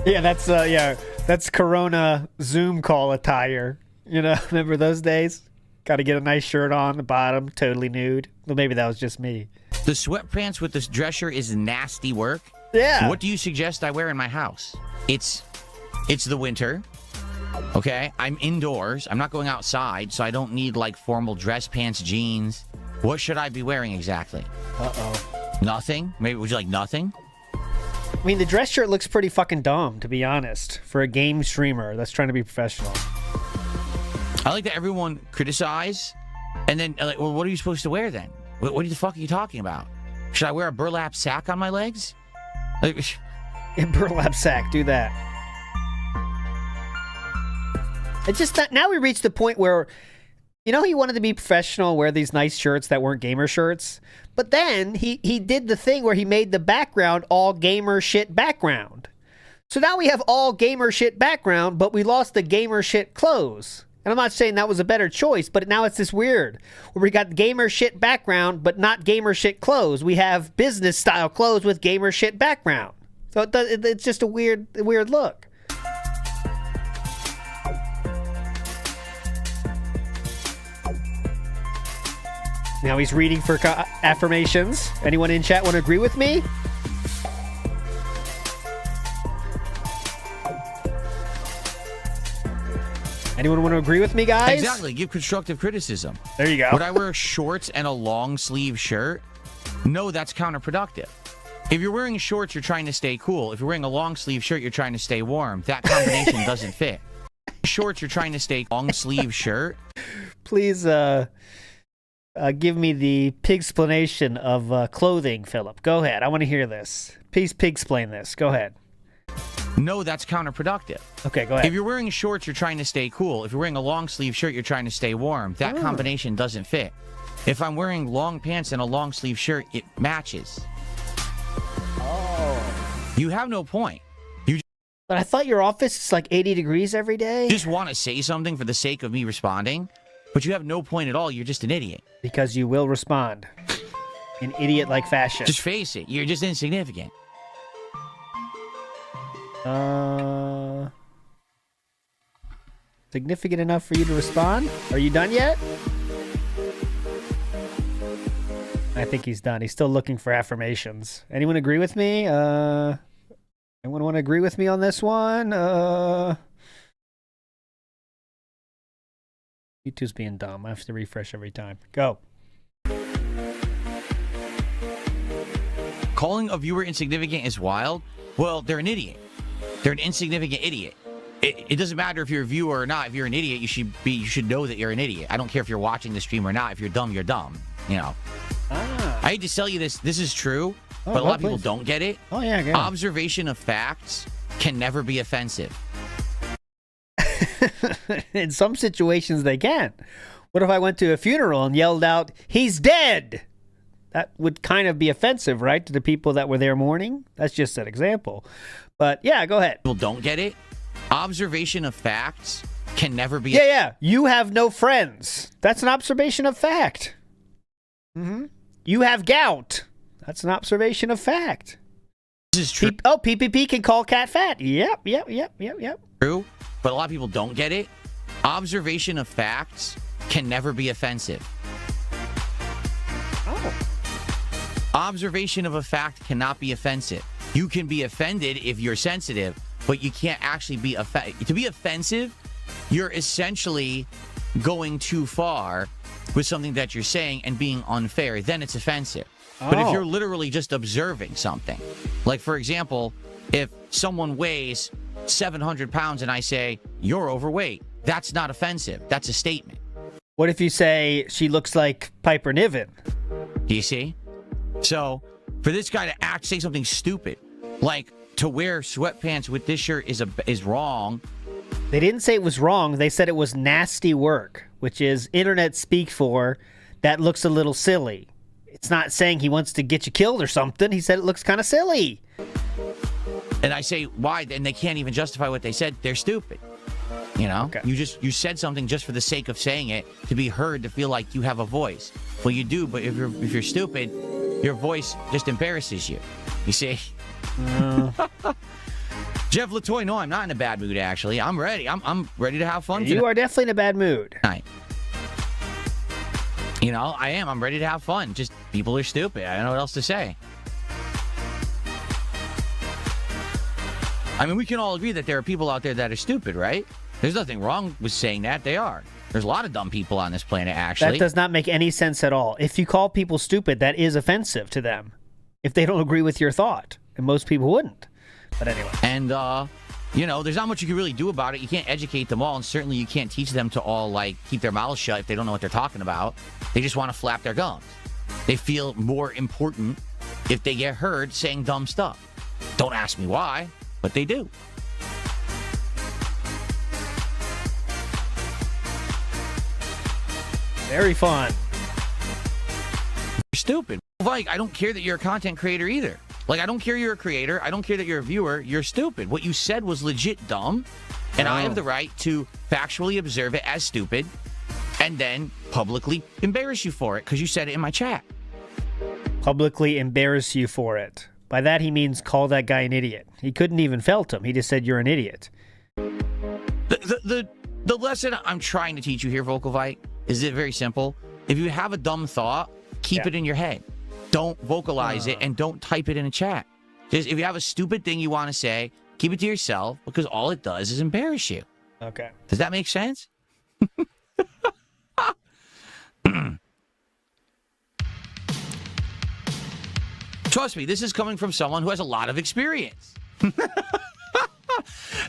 Yeah, that's Corona Zoom call attire. You know, remember those days? Got to get a nice shirt on the bottom, totally nude. Well, maybe that was just me. The sweatpants with this dress shirt is nasty work. Yeah. What do you suggest I wear in my house? It's the winter. Okay, I'm indoors. I'm not going outside, so I don't need like formal dress pants, jeans. What should I be wearing exactly? Uh-oh. Nothing? Maybe would you like nothing? I mean, the dress shirt looks pretty fucking dumb, to be honest, for a game streamer that's trying to be professional. I like that everyone criticize And then, like, well, what are you supposed to wear then? What the fuck are you talking about? Should I wear a burlap sack on my legs? Like, burlap sack, do that. It's just that now we reached the point where, you know, he wanted to be professional, wear these nice shirts that weren't gamer shirts. But then he did the thing where he made the background all gamer shit background. So now we have all gamer shit background, but we lost the gamer shit clothes. And I'm not saying that was a better choice, but now it's this weird where we got gamer shit background, but not gamer shit clothes. We have business style clothes with gamer shit background. So it's just a weird look. Now he's reading for affirmations. Anyone in chat want to agree with me? Anyone want to agree with me, guys? exactly. Give constructive criticism. There you go. Would I wear shorts and a long sleeve shirt? No, that's counterproductive. If you're wearing shorts, you're trying to stay cool. If you're wearing a long sleeve shirt, you're trying to stay warm. That combination doesn't fit. Shorts, you're trying to stay long sleeve shirt. Please give me the pig-splanation of clothing, Philip. Go ahead. I want to hear this. Please pig-splain this. Go ahead. No, that's counterproductive. Okay, go ahead. If you're wearing shorts, you're trying to stay cool. If you're wearing a long sleeve shirt, you're trying to stay warm. That combination doesn't fit. If I'm wearing long pants and a long sleeve shirt, it matches. Oh. You have no point. But I thought your office is like 80 degrees every day. You just want to say something for the sake of me responding, but you have no point at all. You're just an idiot. Because you will respond in idiot-like fashion. Just face it. You're just insignificant. Significant enough for you to respond? Are you done yet? I think he's done. He's still looking for affirmations. Anyone agree with me? Anyone want to agree with me on this one? YouTube's being dumb. I have to refresh every time. Go. Calling a viewer insignificant is wild. Well, they're an idiot. They're an insignificant idiot. It doesn't matter if you're a viewer or not. If you're an idiot, you should know that you're an idiot. I don't care if you're watching the stream or not. If you're dumb, you're dumb. You know. I hate to tell you this. This is true, but a lot of people don't get it. Oh yeah. Good. Observation of facts can never be offensive. In some situations, they can. What if I went to a funeral and yelled out, "He's dead"? That would kind of be offensive, right, to the people that were there mourning? That's just an example. But yeah, go ahead. People don't get it. Observation of facts can never be... Yeah. You have no friends. That's an observation of fact. Mm-hmm. You have gout. That's an observation of fact. This is true. PPP can call cat fat. Yep. True, but a lot of people don't get it. Observation of facts can never be offensive. Oh. Observation of a fact cannot be offensive. You can be offended if you're sensitive, but you can't actually be offended. To be offensive, you're essentially going too far with something that you're saying and being unfair. Then it's offensive. But if you're literally just observing something, like, for example, if someone weighs 700 pounds and I say, "You're overweight," that's not offensive. That's a statement. What if you say, "She looks like Piper Niven"? Do you see? So, for this guy to say something stupid, like to wear sweatpants with this shirt is wrong. They didn't say it was wrong. They said it was nasty work, which is internet speak for that looks a little silly. It's not saying he wants to get you killed or something. He said it looks kind of silly. And I say, why? And they can't even justify what they said. They're stupid. You know? Okay. You said something just for the sake of saying it, to be heard, to feel like you have a voice. Well, you do, but if you're stupid, your voice just embarrasses you. You see? Jeff Latoy, no, I'm not in a bad mood, actually. I'm ready. I'm ready to have fun. You are definitely in a bad mood. Tonight. You know, I am. I'm ready to have fun. Just people are stupid. I don't know what else to say. I mean, we can all agree that there are people out there that are stupid, right? There's nothing wrong with saying that. They are. There's a lot of dumb people on this planet, actually. That does not make any sense at all. If you call people stupid, that is offensive to them if they don't agree with your thought. And most people wouldn't. But anyway. And You know, there's not much you can really do about it. You can't educate them all, and certainly you can't teach them to all, like, keep their mouths shut if they don't know what they're talking about. They just want to flap their gums. They feel more important if they get heard saying dumb stuff. Don't ask me why, but they do. Very fun. You're stupid. Like, I don't care that you're a content creator either. Like, I don't care you're a creator. I don't care that you're a viewer. You're stupid. What you said was legit dumb, and I have the right to factually observe it as stupid and then publicly embarrass you for it because you said it in my chat. Publicly embarrass you for it. By that, he means call that guy an idiot. He couldn't even felt him. He just said you're an idiot. The lesson I'm trying to teach you here, Vocal Vite, is it very simple. If you have a dumb thought, keep it in your head. Don't vocalize it and don't type it in a chat. Just if you have a stupid thing you want to say, keep it to yourself because all it does is embarrass you. Okay. Does that make sense? Trust me, this is coming from someone who has a lot of experience.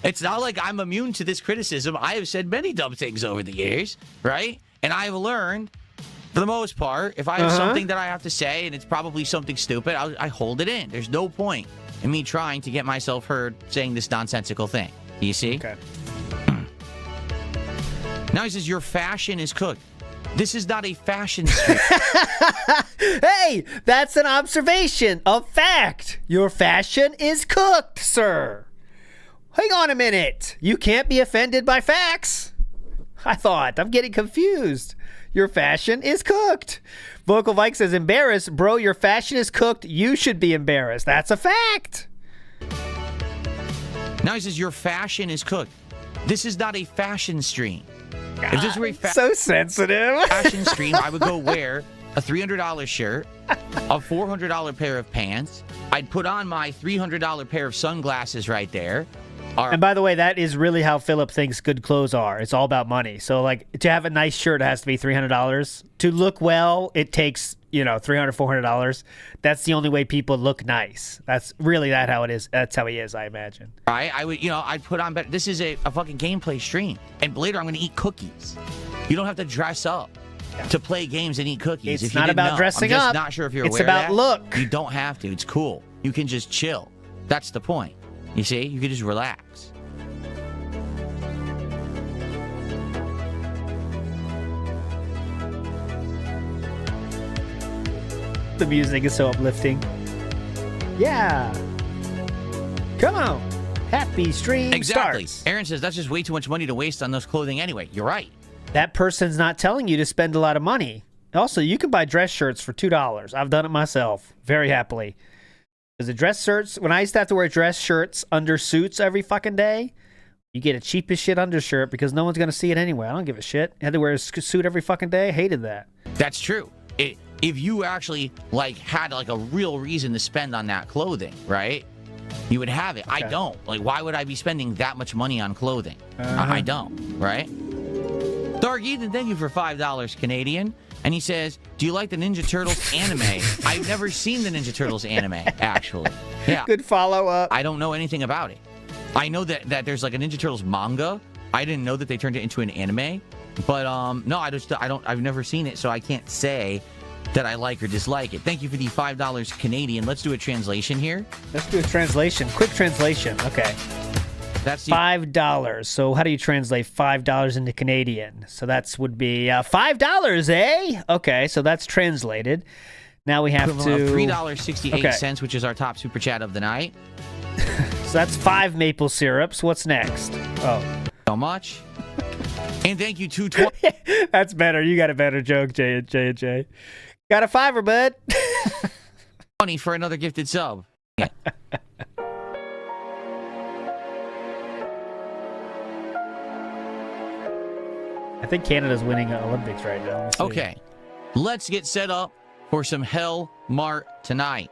It's not like I'm immune to this criticism. I have said many dumb things over the years, right? And I've learned, for the most part, if I have something that I have to say and it's probably something stupid, I hold it in. There's no point in me trying to get myself heard saying this nonsensical thing. You see? Okay. Now he says, your fashion is cooked. This is not a fashion stream. Hey, that's an observation, a fact. Your fashion is cooked, sir. Hang on a minute. You can't be offended by facts. I'm getting confused. Your fashion is cooked. Vocal Vike says, embarrassed. Bro, your fashion is cooked. You should be embarrassed. That's a fact. Now he says, your fashion is cooked. This is not a fashion stream. If this were a So sensitive. fashion stream, I would go wear a $300 shirt, a $400 pair of pants. I'd put on my $300 pair of sunglasses right there. And by the way, that is really how Philip thinks good clothes are. It's all about money. So, like, to have a nice shirt, it has to be $300. To look well, it takes, $300, $400. That's the only way people look nice. That's really how it is. That's how he is, I imagine. I would, I'd put on better. This is a fucking gameplay stream. And later, I'm going to eat cookies. You don't have to dress up to play games and eat cookies. It's if you not didn't about know. dressing I'm just up. not sure if you're It's aware about of that. look. You don't have to. It's cool. You can just chill. That's the point. You see? You can just relax. The music is so uplifting. Yeah. Come on. Happy stream Exactly. starts. Aaron says that's just way too much money to waste on those clothing anyway. You're right. That person's not telling you to spend a lot of money. Also, you can buy dress shirts for $2. I've done it myself very happily. Because the dress shirts, when I used to have to wear dress shirts under suits every fucking day, you get a cheapest shit undershirt because no one's going to see it anyway. I don't give a shit. I had to wear a suit every fucking day. I hated that. That's true. If you actually had a real reason to spend on that clothing, right? You would have it. Okay. I don't. Why would I be spending that much money on clothing? I don't, right? Dark Ethan, thank you for $5 Canadian. And he says, do you like the Ninja Turtles anime? I've never seen the Ninja Turtles anime, actually. Yeah. Good follow-up. I don't know anything about it. I know that there's a Ninja Turtles manga. I didn't know that they turned it into an anime. But no, I've never seen it, so I can't say that I like or dislike it. Thank you for the $5 Canadian. Let's do a translation here. Let's do a translation. Quick translation. Okay. That's the $5. So how do you translate $5 into Canadian? So that would be $5, eh? Okay, so that's translated. Now we have to $3.68, which is our top super chat of the night. So that's 5 maple syrups. What's next? Oh, So much. And thank you, 220. that's better. You got a better joke, J. Got a $5, bud. For another gifted sub. Yeah. I think Canada's winning Olympics right now. Let's see. Okay. Let's get set up for some Hell Mart tonight.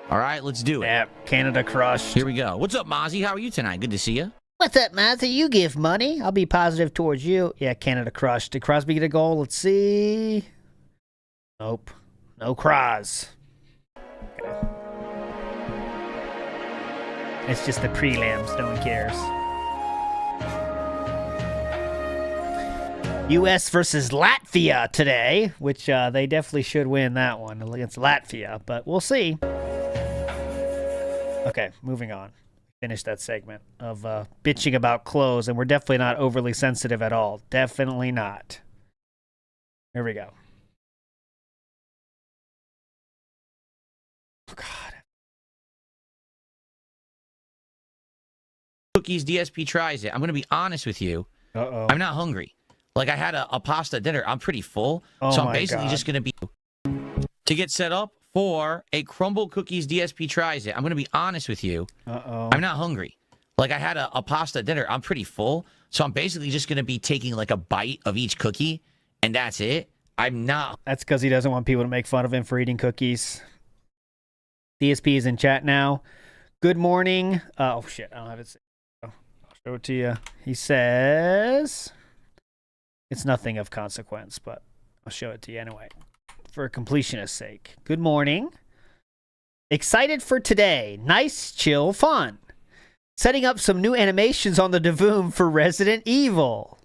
All right, let's do it. Yeah, Canada crushed. Here we go. What's up, Mozzie? How are you tonight? Good to see you. What's up, Mazza? You give money. I'll be positive towards you. Yeah, Canada crushed. Did Crosby get a goal? Let's see. Nope. No Cros. Okay. It's just the prelims. No one cares. U.S. versus Latvia today, which they definitely should win that one against Latvia, but we'll see. Okay, moving on. Finish that segment of bitching about clothes, and we're definitely not overly sensitive at all. Definitely not. Here we go. Oh, God. Cookies DSP tries it. I'm going to be honest with you. Uh-oh. I'm not hungry. Like, I had a pasta dinner. I'm pretty full. So I'm basically just going to be... To get set up for a Crumble Cookies DSP tries it. I'm going to be honest with you. Uh-oh. I'm not hungry. Like, I had a pasta dinner. I'm pretty full. So I'm basically just going to be taking, like, a bite of each cookie, and that's it. I'm not... That's because he doesn't want people to make fun of him for eating cookies. DSP is in chat now. Good morning. Oh, shit. I don't have it saved. I'll show it to you. He says... It's nothing of consequence, but I'll show it to you anyway. For completionist's sake. Good morning. Excited for today. Nice, chill, fun. Setting up some new animations on the Davoom for Resident Evil.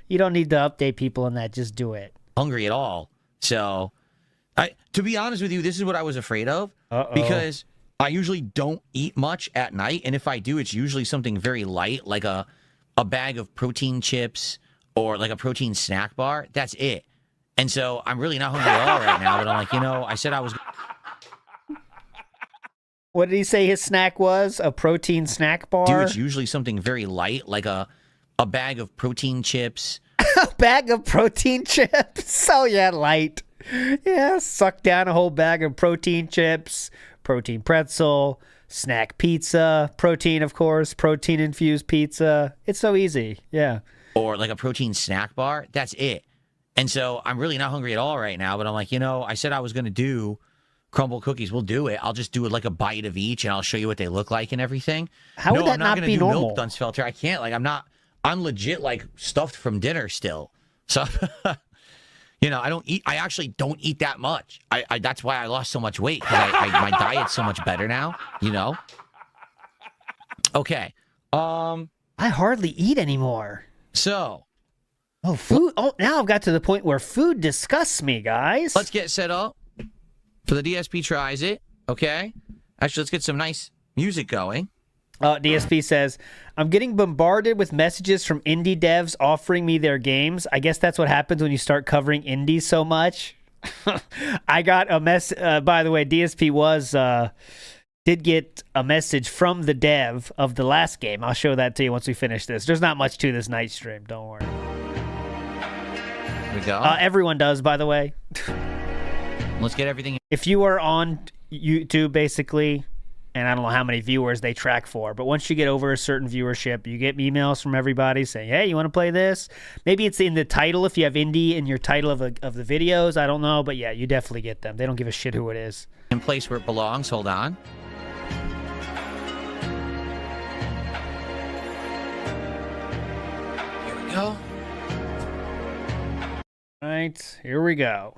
You don't need to update people on that. Just do it. Hungry at all. So, to be honest with you, this is what I was afraid of. Because I usually don't eat much at night. And if I do, it's usually something very light, like a bag of protein chips or like a protein snack bar. That's it. And so I'm really not hungry at all right now. But I'm like, I said I was... What did he say his snack was? A protein snack bar? Dude, it's usually something very light, like a bag of protein chips. A bag of protein chips? Oh, yeah, light. Yeah, suck down a whole bag of protein chips, protein pretzel, snack pizza, protein, of course, protein-infused pizza. It's so easy, yeah. Or like a protein snack bar. That's it. And so I'm really not hungry at all right now, but I'm like, I said I was going to do crumble cookies. We'll do it. I'll just do it like a bite of each, and I'll show you what they look like and everything. How would that not be normal? Milk Dunsfelter. I can't. Like, I'm legit, like, stuffed from dinner still. So, I don't eat. I actually don't eat that much. That's why I lost so much weight, because my diet's so much better now, Okay. I hardly eat anymore. So. Oh, food. Oh, now I've got to the point where food disgusts me, guys. Let's get set up for the DSP tries it, okay? Actually, let's get some nice music going. DSP says, I'm getting bombarded with messages from indie devs offering me their games. I guess that's what happens when you start covering indies so much. I got a by the way, DSP did get a message from the dev of the last game. I'll show that to you once we finish this. There's not much to this night stream. Don't worry. Here we go. Everyone does, by the way. Let's get everything. If you are on YouTube, basically, and I don't know how many viewers they track for, but once you get over a certain viewership, you get emails from everybody saying, hey, you want to play this? Maybe it's in the title if you have indie in your title of the videos. I don't know, but yeah, you definitely get them. They don't give a shit who it is. In place where it belongs. Hold on. Here we go. All right, here we go.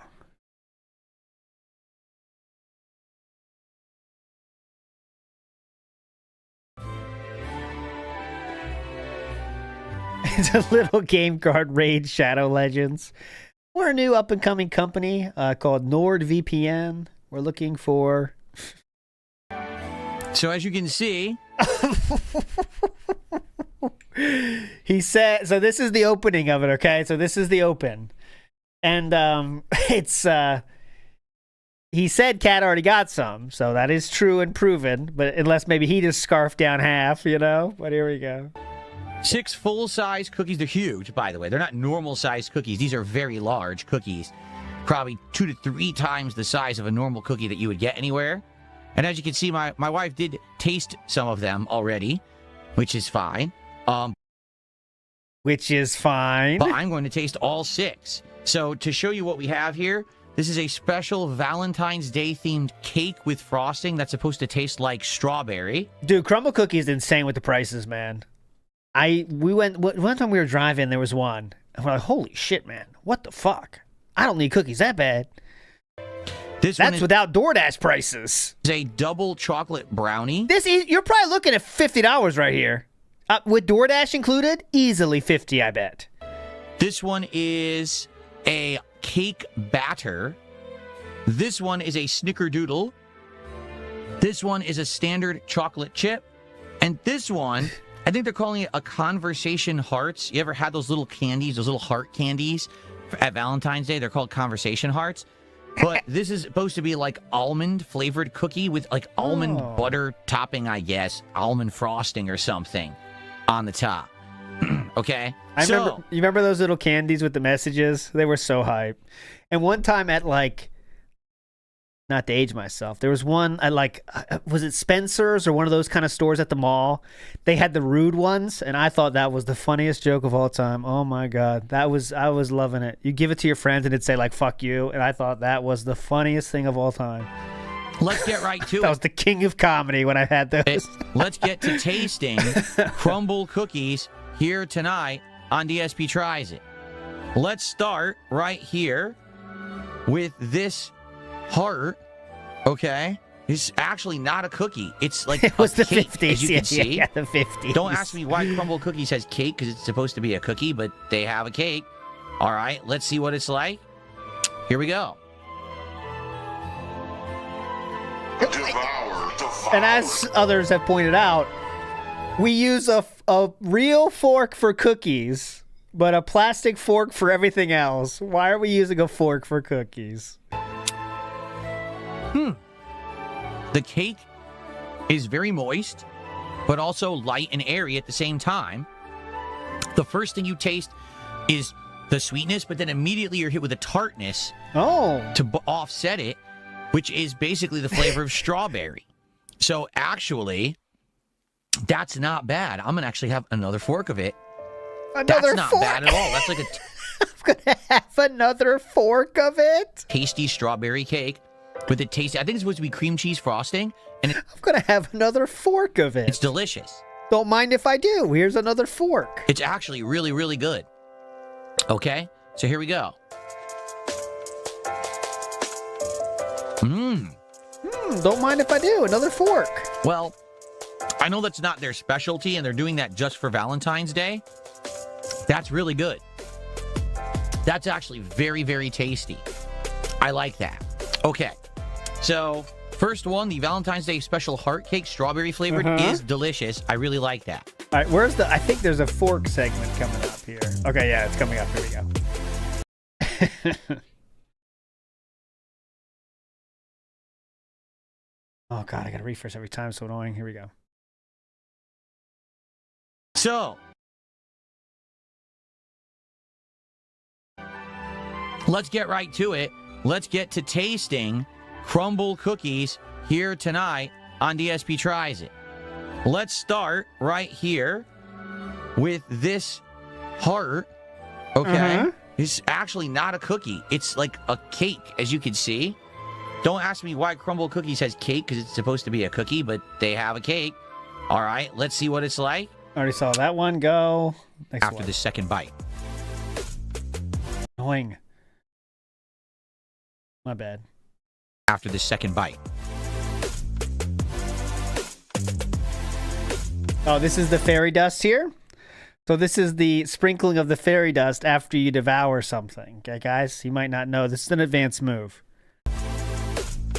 It's a little game called Raid Shadow Legends. We're a new up-and-coming company called NordVPN. We're looking for... So as you can see... He said... So this is the opening of it, okay? So this is the open. And it's... He said Cat already got some, so that is true and proven. But unless maybe he just scarfed down half, But here we go. 6 full-size cookies. They're huge, by the way. They're not normal-sized cookies. These are very large cookies. Probably 2 to 3 times the size of a normal cookie that you would get anywhere. And as you can see, my wife did taste some of them already, which is fine. Which is fine. But I'm going to taste all 6. So to show you what we have here, this is a special Valentine's Day-themed cake with frosting that's supposed to taste like strawberry. Dude, Crumble Cookie is insane with the prices, man. One time we were driving, there was one. And we're like, holy shit, man. What the fuck? I don't need cookies that bad. That's without DoorDash prices. It's a double chocolate brownie. You're probably looking at $50 right here. With DoorDash included, easily $50, I bet. This one is a cake batter. This one is a snickerdoodle. This one is a standard chocolate chip. And this one, I think they're calling it a conversation hearts. You ever had those little candies, those little heart candies at Valentine's Day? They're called conversation hearts. But this is supposed to be like almond flavored cookie with like almond butter topping, I guess, almond frosting or something on the top. Okay? You remember those little candies with the messages? They were so hype. And one time at like, not to age myself, there was one at like, was it Spencer's or one of those kind of stores at the mall? They had the rude ones, and I thought that was the funniest joke of all time. Oh my God. I was loving it. You give it to your friends and it'd say like, fuck you. And I thought that was the funniest thing of all time. Let's get right to it. That was the king of comedy when I had those. Let's get to tasting crumble cookies here tonight on DSP Tries It. Let's start right here with this heart. Okay, it's actually not a cookie. It's like it was the cake, 50s. as you can see. Yeah, the 50s. Don't ask me why crumble cookies has cake, because it's supposed to be a cookie, but they have a cake. All right, let's see what it's like. Here we go. And as others have pointed out, we use a real fork for cookies, but a plastic fork for everything else. Why are we using a fork for cookies? The cake is very moist, but also light and airy at the same time. The first thing you taste is the sweetness, but then immediately you're hit with a tartness to offset it, which is basically the flavor of strawberry. So actually, that's not bad. I'm going to actually have another fork of it. That's not bad at all. That's like I'm going to have another fork of it? tasty strawberry cake with a tasty, I think it's supposed to be cream cheese frosting. And I'm going to have another fork of it. It's delicious. Don't mind if I do. Here's another fork. It's actually really, really good. Okay, so here we go. Don't mind if I do. Another fork. Well, I know that's not their specialty, and they're doing that just for Valentine's Day. That's really good. That's actually very, very tasty. I like that. Okay, so first one, the Valentine's Day special heart cake, strawberry flavored, is delicious. I really like that. All right, where's the... I think there's a fork segment coming up here. Okay, yeah, it's coming up. Here we go. Oh, God, I got to refresh every time. So annoying. Here we go. So, let's get right to it. Let's get to tasting crumble cookies here tonight on DSP Tries It. Let's start right here with this heart. Okay, it's actually not a cookie. It's like a cake, as you can see. Don't ask me why crumble cookies has cake, because it's supposed to be a cookie, but they have a cake. All right, let's see what it's like. Already saw that one go. Next after one. the second bite. Annoying. My bad. After the second bite. Oh, this is the fairy dust here? So this is the sprinkling of the fairy dust after you devour something. Okay, guys? You might not know. This is an advanced move.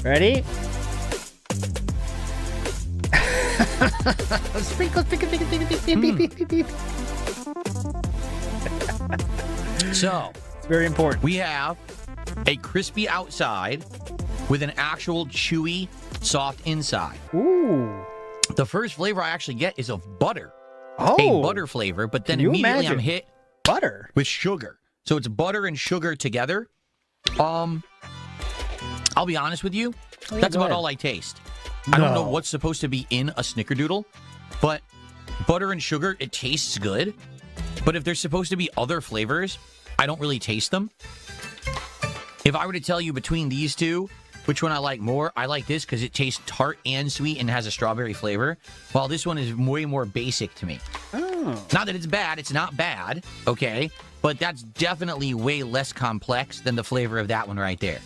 Ready? Sprinkle, So, it's very important. We have a crispy outside with an actual chewy, soft inside. Ooh. The first flavor I actually get is of butter. Oh. A butter flavor, but then Can you immediately imagine? I'm hit Butter. with sugar. So it's butter and sugar together. I'll be honest with you. Oh, That's go about ahead. all I taste. I don't know No. what's supposed to be in a snickerdoodle, but butter and sugar, it tastes good. But if there's supposed to be other flavors, I don't really taste them. If I were to tell you between these two, which one I like more, I like this because it tastes tart and sweet and has a strawberry flavor, while this one is way more basic to me. Oh. Not that it's bad, it's not bad, okay? But that's definitely way less complex than the flavor of that one right there.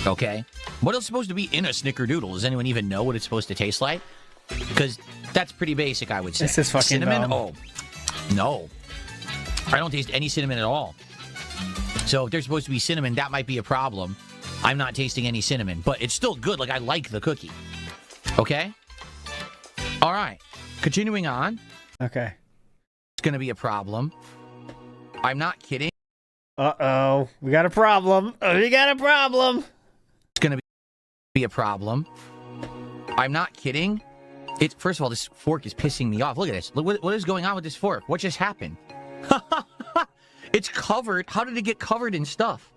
Okay? What else is supposed to be in a snickerdoodle? Does anyone even know what it's supposed to taste like? Because that's pretty basic, I would say. This is fucking cinnamon? dumb. Oh, no. I don't taste any cinnamon at all. So if there's supposed to be cinnamon, that might be a problem. I'm not tasting any cinnamon, but it's still good. Like, I like the cookie. Okay? All right. Continuing on. Okay. It's going to be a problem. I'm not kidding. Uh-oh. We got a problem. We got a problem. It's going to be a problem. I'm not kidding. First of all, this fork is pissing me off. Look at this. Look what is going on with this fork. What just happened? It's covered. How did it get covered in stuff?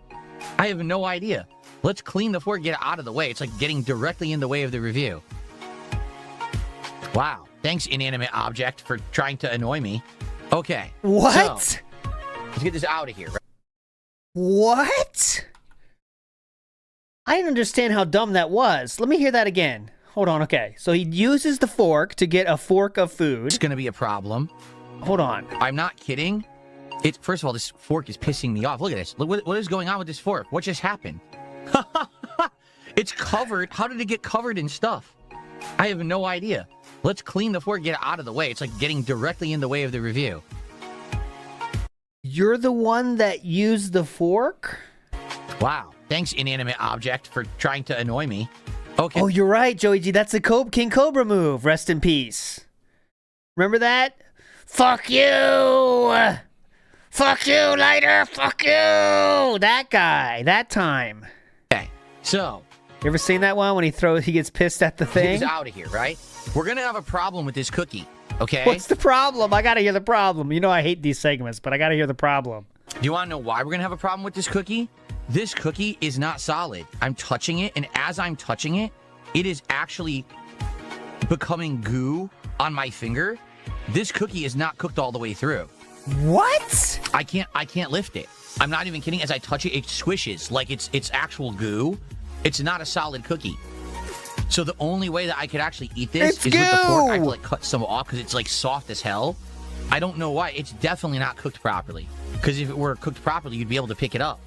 I have no idea. Let's clean the fork, get it out of the way. It's like getting directly in the way of the review. Wow. Thanks, inanimate object, for trying to annoy me. Okay. What? So, let's get this out of here. What? I didn't understand how dumb that was. Let me hear that again. Hold on, okay. So he uses the fork to get a fork of food. It's going to be a problem. Hold on. I'm not kidding. First of all, this fork is pissing me off. Look at this. Look what is going on with this fork. What just happened? It's covered. How did it get covered in stuff? I have no idea. Let's clean the fork, get it out of the way. It's like getting directly in the way of the review. You're the one that used the fork? Wow. Thanks, inanimate object, for trying to annoy me. Okay. Oh, you're right, Joey G. That's a King Cobra move. Rest in peace. Remember that? Fuck you! Fuck you, lighter! Fuck you! That guy. That time. Okay. So. You ever seen that one when he gets pissed at the thing? He's out of here, right? We're going to have a problem with this cookie, okay? What's the problem? I gotta hear the problem. You know I hate these segments, but I gotta hear the problem. Do you want to know why we're going to have a problem with this cookie? This cookie is not solid. I'm touching it, and as I'm touching it, it is actually becoming goo on my finger. This cookie is not cooked all the way through. What? I can't lift it. I'm not even kidding. As I touch it, it squishes like it's actual goo. It's not a solid cookie. So the only way that I could actually eat this is with the fork. I have to like cut some off because it's like soft as hell. I don't know why. It's definitely not cooked properly. Because if it were cooked properly, you'd be able to pick it up.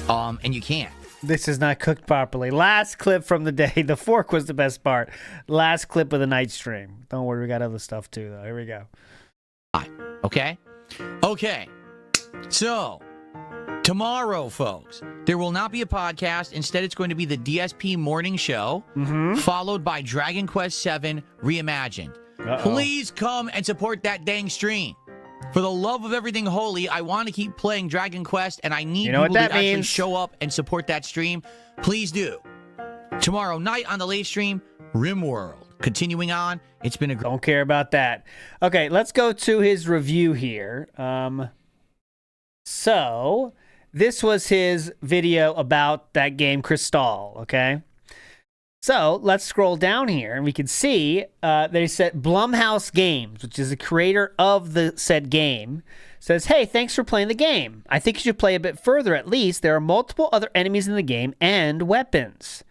And you can't. This is not cooked properly. Last clip from the day. The fork was the best part. Last clip of the night stream. Don't worry, we got other stuff too, though. Here we go. Okay? Okay. So, tomorrow, folks, there will not be a podcast. Instead, it's going to be the DSP morning show, followed by Dragon Quest VII Reimagined. Please come and support that dang stream. For the love of everything holy, I want to keep playing Dragon Quest, and I need people to actually show up and support that stream. Please do. Tomorrow night on the late stream, RimWorld. Continuing on, it's been a Don't care about that. Okay, let's go to his review here. So, this was his video about that game, Crystal, okay? So, let's scroll down here, and we can see they said Blumhouse Games, which is the creator of the said game, says, hey, thanks for playing the game. I think you should play a bit further at least. There are multiple other enemies in the game and weapons.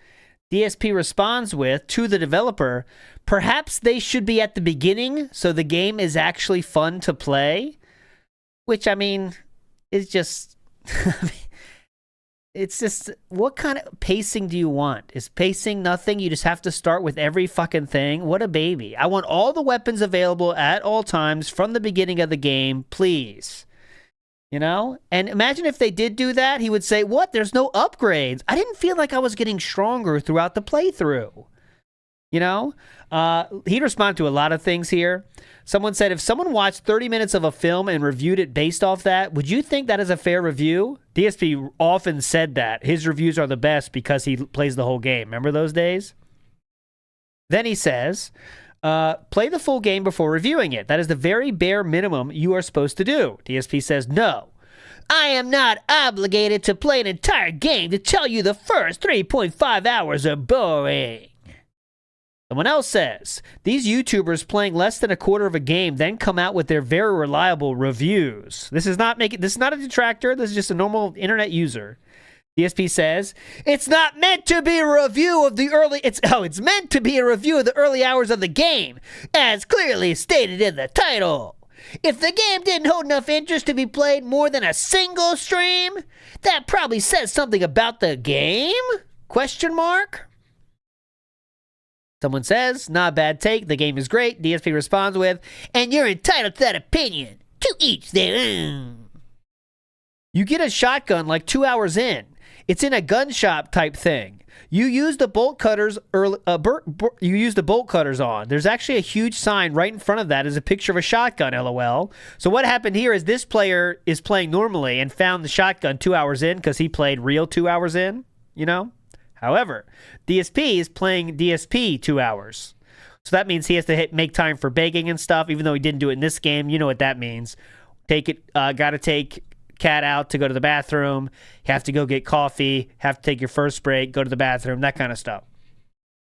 DSP responds with, to the developer, perhaps they should be at the beginning so the game is actually fun to play. Which, I mean, is just... It's just, what kind of pacing do you want? Is pacing nothing? You just have to start with every fucking thing? What a baby. I want all the weapons available at all times from the beginning of the game, please. You know? And imagine if they did do that, he would say, what? There's no upgrades. I didn't feel like I was getting stronger throughout the playthrough. You know? He'd respond to a lot of things here. Someone said, if someone watched 30 minutes of a film and reviewed it based off that, would you think that is a fair review? DSP often said that. His reviews are the best because he plays the whole game. Remember those days? Then he says, play the full game before reviewing it. That is the very bare minimum you are supposed to do. DSP says, no. I am not obligated to play an entire game to tell you the first 3.5 hours are boring. Someone else says, these YouTubers playing less than a quarter of a game then come out with their very reliable reviews. This is not a detractor. This is just a normal internet user. DSP says, it's not meant to be a review of the early... It's meant to be a review of the early hours of the game, as clearly stated in the title. If the game didn't hold enough interest to be played more than a single stream, that probably says something about the game? Question mark? Someone says, not a bad take, the game is great. DSP responds with, and you're entitled to that opinion. To each their own. You get a shotgun like 2 hours in. It's in a gun shop type thing. You use the bolt cutters you use the bolt cutters on. There's actually a huge sign right in front of that is a picture of a shotgun, LOL. So what happened here is this player is playing normally and found the shotgun 2 hours in because he played real 2 hours in, you know? However, DSP is playing DSP 2 hours. So that means he has to make time for begging and stuff, even though he didn't do it in this game. You know what that means. Gotta take Cat out to go to the bathroom. You have to go get coffee. Have to take your first break. Go to the bathroom. That kind of stuff.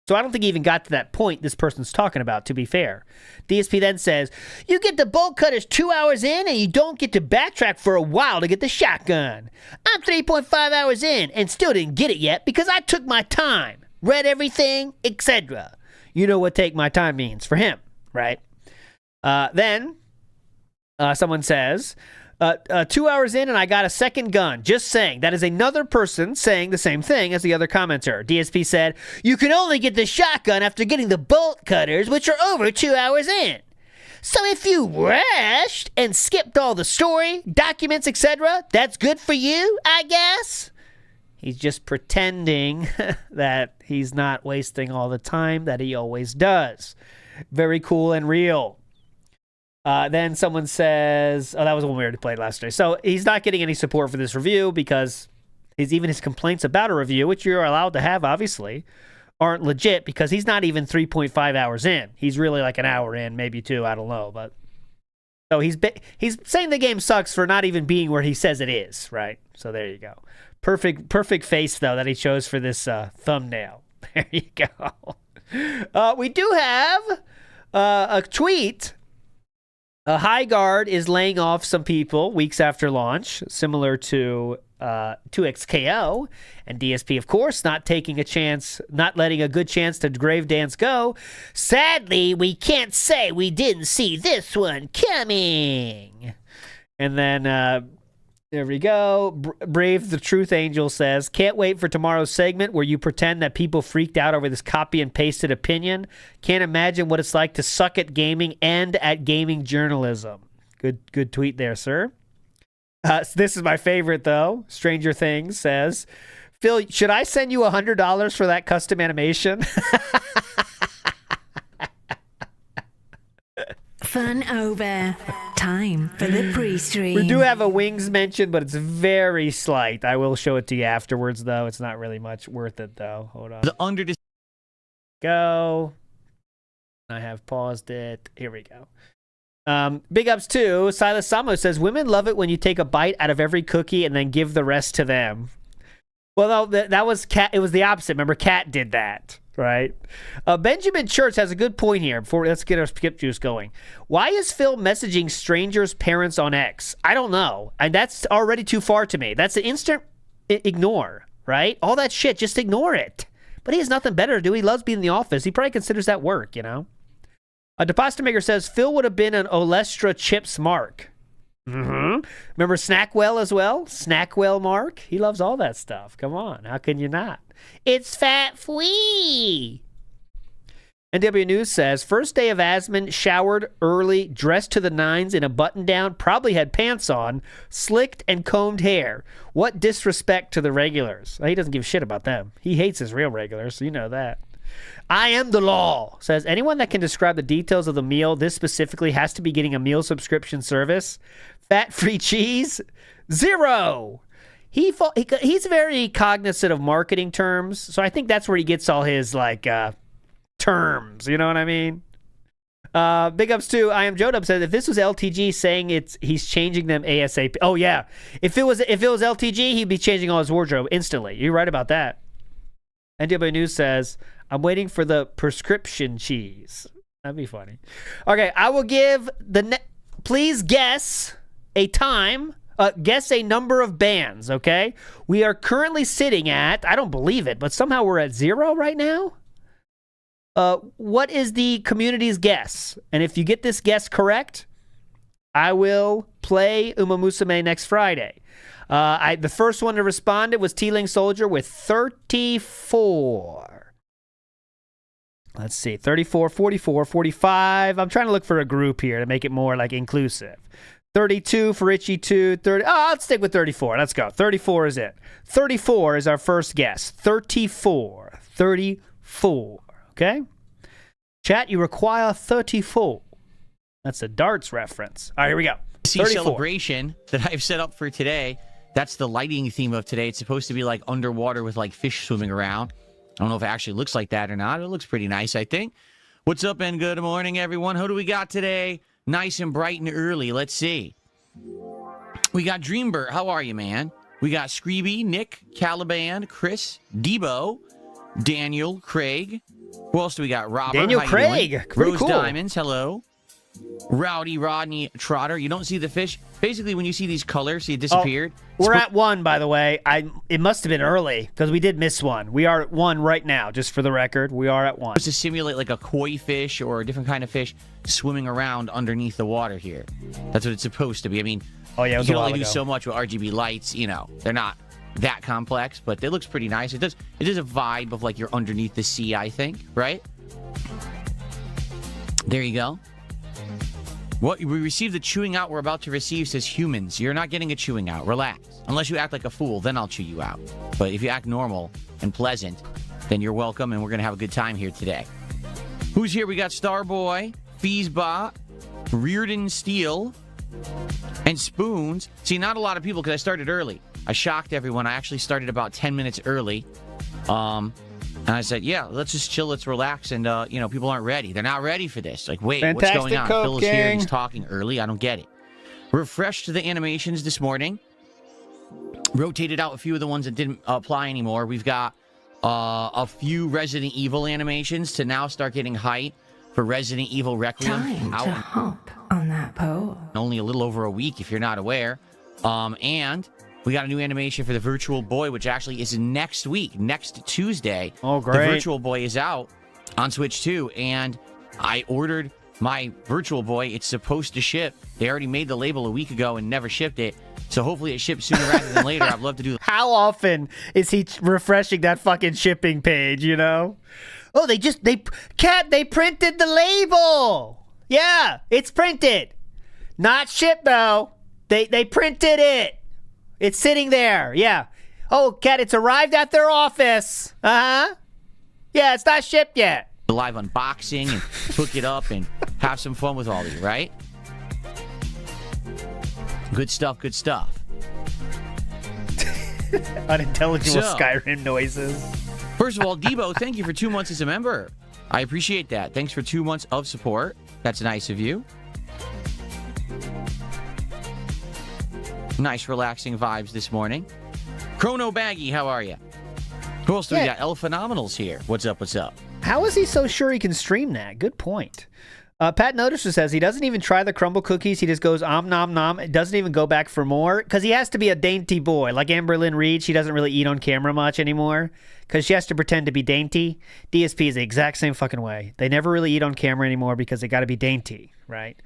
So I don't think he even got to that point this person's talking about, to be fair. DSP then says, you get the bolt cutters 2 hours in and you don't get to backtrack for a while to get the shotgun. I'm 3.5 hours in and still didn't get it yet because I took my time, read everything, etc. You know what take my time means for him, right? Then someone says, 2 hours in and I got a second gun. Just saying. That is another person saying the same thing as the other commenter. DSP said, you can only get the shotgun after getting the bolt cutters, which are over 2 hours in. So if you rushed and skipped all the story, documents, etc., that's good for you, I guess. He's just pretending that he's not wasting all the time that he always does. Very cool and real. Then someone says, oh, that was one we already played last day. So he's not getting any support for this review because his complaints about a review, which you're allowed to have, obviously, aren't legit because he's not even 3.5 hours in. He's really like an hour in, maybe two, I don't know. But so he's saying the game sucks for not even being where he says it is, right? So there you go. Perfect face, though, that he chose for this thumbnail. There you go. We do have a tweet. High Guard is laying off some people weeks after launch, similar to 2XKO, and DSP, of course, not taking a chance, not letting a good chance to Grave Dance go. Sadly, we can't say we didn't see this one coming. And then, there we go. Brave the Truth Angel says, can't wait for tomorrow's segment where you pretend that people freaked out over this copy and pasted opinion. Can't imagine what it's like to suck at gaming and at gaming journalism. Good tweet there, sir. This is my favorite, though. Stranger Things says, Phil, should I send you $100 for that custom animation? Fun over. Time for the pre-stream. We do have a wings mention, but it's very slight. I will show it to you afterwards, though. It's not really much worth it, though. Hold on. The under Go. I have paused it. Here we go. Big ups to Silas Samo says, women love it when you take a bite out of every cookie and then give the rest to them. Well, no, that was Cat. It was the opposite. Remember, Cat did that. Right. Benjamin Church has a good point here. Let's get our skip juice going. Why is Phil messaging strangers' parents on X? I don't know. And that's already too far to me. That's an instant ignore, right? All that shit, just ignore it. But he has nothing better to do. He loves being in the office. He probably considers that work, you know? A Deposit Maker says Phil would have been an Olestra Chips Mark. Mm-hmm. Remember Snackwell as well? Snackwell Mark? He loves all that stuff. Come on. How can you not? It's fat free. NW News says, first day of Asmon, showered early, dressed to the nines in a button-down, probably had pants on, slicked and combed hair. What disrespect to the regulars. Well, he doesn't give a shit about them. He hates his real regulars, so you know that. I am the law, says, anyone that can describe the details of the meal, this specifically has to be getting a meal subscription service. Fat-free cheese? 0. He's very cognizant of marketing terms, so I think that's where he gets all his, like, terms. You know what I mean? Big ups to I Am Jodub says, if this was LTG saying he's changing them ASAP. Oh, yeah. If it was LTG, he'd be changing all his wardrobe instantly. You're right about that. NW News says, I'm waiting for the prescription cheese. That'd be funny. Okay, I will give please guess a time. Guess a number of bands, okay? We are currently sitting at, I don't believe it, but somehow we're at 0 right now. What is the community's guess? And if you get this guess correct, I will play Umamusume next Friday. The first one to respond was T-Ling Soldier with 34. Let's see, 34, 44, 45. I'm trying to look for a group here to make it more like inclusive. 32 for Richie 2. 30. Oh, let's stick with 34. Let's go. 34 is it. 34 is our first guess. 34. 34. Okay? Chat, you require 34. That's a darts reference. All right, here we go. See celebration that I've set up for today. That's the lighting theme of today. It's supposed to be like underwater with like fish swimming around. I don't know if it actually looks like that or not. It looks pretty nice, I think. What's up and good morning, everyone. Who do we got today? Nice and bright and early. Let's see. We got Dreambert. How are you, man? We got Screeby, Nick, Caliban, Chris, Debo, Daniel, Craig. Who else do we got? Robert. Daniel how Craig. You doing? Pretty Rose cool. Diamonds. Hello. Rowdy Rodney Trotter. You don't see the fish. Basically, when you see these colors, see it disappeared. We're at 1, by the way. It must have been early because we did miss one. We are at 1 right now, just for the record. We are at 1. To simulate like a koi fish or a different kind of fish swimming around underneath the water here. That's what it's supposed to be. I mean, Oh yeah, it was you a can while only do ago. so much with RGB lights. You know, they're not that complex, but it looks pretty nice. It is a vibe of like you're underneath the sea, I think, right? There you go. What we received the chewing out we're about to receive says humans. You're not getting a chewing out. Relax. Unless you act like a fool, then I'll chew you out. But if you act normal and pleasant, then you're welcome, and we're gonna have a good time here today. Who's here? We got Starboy, Feesbot, Reardon Steel, and Spoons. See, not a lot of people because I started early. I shocked everyone. I actually started about 10 minutes early. And I said, yeah, let's just chill, let's relax, and, people aren't ready. They're not ready for this. Like, wait, Fantastic what's going on? Cope Phil is here, Gang. he's talking early. I don't get it. Refreshed the animations this morning. Rotated out a few of the ones that didn't apply anymore. We've got a few Resident Evil animations to now start getting hype for Resident Evil Requiem. Time to hop on that pole. Only a little over a week, if you're not aware. And we got a new animation for the Virtual Boy, which actually is next week, next Tuesday. Oh, great. The Virtual Boy is out on Switch 2, and I ordered my Virtual Boy. It's supposed to ship. They already made the label a week ago and never shipped it, so hopefully it ships sooner rather than later. I'd love to do How often is he refreshing that fucking shipping page, you know? Oh, they printed the label. Yeah, it's printed. Not shipped, though. They printed it. It's sitting there. Yeah. Oh, Cat, it's arrived at their office. Uh-huh. Yeah, it's not shipped yet. a live unboxing and hook it up and have some fun with all of you, right? Good stuff, good stuff. Unintelligible So- Skyrim noises. First of all, Debo, thank you for 2 months as a member. I appreciate that. Thanks for 2 months of support. That's nice of you. Nice, relaxing vibes this morning. Chrono Baggy, how are you? Who else do we got? El Phenomenal's here. What's up, what's up? How is he so sure he can stream that? Good point. Pat Noticer says he doesn't even try the crumble cookies. He just goes nom nom. It doesn't even go back for more because he has to be a dainty boy. Like Amberlynn Reed, she doesn't really eat on camera much anymore because she has to pretend to be dainty. DSP is the exact same fucking way. They never really eat on camera anymore because they got to be dainty, right?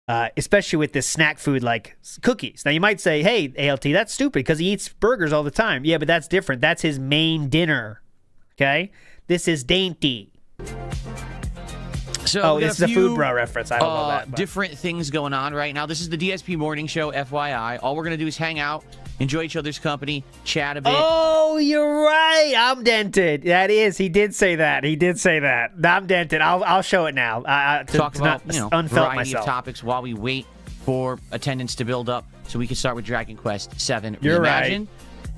Especially with this snack food like cookies. Now you might say, hey, ALT, that's stupid because he eats burgers all the time. Yeah, but that's different. That's his main dinner, okay? This is dainty. So This is a Food Bro reference. I don't know that. but- Different things going on right now. This is the DSP Morning Show, FYI. All we're going to do is hang out, enjoy each other's company, chat a bit. Oh, you're right. I'm dented. That is. He did say that. I'm dented. I'll show it now. Talk about, unfelt variety myself. of topics while we wait for attendance to build up so we can start with Dragon Quest VII You're Reimagined.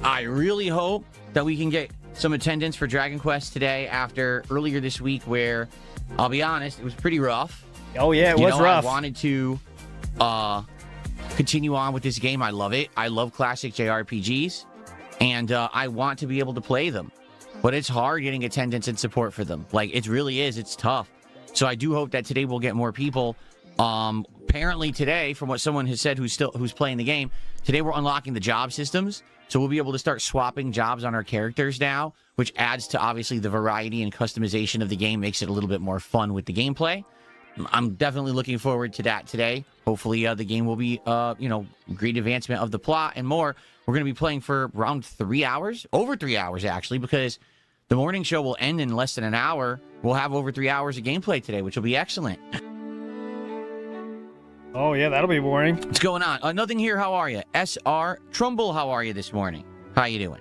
I really hope that we can get some attendance for Dragon Quest today after earlier this week where, I'll be honest, it was pretty rough. Oh, yeah, it was rough. I wanted to continue on with this game. I love it. I love classic JRPGs, and I want to be able to play them. But it's hard getting attendance and support for them. Like, it really is. It's tough. So I do hope that today we'll get more people. Apparently today, from what someone has said who's playing the game, today we're unlocking the job systems. So we'll be able to start swapping jobs on our characters now, which adds to obviously the variety and customization of the game, makes it a little bit more fun with the gameplay. I'm definitely looking forward to that today. Hopefully the game will be, great advancement of the plot and more. We're going to be playing for around 3 hours, over 3 hours actually, because the morning show will end in less than an hour. We'll have over 3 hours of gameplay today, which will be excellent. Oh, yeah, that'll be boring. What's going on? Nothing here. How are you? SR Trumbull, how are you this morning? How you doing?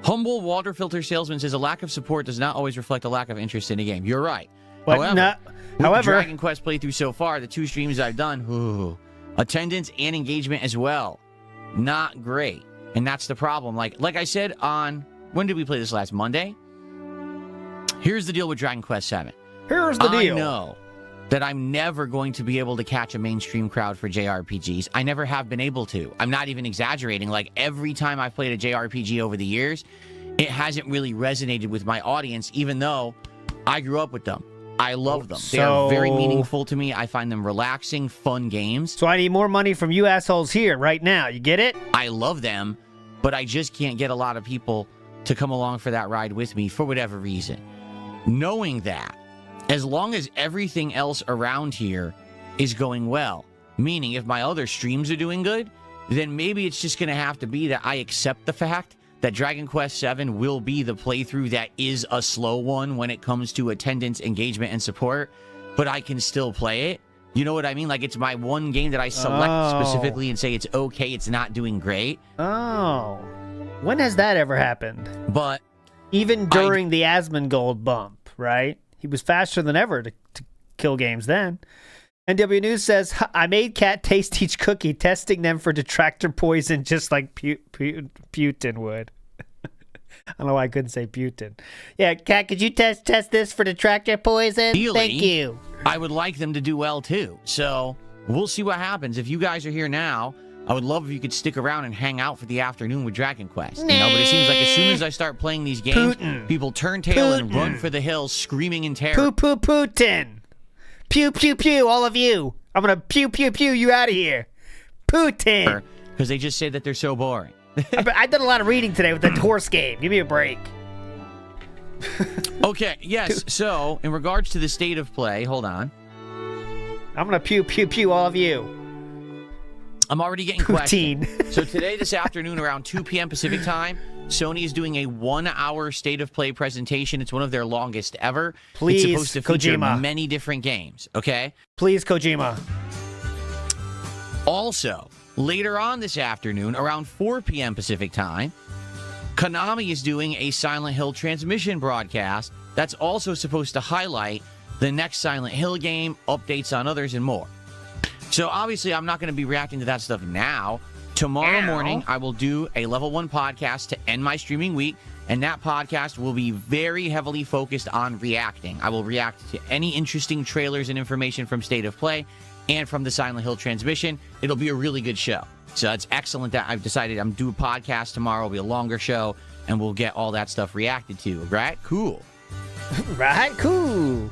Humble water filter salesman says a lack of support does not always reflect a lack of interest in a game. You're right. But However, with the Dragon Quest playthrough so far, the 2 streams I've done, attendance and engagement as well, not great. And that's the problem. Like I said on, when did we play this last Monday? Here's the deal with Dragon Quest 7. Here's the deal. I know that I'm never going to be able to catch a mainstream crowd for JRPGs. I never have been able to. I'm not even exaggerating. Like, every time I've played a JRPG over the years, it hasn't really resonated with my audience, even though I grew up with them. I love them. They are very meaningful to me. I find them relaxing, fun games. So I need more money from you assholes here right now. You get it? I love them, but I just can't get a lot of people to come along for that ride with me for whatever reason. Knowing that, as long as everything else around here is going well, meaning if my other streams are doing good, then maybe it's just going to have to be that I accept the fact that Dragon Quest VII will be the playthrough that is a slow one when it comes to attendance, engagement, and support, but I can still play it. You know what I mean? Like, it's my one game that I select specifically and say it's okay, it's not doing great. Oh. When has that ever happened? But even during the Asmongold bump, right? He was faster than ever to kill games then. NW News says, I made Cat taste each cookie, testing them for detractor poison just like Putin would. I don't know why I couldn't say Putin. Yeah, Cat, could you test this for detractor poison? Really, thank you. I would like them to do well, too. So we'll see what happens. If you guys are here now, I would love if you could stick around and hang out for the afternoon with Dragon Quest. You know, but it seems like as soon as I start playing these games, people turn tail and run for the hills, screaming in terror. Putin. Pew, pew, pew, all of you. I'm going to pew, pew, pew you out of here. Putin. Because they just say that they're so boring. I did a lot of reading today with that horse game. Give me a break. Okay, yes. So, in regards to the state of play, hold on. I'm going to pew, pew, pew all of you. I'm already getting questioned. So today, this afternoon, around 2 p.m. Pacific time, Sony is doing a 1-hour state of play presentation. It's one of their longest ever. Please, it's supposed to feature Kojima. many different games, okay? Please, Kojima. Also, later on this afternoon, around 4 p.m. Pacific time, Konami is doing a Silent Hill transmission broadcast that's also supposed to highlight the next Silent Hill game, updates on others, and more. So obviously, I'm not going to be reacting to that stuff now. Tomorrow morning, I will do a level 1 podcast to end my streaming week, and that podcast will be very heavily focused on reacting. I will react to any interesting trailers and information from State of Play and from the Silent Hill transmission. It'll be a really good show. So it's excellent that I've decided I'm doing a podcast tomorrow. It'll be a longer show, and we'll get all that stuff reacted to. Right? Cool. Right? Cool.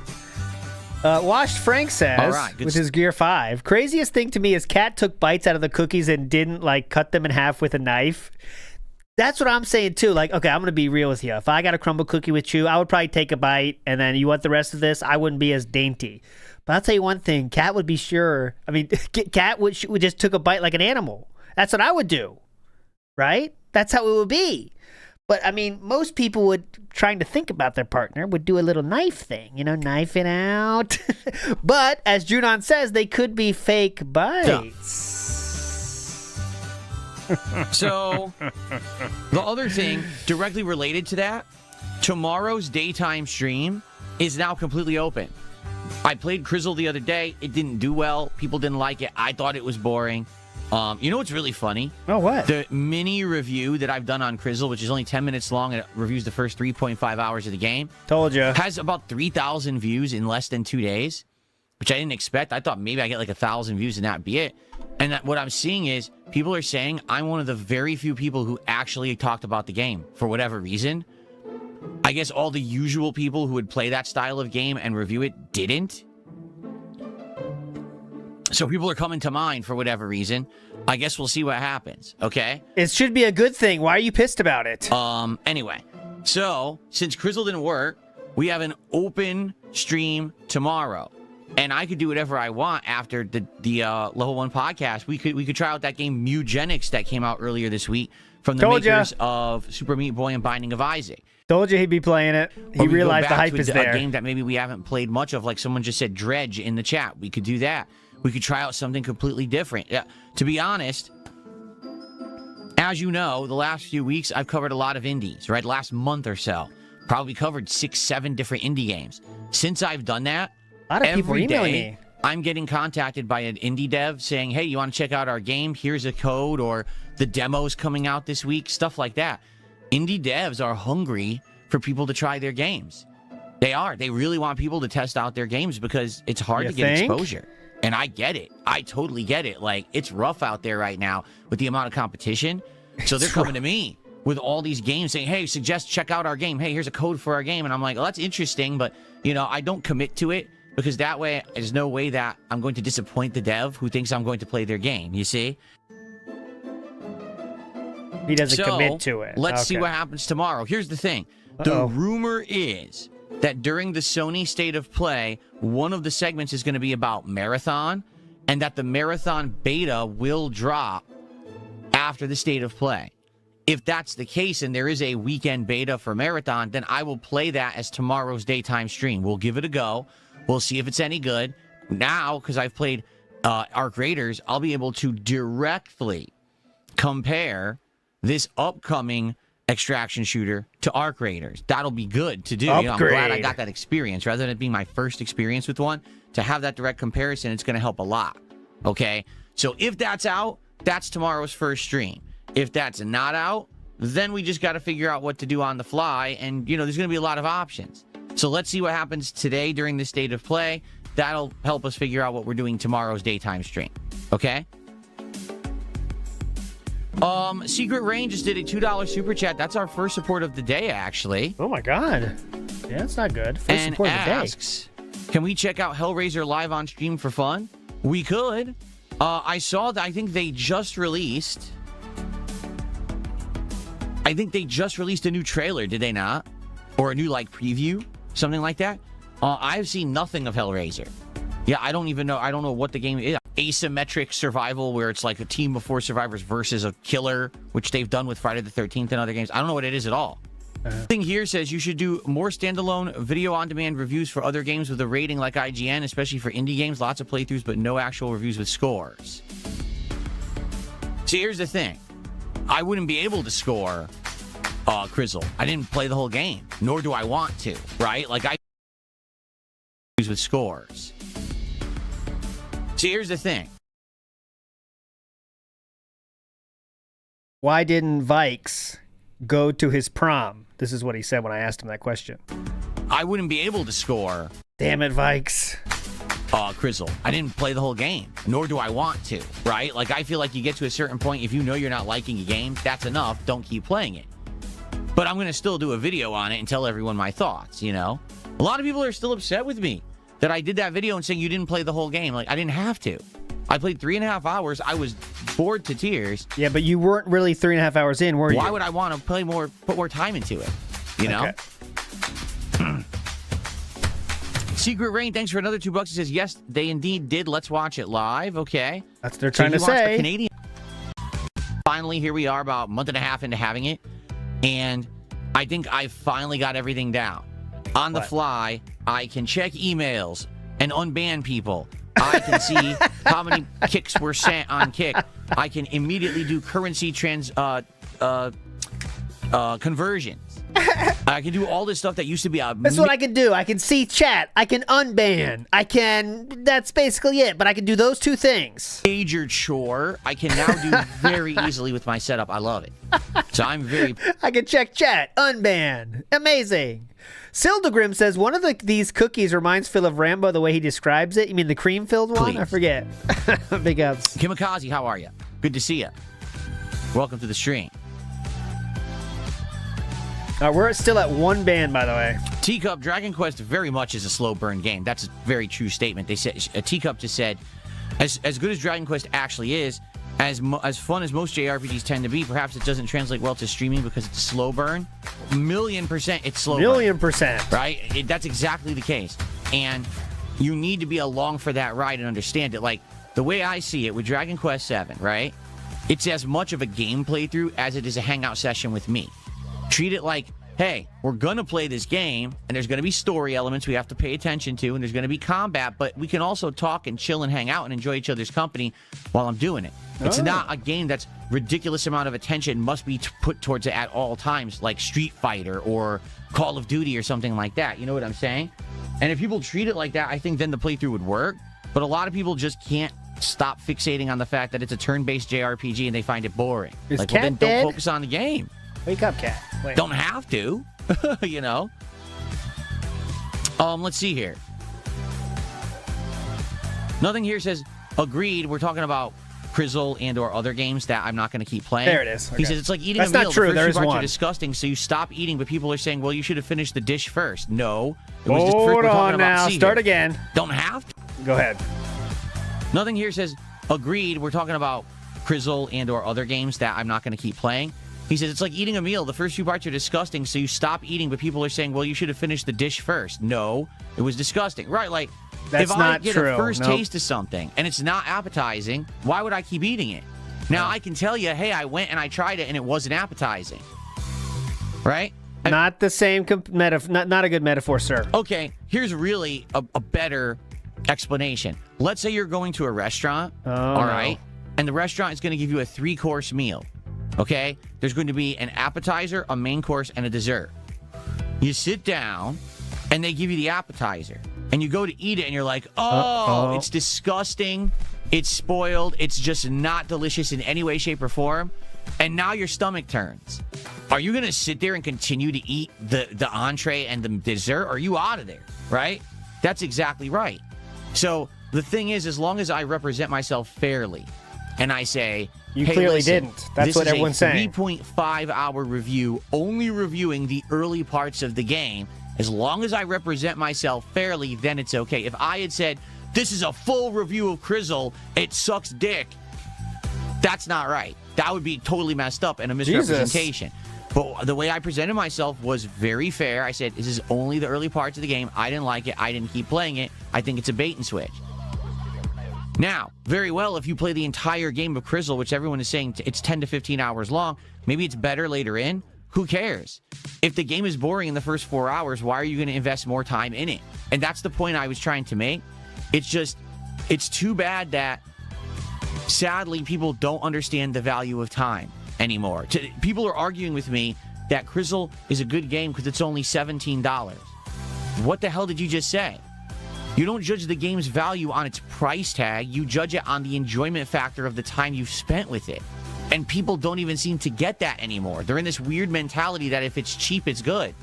Washed Frank says, with his Gear 5, craziest thing to me is Cat took bites out of the cookies and didn't, like, cut them in half with a knife. That's what I'm saying, too. Like, okay, I'm going to be real with you. If I got a crumble cookie with you, I would probably take a bite, and then you want the rest of this, I wouldn't be as dainty. But I'll tell you one thing, Cat would be sure. I mean, Cat would just took a bite like an animal. That's what I would do, right? That's how it would be. But, I mean, most people would, trying to think about their partner, would do a little knife thing, you know, knife it out. But, as Junon says, they could be fake bites. So, the other thing directly related to that, tomorrow's daytime stream is now completely open. I played Crizzle the other day. It didn't do well. People didn't like it. I thought it was boring. You know what's really funny? Oh, what? The mini review that I've done on Crizzle, which is only 10 minutes long and it reviews the first 3.5 hours of the game. Told you. Has about 3,000 views in less than 2 days, which I didn't expect. I thought maybe I get like 1,000 views and that'd be it. And what I'm seeing is people are saying I'm one of the very few people who actually talked about the game for whatever reason. I guess all the usual people who would play that style of game and review it didn't. So people are coming to mind for whatever reason. I guess we'll see what happens, okay? It should be a good thing. Why are you pissed about it? Anyway, so since Crizzle didn't work, we have an open stream tomorrow. And I could do whatever I want after the level 1 podcast. We could try out that game Mugenics that came out earlier this week from the makers of Super Meat Boy and Binding of Isaac. Told you he'd be playing it. He realized the hype is there. A game that maybe we haven't played much of, like someone just said Dredge in the chat. We could do that. We could try out something completely different. Yeah, to be honest, as you know, the last few weeks I've covered a lot of indies, right? Last month or so. Probably covered 6-7 different indie games. Since I've done that, a lot of people every emailing day, me. I'm getting contacted by an indie dev saying, hey, you want to check out our game? Here's a code, or the demo's coming out this week, stuff like that. Indie devs are hungry for people to try their games. They are. They really want people to test out their games because it's hard to get exposure. And I get it. I totally get it. Like, it's rough out there right now with the amount of competition. So they're coming to me with all these games saying, hey, check out our game. Hey, here's a code for our game. And I'm like, well, that's interesting, but, you know, I don't commit to it because that way there's no way that I'm going to disappoint the dev who thinks I'm going to play their game, you see? He doesn't commit to it. Let's see what happens tomorrow. Here's the thing. The rumor is that during the Sony State of Play, one of the segments is going to be about Marathon, and that the Marathon beta will drop after the State of Play. If that's the case and there is a weekend beta for Marathon, then I will play that as tomorrow's daytime stream. We'll give it a go. We'll see if it's any good. Now, because I've played Arc Raiders, I'll be able to directly compare this upcoming extraction shooter to Arc Raiders. That'll be good to do. You know, I'm glad I got that experience. Rather than it being my first experience with one, to have that direct comparison, it's going to help a lot. Okay? So if that's out, that's tomorrow's first stream. If that's not out, then we just got to figure out what to do on the fly. And, you know, there's going to be a lot of options. So let's see what happens today during the State of Play. That'll help us figure out what we're doing tomorrow's daytime stream. Okay? Secret Rain just did a $2 super chat. That's our first support of the day, actually. Oh, my God. Yeah, that's not good. First support of the day. Can we check out Hellraiser live on stream for fun? We could. I saw that. I think they just released a new trailer, did they not? Or a new, like, preview? Something like that? I've seen nothing of Hellraiser. Yeah, I don't even know. I don't know what the game is. Asymmetric survival, where it's like a team of 4 survivors versus a killer, which they've done with Friday the 13th and other games. I don't know what it is at all. Thing here says you should do more standalone video-on-demand reviews for other games with a rating like IGN, especially for indie games. Lots of playthroughs, but no actual reviews with scores. See, here's the thing. I wouldn't be able to score Crizzle. I didn't play the whole game, nor do I want to, right? Like, I with scores. See, here's the thing. Why didn't Vikes go to his prom? This is what he said when I asked him that question. I wouldn't be able to score. Damn it, Vikes. Crizzle. I didn't play the whole game, nor do I want to, right? Like, I feel like you get to a certain point, if you know you're not liking a game, that's enough. Don't keep playing it. But I'm going to still do a video on it and tell everyone my thoughts, you know? A lot of people are still upset with me that I did that video and saying you didn't play the whole game. Like, I didn't have to. I played 3.5 hours. I was bored to tears. Yeah, but you weren't really 3.5 hours in, were you? Why would I want to play more, put more time into it? You know? Okay. Secret Rain, thanks for another $2. He says, yes, they indeed did. Let's watch it live. Okay. That's what they're trying to say. Canadian. Finally, here we are about a month and a half into having it. And I think I finally got everything down. On the fly, I can check emails and unban people. I can see how many kicks were sent on Kick. I can immediately do currency conversions. I can do all this stuff that used to be a... That's what I can do. I can see chat. I can unban. I can... That's basically it. But I can do those two things. Major chore. I can now do very easily with my setup. I love it. So I'm very... I can check chat. Unban. Amazing. Sildegrim says, one of these cookies reminds Phil of Rambo the way he describes it. You mean the cream-filled one? Please. I forget. Big ups. Kimikaze, how are you? Good to see you. Welcome to the stream. We're still at one ban, by the way. Teacup, Dragon Quest very much is a slow burn game. That's a very true statement. They said Teacup just said, as good as Dragon Quest actually is, as fun as most JRPGs tend to be, perhaps it doesn't translate well to streaming because it's a slow burn. 1,000,000% it's slow burn. 1,000,000%. Right? That's exactly the case. And you need to be along for that ride and understand it. Like, the way I see it with Dragon Quest VII, right? It's as much of a game playthrough as it is a hangout session with me. Treat it like, hey, we're going to play this game, and there's going to be story elements we have to pay attention to, and there's going to be combat, but we can also talk and chill and hang out and enjoy each other's company while I'm doing it. It's not a game that's ridiculous amount of attention must be put towards it at all times, like Street Fighter or Call of Duty or something like that. You know what I'm saying? And if people treat it like that, I think then the playthrough would work. But a lot of people just can't stop fixating on the fact that it's a turn-based JRPG and they find it boring. Is like, Cat well, then dead? don't focus on the game. Wake up, Cat. Wait. Don't have to, you know. Let's see here. Nothing here says agreed. We're talking about Crizzle and or other games that I'm not going to keep playing. There it is. Okay. He says it's like eating That's a meal. not true. The There first is few parts one. are disgusting, so you stop eating. But people are saying, well, you should have finished the dish first. No, it was Hold we're talking on about now. see Start here. again. Don't have to. Go ahead. Nothing here says agreed. We're talking about Crizzle and or other games that I'm not going to keep playing. He says it's like eating a meal. The first few parts are disgusting, so you stop eating. But people are saying, well, you should have finished the dish first. No, it was disgusting. Right, like That's if I not get true. a first Nope. taste of something and it's not appetizing, why would I keep eating it? Now, I can tell you, hey, I went and I tried it and it wasn't appetizing. Right? Not the same not a good metaphor, sir. Okay, here's really a better explanation. Let's say you're going to a restaurant, all right, and the restaurant is going to give you a 3-course meal, okay? There's going to be an appetizer, a main course, and a dessert. You sit down, and they give you the appetizer, and you go to eat it, and you're like, oh, it's disgusting, it's spoiled, it's just not delicious in any way, shape, or form, and now your stomach turns. Are you going to sit there and continue to eat the entree and the dessert? Or are you out of there, right? That's exactly right. So the thing is, as long as I represent myself fairly, and I say, You hey, clearly listen, didn't. That's what everyone's saying. This is a 3.5-hour review, only reviewing the early parts of the game. As long as I represent myself fairly, then it's okay. If I had said, this is a full review of Crizzle, it sucks dick, that's not right. That would be totally messed up and a misrepresentation. Jesus. But the way I presented myself was very fair. I said, this is only the early parts of the game. I didn't like it. I didn't keep playing it. I think it's a bait and switch. Now, very well, if you play the entire game of Crizzle, which everyone is saying it's 10 to 15 hours long, maybe it's better later in. Who cares? If the game is boring in the first 4 hours, why are you going to invest more time in it? And that's the point I was trying to make. It's just, it's too bad that, sadly, people don't understand the value of time anymore. People are arguing with me that Crizzle is a good game because it's only $17. What the hell did you just say? You don't judge the game's value on its price tag. You judge it on the enjoyment factor of the time you've spent with it. And people don't even seem to get that anymore. They're in this weird mentality that if it's cheap, it's good.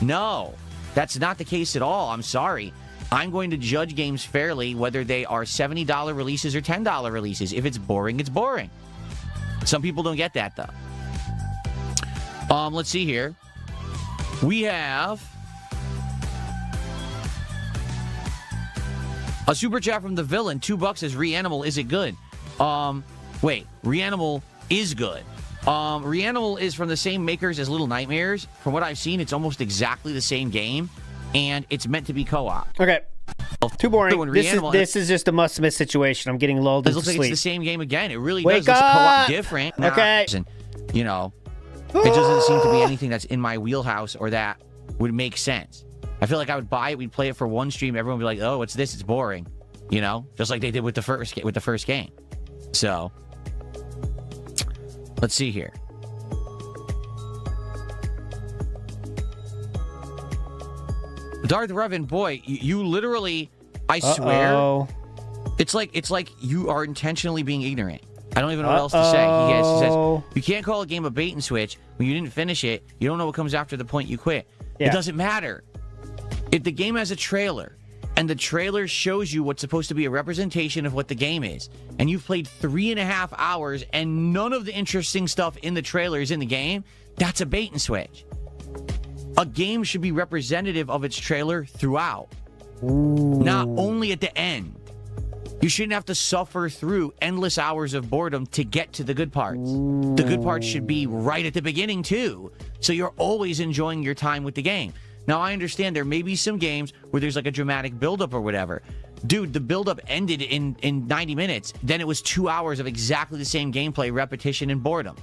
No, that's not the case at all. I'm sorry. I'm going to judge games fairly, whether they are $70 releases or $10 releases. If it's boring, it's boring. Some people don't get that, though. Let's see here. We have a super chat from the villain. $2 says, Reanimal, is it good? Wait, Reanimal is good. Reanimal is from the same makers as Little Nightmares. From what I've seen, it's almost exactly the same game, and it's meant to be co-op. Okay. Too boring. This is just a must-miss situation. I'm getting lulled It into looks like sleep. it's the same game again. It really Wake does. It's co-op up! different. Okay. And, you know, it doesn't seem to be anything that's in my wheelhouse or that would make sense. I feel like I would buy it, we'd play it for one stream, everyone would be like, oh, what's this? It's boring. You know? Just like they did with the first game. So, let's see here. Darth Revan, boy, you literally, I swear, it's like you are intentionally being ignorant. I don't even know what else to say. He says, you can't call a game a bait and switch when you didn't finish it. You don't know what comes after the point you quit. Yeah. It doesn't matter. If the game has a trailer, and the trailer shows you what's supposed to be a representation of what the game is, and you've played 3.5 hours, and none of the interesting stuff in the trailer is in the game, that's a bait and switch. A game should be representative of its trailer throughout, not only at the end. You shouldn't have to suffer through endless hours of boredom to get to the good parts. The good parts should be right at the beginning, too, so you're always enjoying your time with the game. Now, I understand there may be some games where there's like a dramatic buildup or whatever. Dude, the build-up ended in 90 minutes. Then it was 2 hours of exactly the same gameplay, repetition, and boredom.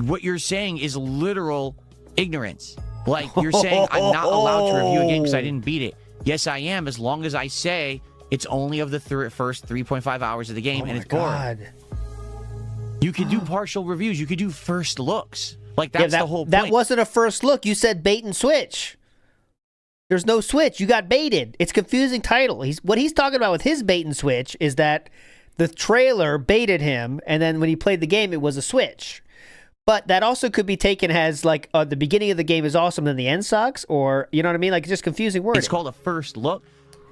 What you're saying is literal ignorance. Like, you're saying I'm not allowed to review a game because I didn't beat it. Yes, I am, as long as I say it's only of the first 3.5 hours of the game, and it's boring. You could do partial reviews. You could do first looks. Like, that's the whole point. That wasn't a first look. You said bait and switch. There's no switch. You got baited. It's confusing title. What he's talking about with his bait and switch is that the trailer baited him, and then when he played the game, it was a switch. But that also could be taken as, like, the beginning of the game is awesome, then the end sucks, or, you know what I mean? Like, it's just confusing wording. It's called a first look.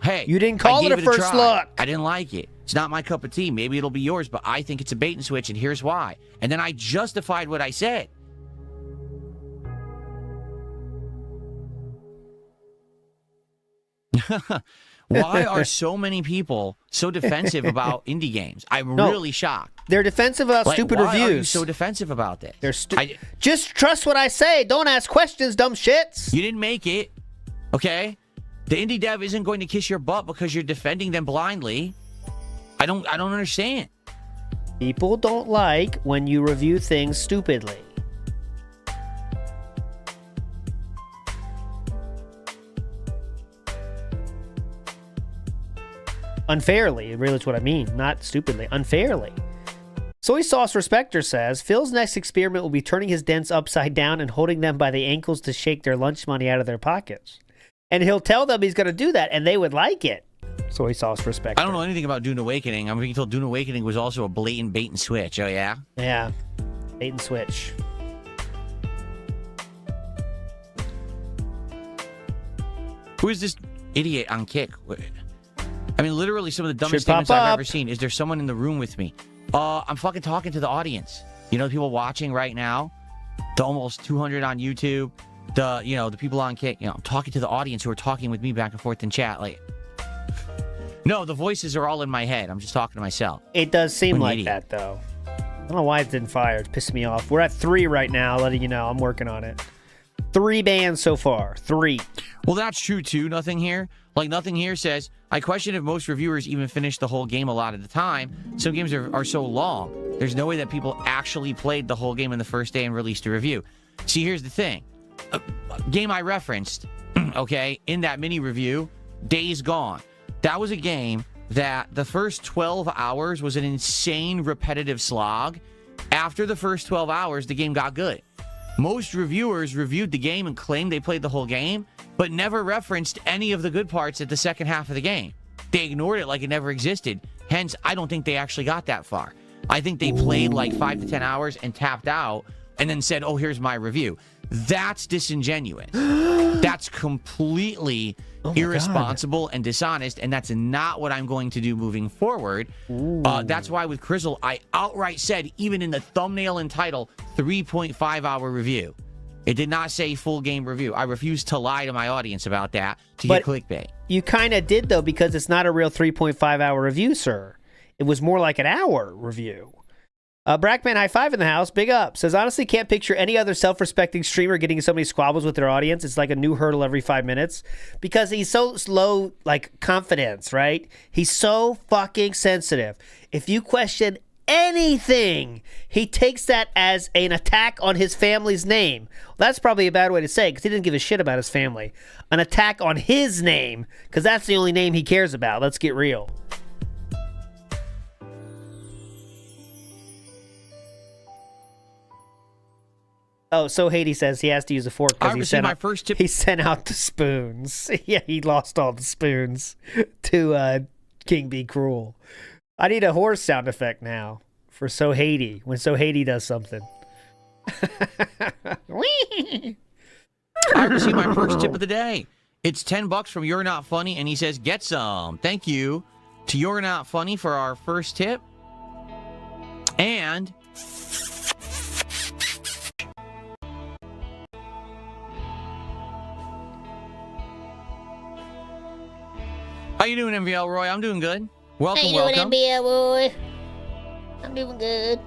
Hey, you didn't call it a first look. I didn't like it. It's not my cup of tea. Maybe it'll be yours, but I think it's a bait and switch, and here's why. And then I justified what I said. Why are so many people so defensive about indie games? I'm really shocked. They're defensive about stupid reviews. Why are you so defensive about this? Just trust what I say. Don't ask questions, dumb shits. You didn't make it, okay? The indie dev isn't going to kiss your butt because you're defending them blindly. I don't understand. People don't like when you review things stupidly. Unfairly, really, is what I mean. Not stupidly. Unfairly. Soy Sauce Respecter says, Phil's next experiment will be turning his dents upside down and holding them by the ankles to shake their lunch money out of their pockets. And he'll tell them he's going to do that, and they would like it. Soy Sauce Respecter. I don't know anything about Dune Awakening. I'm being told Dune Awakening was also a blatant bait and switch. Oh, yeah? Yeah. Bait and switch. Who is this idiot on Kick? I mean, literally some of the dumbest statements I've ever seen. Is there someone in the room with me? I'm fucking talking to the audience. You know, the people watching right now, the almost 200 on YouTube, the people on Kick. You know, I'm talking to the audience who are talking with me back and forth in chat. Like, no, the voices are all in my head. I'm just talking to myself. It does seem like that, though. I don't know why it didn't fire. It's pissing me off. We're at 3 right now, letting you know. I'm working on it. 3 bans so far. 3. Well, that's true, too. Nothing here. Like, Nothing Here says, I question if most reviewers even finish the whole game a lot of the time. Some games are so long. There's no way that people actually played the whole game in the first day and released a review. See, here's the thing. A game I referenced, okay, in that mini review, Days Gone. That was a game that the first 12 hours was an insane repetitive slog. After the first 12 hours, the game got good. Most reviewers reviewed the game and claimed they played the whole game, but never referenced any of the good parts at the second half of the game. They ignored it like it never existed. Hence, I don't think they actually got that far. I think they played like 5 to 10 hours and tapped out and then said, oh, here's my review. That's disingenuous. That's completely irresponsible and dishonest, and that's not what I'm going to do moving forward. That's why with Crizzle, I outright said, even in the thumbnail and title, 3.5 hour review. It did not say full game review. I refuse to lie to my audience about that to get clickbait. You kind of did, though, because it's not a real 3.5 hour review, sir. It was more like an hour review. Brackman High Five in the house, big up. Says, honestly, can't picture any other self-respecting streamer getting so many squabbles with their audience. It's like a new hurdle every 5 minutes. Because he's so slow, like, confidence, right? He's so fucking sensitive. If you question anything, he takes that as an attack on his family's name. Well, that's probably a bad way to say it, because he didn't give a shit about his family. An attack on his name, because that's the only name he cares about. Let's get real. Oh, so Haiti says he has to use a fork because he sent out the spoons. Yeah, he lost all the spoons to King Be Cruel. I need a horse sound effect now for So Haiti when So Haiti does something. I received my first tip of the day. It's $10 from You're Not Funny, and he says, get some. Thank you to You're Not Funny for our first tip. And how you doing, MVL Roy? I'm doing good. Welcome, welcome. How you doing, MVL Roy? I'm doing good.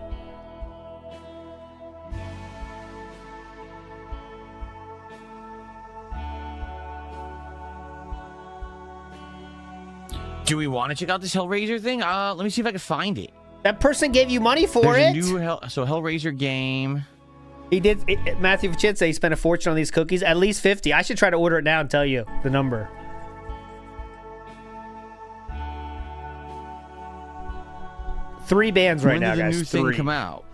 Do we want to check out this Hellraiser thing? Let me see if I can find it. That person gave you money for There's it. a new Hellraiser game. He did. Matthew Vachitze, he spent a fortune on these cookies. At least 50. I should try to order it now and tell you the number. Three bands right now, guys. When did the new thing Three. come out?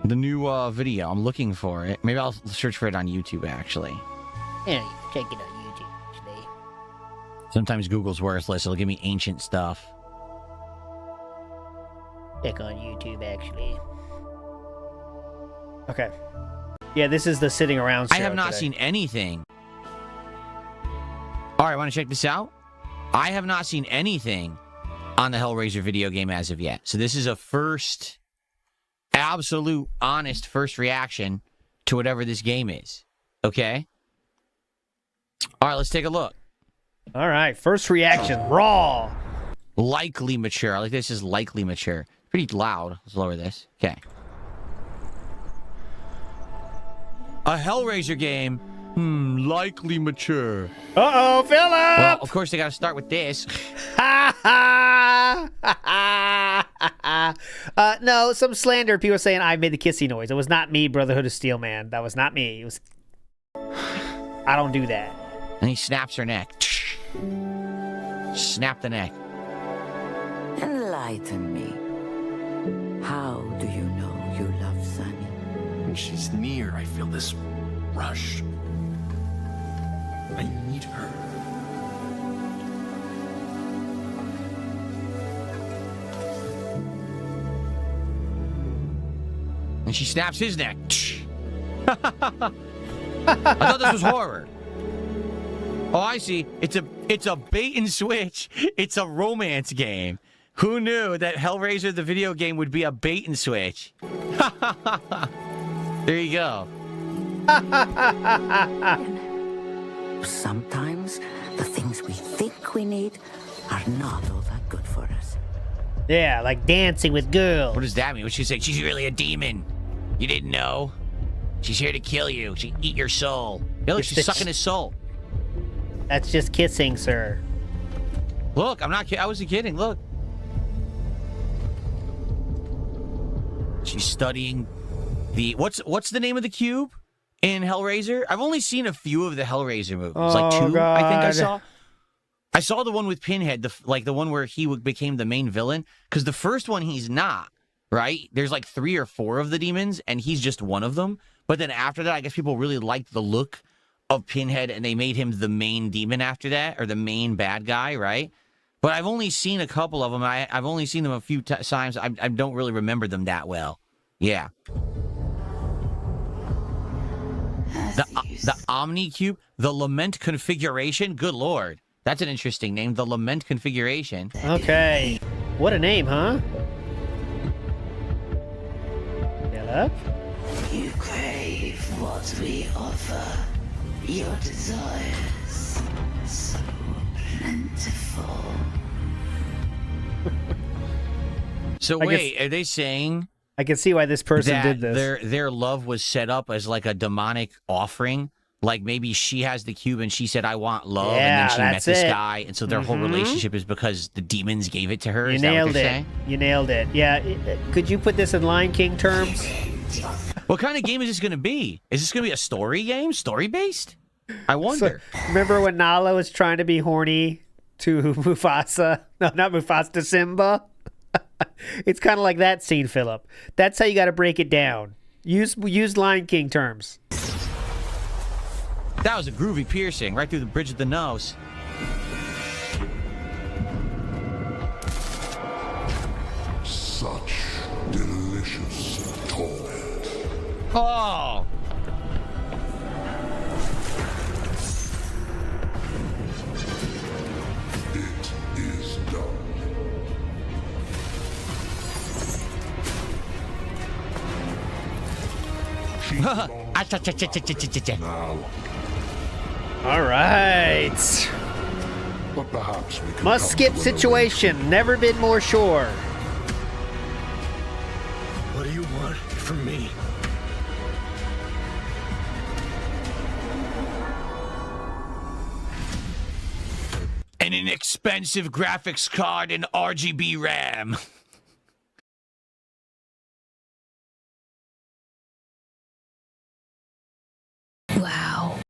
The new video. I'm looking for it. Maybe I'll search for it on YouTube, actually. Yeah, you can check it on YouTube today. Sometimes Google's worthless. It'll give me ancient stuff. Check on YouTube, actually. Okay. Yeah, this is the sitting around show I have not today. seen anything. All right, want to check this out? I have not seen anything on the Hellraiser video game as of yet. So this is a first, absolute, honest first reaction to whatever this game is. Okay? All right, let's take a look. All right, first reaction, raw. Likely mature. I like this is likely mature. Pretty loud. Let's lower this. Okay. A Hellraiser game. Likely mature. Uh-oh, Philip! Well, of course, they got to start with this. No, some slander. People saying I made the kissy noise. It was not me, Brotherhood of Steel, man. That was not me. It was. I don't do that. And he snaps her neck. Snap the neck. Enlighten me. How do you know you love Sunny? When she's near, I feel this rush. I need her. And she snaps his neck. I thought this was horror. Oh, I see. It's a bait and switch. It's a romance game. Who knew that Hellraiser the video game would be a bait and switch? There you go. Sometimes the things we think we need are not all that good for us. Yeah, like dancing with girls. What does that mean? What she's saying? She's really a demon. You didn't know? She's here to kill you. She eat your soul. Yeah, look, It's she's the sucking his soul. That's just kissing, sir. Look, I'm not kidding. I wasn't kidding. Look. She's studying the... What's the name of the cube in Hellraiser? I've only seen a few of the Hellraiser movies. Like Oh, 2, I think I God. saw. I saw the one with Pinhead, the one where he became the main villain. Because the first one, he's not, right? There's like 3 or 4 of the demons, and he's just one of them. But then after that, I guess people really liked the look of Pinhead, and they made him the main demon after that, or the main bad guy, right? But I've only seen a couple of them. I've only seen them a few times. I don't really remember them that well. Yeah. The Omni Cube, the Lament Configuration. Good Lord. That's an interesting name. The Lament Configuration. Okay. What a name, huh? Philip? You crave what we offer. Your desires so plentiful. So I wait, guess- are they saying I can see why this person that did this. their love was set up as like a demonic offering? Like maybe she has the cube and she said, I want love, Yeah, and then she met that's this it. guy, and so their whole relationship is because the demons gave it to her? You Is that what nailed they're it. saying? You nailed it. Yeah. Could you put this in Lion King terms? What kind of game is this going to be? Is this going to be a story game? Story-based? I wonder. Remember when Nala was trying to be horny to Mufasa? No, not Mufasa, to Simba. It's kind of like that scene, Philip. That's how you got to break it down. Use Lion King terms. That was a groovy piercing right through the bridge of the nose. Such delicious torment. Oh! It is done. She belongs now, All right. but perhaps we can Must come skip to an situation. Never been more sure. What do you want from me? and an expensive graphics card and RGB RAM. Wow.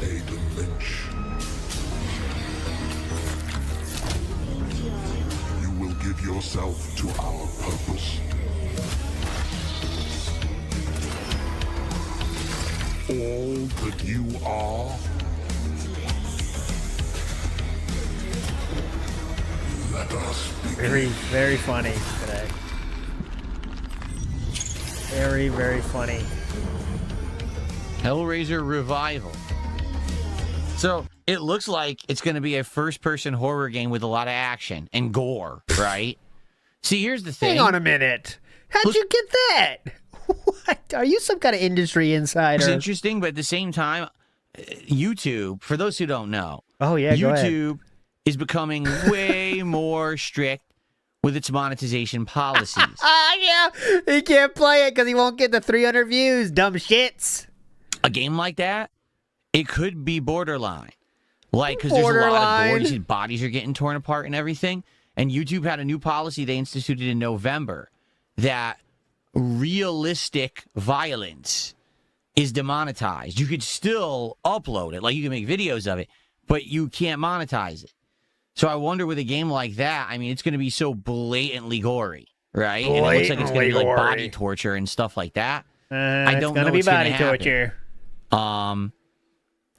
Aiden Lynch. You will give yourself to our purpose. All that you are. Let us begin. Very funny today. Very funny. Hellraiser Revival. So it looks like it's going to be a first-person horror game with a lot of action and gore, right? See, here's the thing. Hang on a minute. How'd you get that? What? Are you some kind of industry insider? It's interesting, but at the same time, YouTube, for those who don't know, go ahead. YouTube is becoming way more strict with its monetization policies. Yeah. He can't play it because he won't get the 300 views, dumb shits. A game like that, it could be borderline. Like, because there's a lot of gore. You see bodies are getting torn apart and everything. And YouTube had a new policy they instituted in November that realistic violence is demonetized. You could still upload it. Like, you can make videos of it, but you can't monetize it. So I wonder with a game like that, I mean, it's going to be so blatantly gory, right? And it looks like it's going to be like body torture and stuff like that. I don't know what's going to happen. Torture.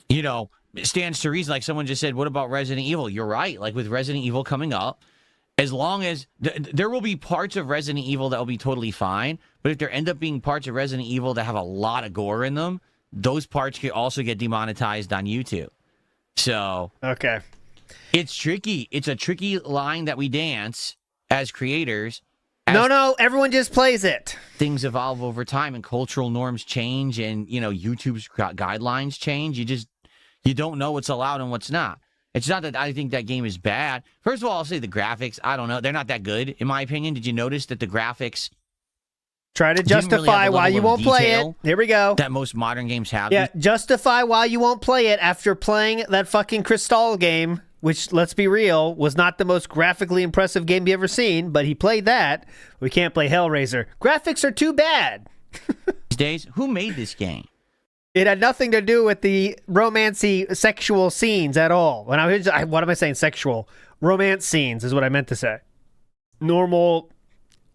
You know, it stands to reason. Like someone just said, what about Resident Evil? You're right. Like with Resident Evil coming up, as long as there will be parts of Resident Evil that will be totally fine, but if there end up being parts of Resident Evil that have a lot of gore in them, those parts could also get demonetized on YouTube. So okay. It's tricky. It's a tricky line that we dance as creators. No, everyone just plays it. Things evolve over time and cultural norms change and, you know, YouTube's guidelines change. You don't know what's allowed and what's not. It's not that I think that game is bad. First of all, I'll say the graphics, I don't know. They're not that good, in my opinion. Did you notice that the graphics... Try to justify why you won't play it. Here we go. That most modern games have. Yeah, justify why you won't play it after playing that fucking Crystal game, which, let's be real, was not the most graphically impressive game you ever seen, but he played that. We can't play Hellraiser. Graphics are too bad. These days, who made this game? It had nothing to do with the romancy sexual scenes at all. What am I saying? Sexual. Romance scenes is what I meant to say. Normal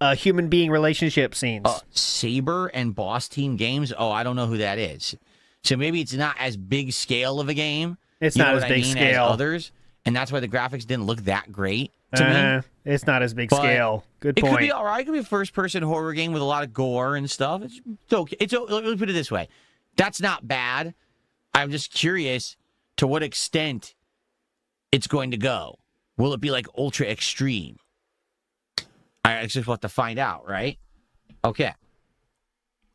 human being relationship scenes. Saber and Boss Team Games? Oh, I don't know who that is. So maybe it's not as big scale of a game. It's not as big scale. As others. And that's why the graphics didn't look that great to me. It's not as big scale. Good point. It could be all right. It could be a first-person horror game with a lot of gore and stuff. It's okay. Let me put it this way. That's not bad. I'm just curious to what extent it's going to go. Will it be like ultra extreme? I just want to find out, right? Okay.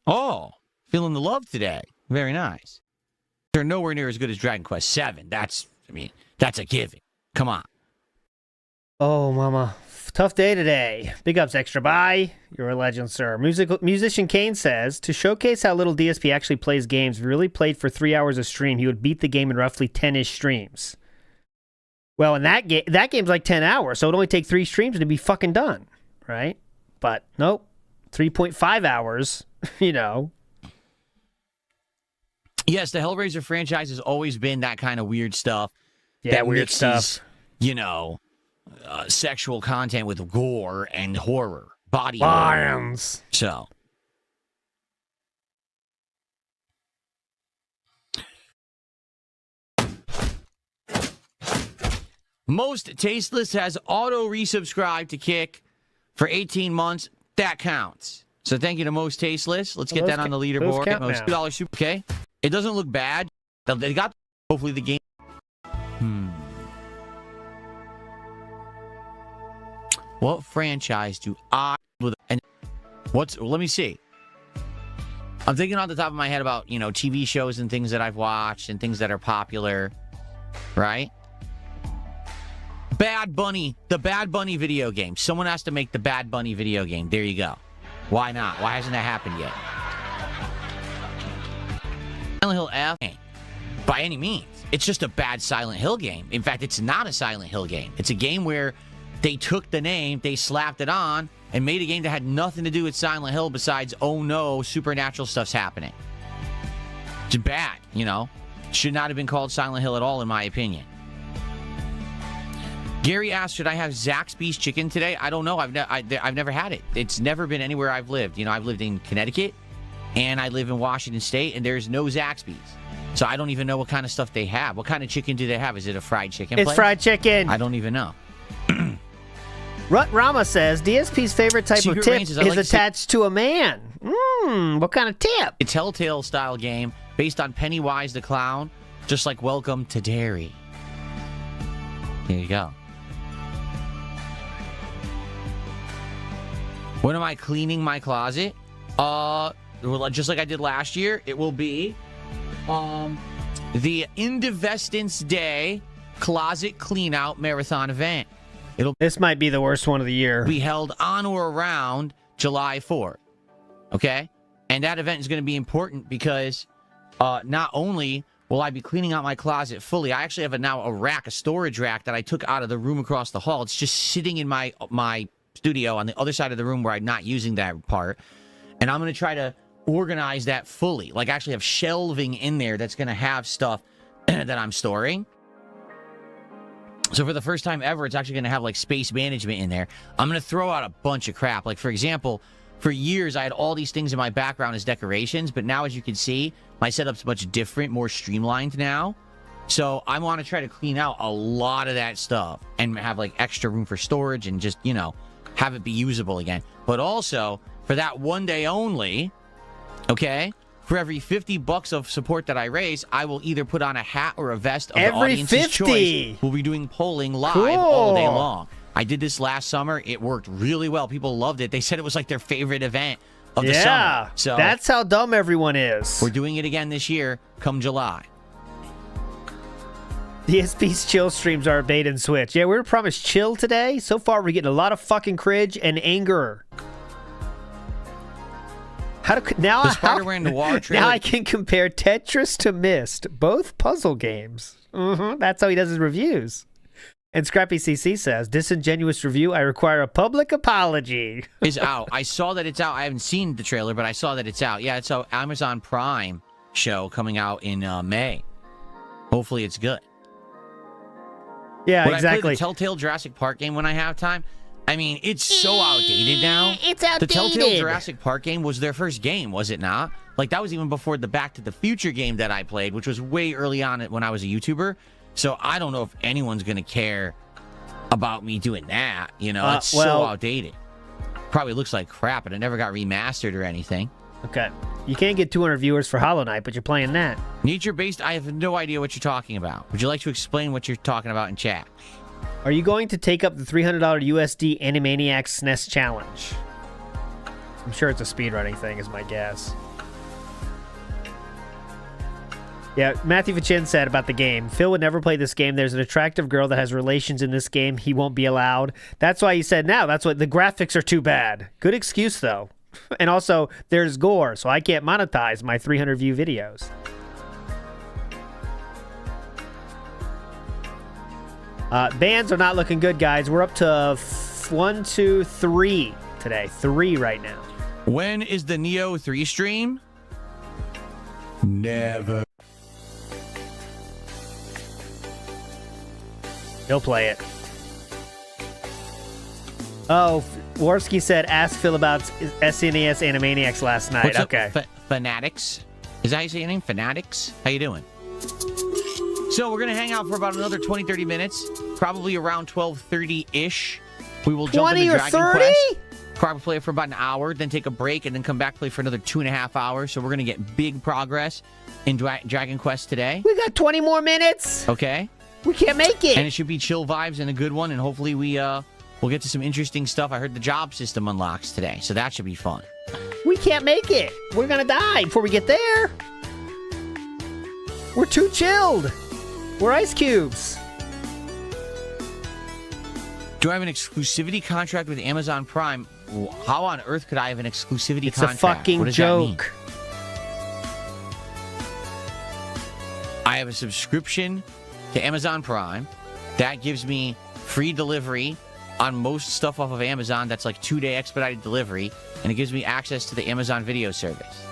Oh, feeling the love today. Very nice. They're nowhere near as good as Dragon Quest VII. That's a given. Come on. Oh, mama. Tough day today. Big ups, Extra. Bye. You're a legend, sir. Musician Kane says, to showcase how little DSP actually plays games, if he really played for 3 hours a stream, he would beat the game in roughly 10-ish streams. Well, in that game's like 10 hours, so it'd only take 3 streams to be fucking done, right? But nope. 3.5 hours, you know. Yes, the Hellraiser franchise has always been that kind of weird stuff. Yeah, that weird mixes, stuff. You know, sexual content with gore and horror. Body Lions. Horror. So. Most Tasteless has auto-resubscribed to Kick for 18 months. That counts. So thank you to Most Tasteless. Let's get that on the leaderboard. Most $2 super. Okay. It doesn't look bad. They got hopefully the game. What franchise do I and let me see. I'm thinking on the top of my head about, you know, TV shows and things that I've watched and things that are popular, right? Bad Bunny, the Bad Bunny video game. Someone has to make the Bad Bunny video game. There you go. Why not? Why hasn't that happened yet? Silent Hill F. by any means. It's just a bad Silent Hill game. In fact, it's not a Silent Hill game. It's a game where they took the name, they slapped it on, and made a game that had nothing to do with Silent Hill besides, oh no, supernatural stuff's happening. It's bad, you know? Should not have been called Silent Hill at all, in my opinion. Gary asked, should I have Zaxby's chicken today? I don't know. I've never had it. It's never been anywhere I've lived. You know, I've lived in Connecticut, and I live in Washington State, and there's no Zaxby's. So I don't even know what kind of stuff they have. What kind of chicken do they have? Is it a fried chicken place? It's fried chicken. I don't even know. Rut Rama says, DSP's favorite type Secret of tip Ranges, is attached to a man. What kind of tip? A Telltale style game based on Pennywise the Clown, just like Welcome to Derry. There you go. When am I cleaning my closet? Well, just like I did last year, it will be the Indivestance Day Closet Cleanout Marathon event. This might be the worst one of the year. Be held on or around July 4th. Okay? And that event is going to be important because not only will I be cleaning out my closet fully, I actually have a storage rack that I took out of the room across the hall. It's just sitting in my studio on the other side of the room where I'm not using that part. And I'm going to try to organize that fully. Like, actually have shelving in there that's going to have stuff that I'm storing. So for the first time ever, it's actually going to have, like, space management in there. I'm going to throw out a bunch of crap. Like, for example, for years, I had all these things in my background as decorations. But now, as you can see, my setup's much different, more streamlined now. So I want to try to clean out a lot of that stuff and have, like, extra room for storage and just, you know, have it be usable again. But also, for that one day only, okay, for every $50 of support that I raise, I will either put on a hat or a vest of the audience's choice. We'll be doing polling live all day long. I did this last summer. It worked really well. People loved it. They said it was like their favorite event of the summer. So that's how dumb everyone is. We're doing it again this year, come July. DSP's chill streams are a bait and switch. Yeah, we were promised chill today. So far, we're getting a lot of fucking cringe and anger. Now I can compare Tetris to Myst, both puzzle games. That's how he does his reviews. And Scrappy CC says, disingenuous review, I require a public apology. Is out. I saw that it's out. I haven't seen the trailer, but I saw that it's out. Yeah, it's an Amazon Prime show coming out in May. Hopefully it's good. Yeah, Would exactly. I play the Telltale Jurassic Park game when I have time? I mean, it's so outdated now. It's outdated. The Telltale Jurassic Park game was their first game, was it not? Like, that was even before the Back to the Future game that I played, which was way early on when I was a YouTuber. So I don't know if anyone's going to care about me doing that. You know, it's so outdated. Probably looks like crap, and it never got remastered or anything. Okay. You can't get 200 viewers for Hollow Knight, but you're playing that. Nature-based, I have no idea what you're talking about. Would you like to explain what you're talking about in chat? Are you going to take up the $300 USD Animaniacs SNES challenge? I'm sure it's a speedrunning thing, is my guess. Yeah, Matthew Vachin said about the game, Phil would never play this game. There's an attractive girl that has relations in this game. He won't be allowed. That's why he said now. That's what the graphics are too bad. Good excuse, though. And also, there's gore, so I can't monetize my 300 view videos. Bands are not looking good, guys. We're up to 1, 2, 3 today. 3 right now. When is the Neo 3 stream? Never. He'll play it. Oh, Worski said, ask Phil about SNES Animaniacs last night. What's up, okay. Fanatics? Is that how you say your name? Fanatics? How you doing? So we're going to hang out for about another 20, 30 minutes. Probably around 12:30-ish. We will jump into Dragon 30? Quest. Probably play for about an hour, then take a break, and then come back play for another 2.5 hours. So we're going to get big progress in Dragon Quest today. We got 20 more minutes. Okay. We can't make it. And it should be chill vibes and a good one, and hopefully we'll get to some interesting stuff. I heard the job system unlocks today, so that should be fun. We can't make it. We're going to die before we get there. We're too chilled. We're ice cubes. Do I have an exclusivity contract with Amazon Prime? How on earth could I have an exclusivity contract? It's a fucking joke. I have a subscription to Amazon Prime. That gives me free delivery on most stuff off of Amazon. That's like 2-day expedited delivery. And it gives me access to the Amazon Video service.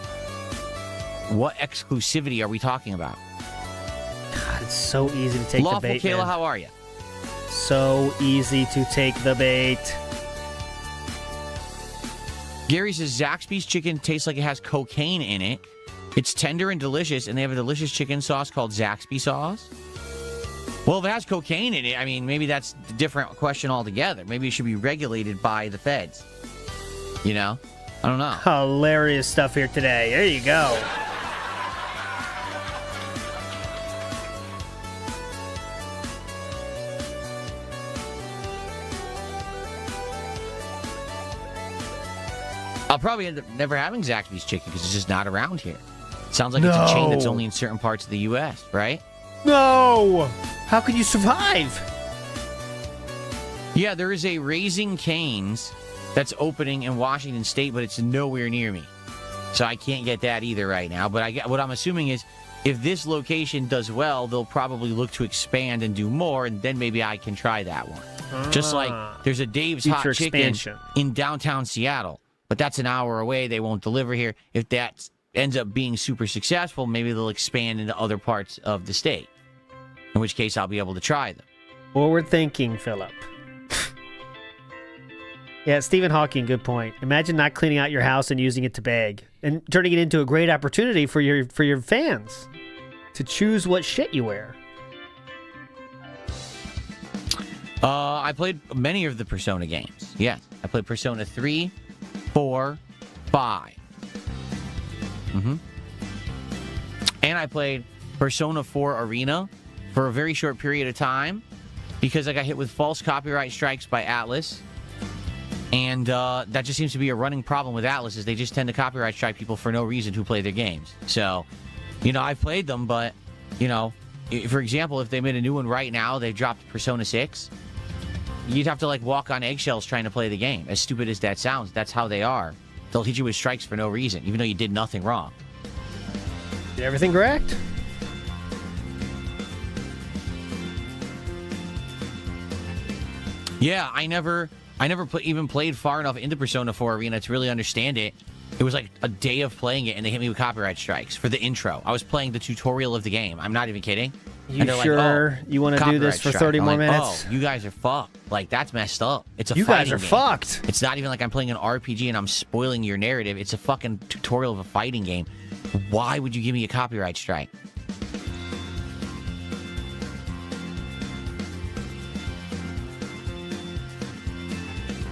What exclusivity are we talking about? God, it's so easy to take Lawful the bait. Kayla, Man. how are you? So easy to take the bait. Gary says Zaxby's chicken tastes like it has cocaine in it. It's tender and delicious, and they have a delicious chicken sauce called Zaxby sauce. Well, if it has cocaine in it, I mean, maybe that's a different question altogether. Maybe it should be regulated by the feds. You know? I don't know. Hilarious stuff here today. There you go. I'll probably end up never having Zaxby's chicken because it's just not around here. Sounds like it's a chain that's only in certain parts of the U.S., right? No! How can you survive? Yeah, there is a Raising Cane's that's opening in Washington State, but it's nowhere near me. So I can't get that either right now. But what I'm assuming is if this location does well, they'll probably look to expand and do more, and then maybe I can try that one. Just like there's a Dave's Hot Future Chicken expansion. in downtown Seattle, but that's an hour away. They won't deliver here. If that ends up being super successful, maybe they'll expand into other parts of the state, in which case I'll be able to try them. Forward thinking, Philip. Yeah, Stephen Hawking, good point. Imagine not cleaning out your house and using it to beg, and turning it into a great opportunity for your fans to choose what shit you wear. I played many of the Persona games. Yes, I played Persona 3, 4, 5. And I played Persona 4 Arena for a very short period of time because I got hit with false copyright strikes by Atlas. And that just seems to be a running problem with Atlas, is they just tend to copyright strike people for no reason who play their games. So, I've played them, but, for example, if they made a new one right now, they dropped Persona 6, you'd have to, walk on eggshells trying to play the game. As stupid as that sounds, that's how they are. They'll hit you with strikes for no reason, even though you did nothing wrong. Did everything correct? Yeah, I never even played far enough into Persona 4 Arena to really understand it. It was like a day of playing it, and they hit me with copyright strikes for the intro. I was playing the tutorial of the game. I'm not even kidding. You sure you want to do this for 30 more minutes? Oh, you guys are fucked. That's messed up. It's a You guys are game. fucked. It's not even like I'm playing an RPG and I'm spoiling your narrative. It's a fucking tutorial of a fighting game. Why would you give me a copyright strike?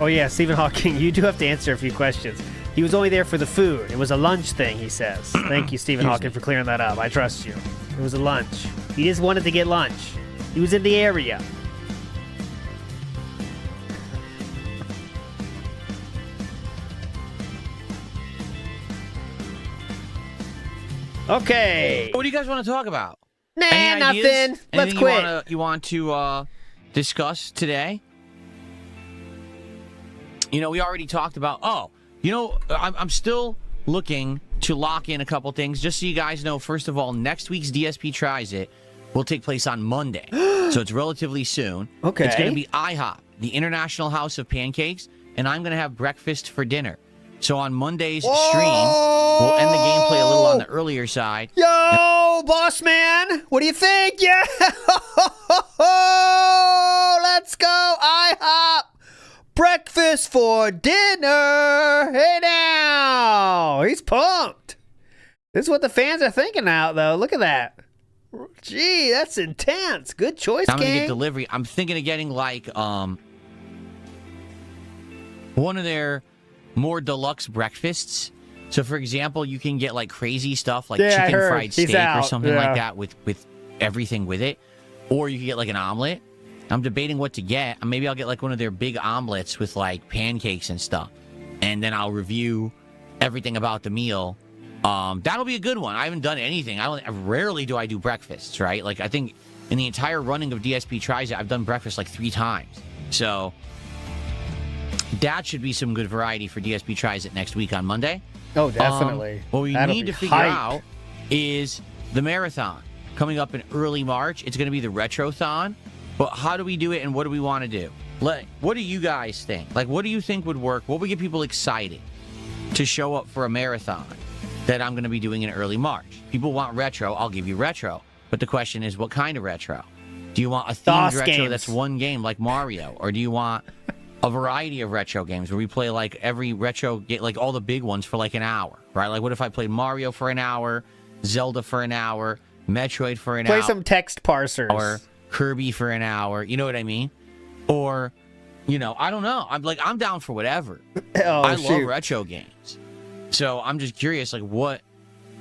Oh yeah, Stephen Hawking, you do have to answer a few questions. He was only there for the food. It was a lunch thing, he says. Thank you, Stephen Hawking, for clearing that up. I trust you. It was a lunch. He just wanted to get lunch. He was in the area. Okay. What do you guys want to talk about? Nah, Any nothing. ideas? Let's Anything quit. You want to discuss today? We already talked about. I'm still looking to lock in a couple things. Just so you guys know, first of all, next week's DSP Tries It will take place on Monday, so it's relatively soon. Okay. It's going to be IHOP, the International House of Pancakes, and I'm going to have breakfast for dinner. So on Monday's stream, we'll end the gameplay a little on the earlier side. Yo, boss man, what do you think? Yeah, let's go, IHOP. Breakfast for dinner. Hey now, he's pumped. This is what the fans are thinking out, though. Look at that. Gee, that's intense. Good choice, I'm gonna gang. get delivery. I'm thinking of getting one of their more deluxe breakfasts. So, for example, you can get crazy stuff like chicken fried steak or something like that with everything with it, or you can get an omelet. I'm debating what to get. Maybe I'll get one of their big omelets with pancakes and stuff, and then I'll review everything about the meal. That'll be a good one. I haven't done anything. Rarely do I do breakfasts, right? I think in the entire running of DSP Tries It, I've done breakfast 3 times. So that should be some good variety for DSP Tries It next week on Monday. Oh, definitely. What we need to figure out is the marathon. coming up in early March. It's going to be the Retrothon. But how do we do it, and what do we want to do? What do you guys think? Like, what do you think would work? What would get people excited to show up for a marathon that I'm going to be doing in early March? People want retro. I'll give you retro. But the question is, what kind of retro? Do you want a themed retro games. that's one game like Mario? Or do you want a variety of retro games where we play like every retro game, like all the big ones for like an hour, right? Like what if I played Mario for an hour, Zelda for an hour, Metroid for an hour? Play some text parsers. Or Kirby for an hour. You know what I mean? Or, you know, I don't know. I'm down for whatever. I love retro games. So I'm just curious, like what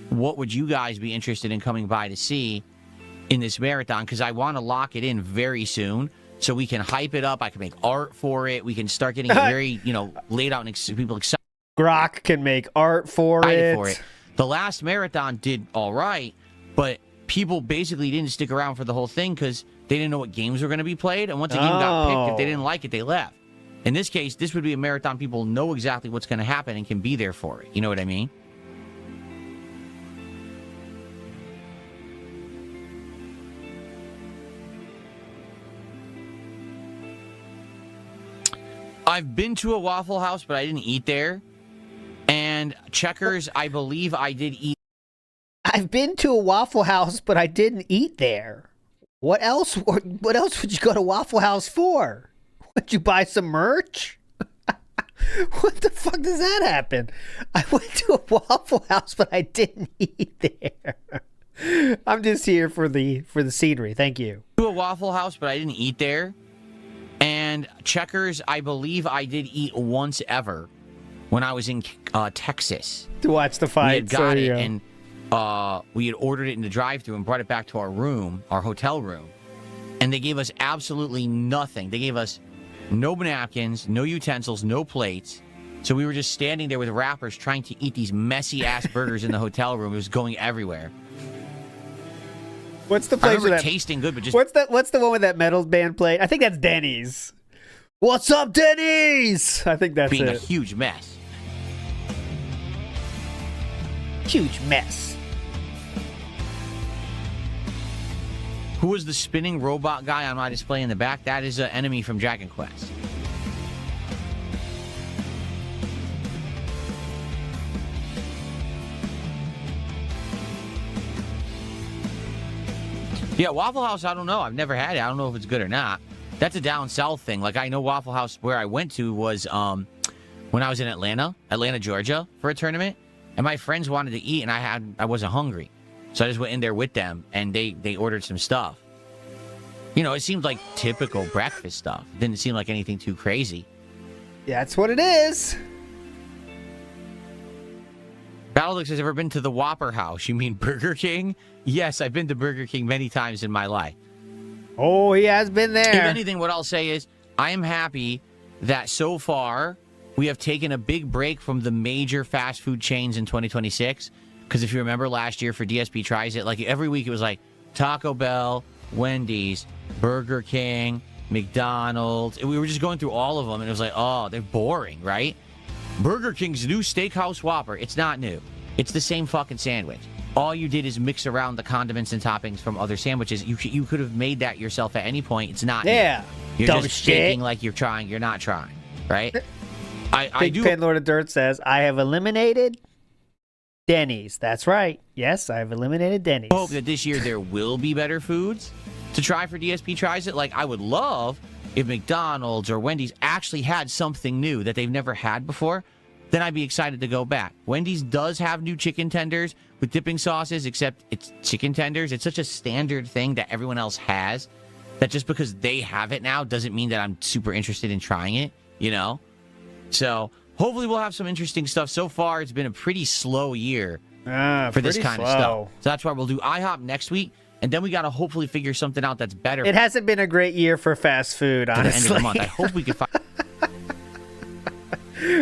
would you guys be interested in coming by to see in this marathon? Because I want to lock it in very soon so we can hype it up. I can make art for it. We can start getting it very, laid out and people excited. Grok can make art for it. The last marathon did all right, but people basically didn't stick around for the whole thing because they didn't know what games were going to be played. And once a game got picked, if they didn't like it, they left. In this case, this would be a marathon. People know exactly what's going to happen and can be there for it. You know what I mean? I've been to a Waffle House, but I didn't eat there. And Checkers, I believe I did eat. I've been to a Waffle House, but I didn't eat there. What else? What else would you go to Waffle House for? Would you buy some merch? What the fuck does that happen? I went to a Waffle House, but I didn't eat there. I'm just here for the scenery. Thank you. To a Waffle House, but I didn't eat there. And Checkers, I believe I did eat once ever when I was in Texas. To watch the fight. We had got it, and we had ordered it in the drive-thru and brought it back to our room, our hotel room. And they gave us absolutely nothing. They gave us no napkins, no utensils, no plates. So we were just standing there with wrappers trying to eat these messy-ass burgers in the hotel room. It was going everywhere. What's the place I remember that tasting good, but just what's the one with that metal band played? I think that's Denny's. What's up, Denny's? I think that's being it. a huge mess. Huge mess. Who was the spinning robot guy on my display in the back? That is an enemy from Dragon Quest. Yeah, Waffle House, I don't know. I've never had it. I don't know if it's good or not. That's a down south thing. Like, I know Waffle House, where I went to was when I was in Atlanta, Georgia, for a tournament. And my friends wanted to eat, and I wasn't hungry. So I just went in there with them, and they ordered some stuff. You know, it seemed like typical breakfast stuff. It didn't seem like anything too crazy. Yeah, that's what it is. Battledix has ever been to the Whopper House. You mean Burger King? Yes, I've been to Burger King many times in my life. Oh, he has been there. If anything, what I'll say is I am happy that so far we have taken a big break from the major fast food chains in 2026. Because if you remember last year for DSP Tries It, like every week it was like Taco Bell, Wendy's, Burger King, McDonald's. And we were just going through all of them, and it was like, oh, they're boring, right? Burger King's new Steakhouse Whopper. It's not new. It's the same fucking sandwich. All you did is mix around the condiments and toppings from other sandwiches. You could have made that yourself at any point. It's not new. You're just shaking like you're trying. You're not trying, right? I do. Pen Lord of Dirt says, I have eliminated Denny's. That's right. Yes, I have eliminated Denny's. Hope that this year there will be better foods to try for DSP Tries It. Like, I would love if McDonald's or Wendy's actually had something new that they've never had before. Then I'd be excited to go back. Wendy's does have new chicken tenders with dipping sauces, except it's chicken tenders. It's such a standard thing that everyone else has that just because they have it now doesn't mean that I'm super interested in trying it, you know? So hopefully we'll have some interesting stuff. So far, it's been a pretty slow year for this kind of stuff. So that's why we'll do IHOP next week. And then we got to hopefully figure something out that's better. It hasn't been a great year for fast food, honestly. To the end of the month. I hope we can find...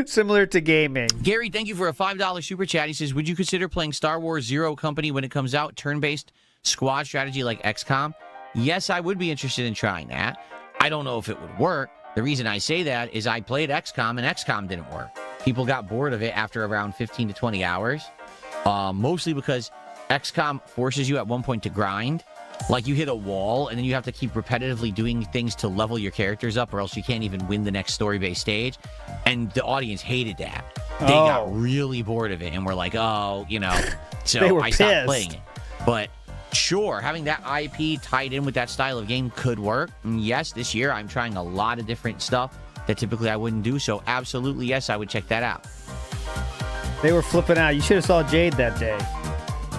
Similar to gaming. Gary, thank you for a $5 super chat. He says, would you consider playing Star Wars Zero Company when it comes out? Turn-based squad strategy like XCOM? Yes, I would be interested in trying that. I don't know if it would work. The reason I say that is I played XCOM, and XCOM didn't work. People got bored of it after around 15 to 20 hours, mostly because XCOM forces you at one point to grind. Like, you hit a wall, and then you have to keep repetitively doing things to level your characters up, or else you can't even win the next story-based stage. And the audience hated that. They got really bored of it, and were like, oh, you know. So I stopped playing it. But sure, having that IP tied in with that style of game could work. And yes, this year I'm trying a lot of different stuff that typically I wouldn't do. So absolutely, yes, I would check that out. They were flipping out. You should have saw Jade that day.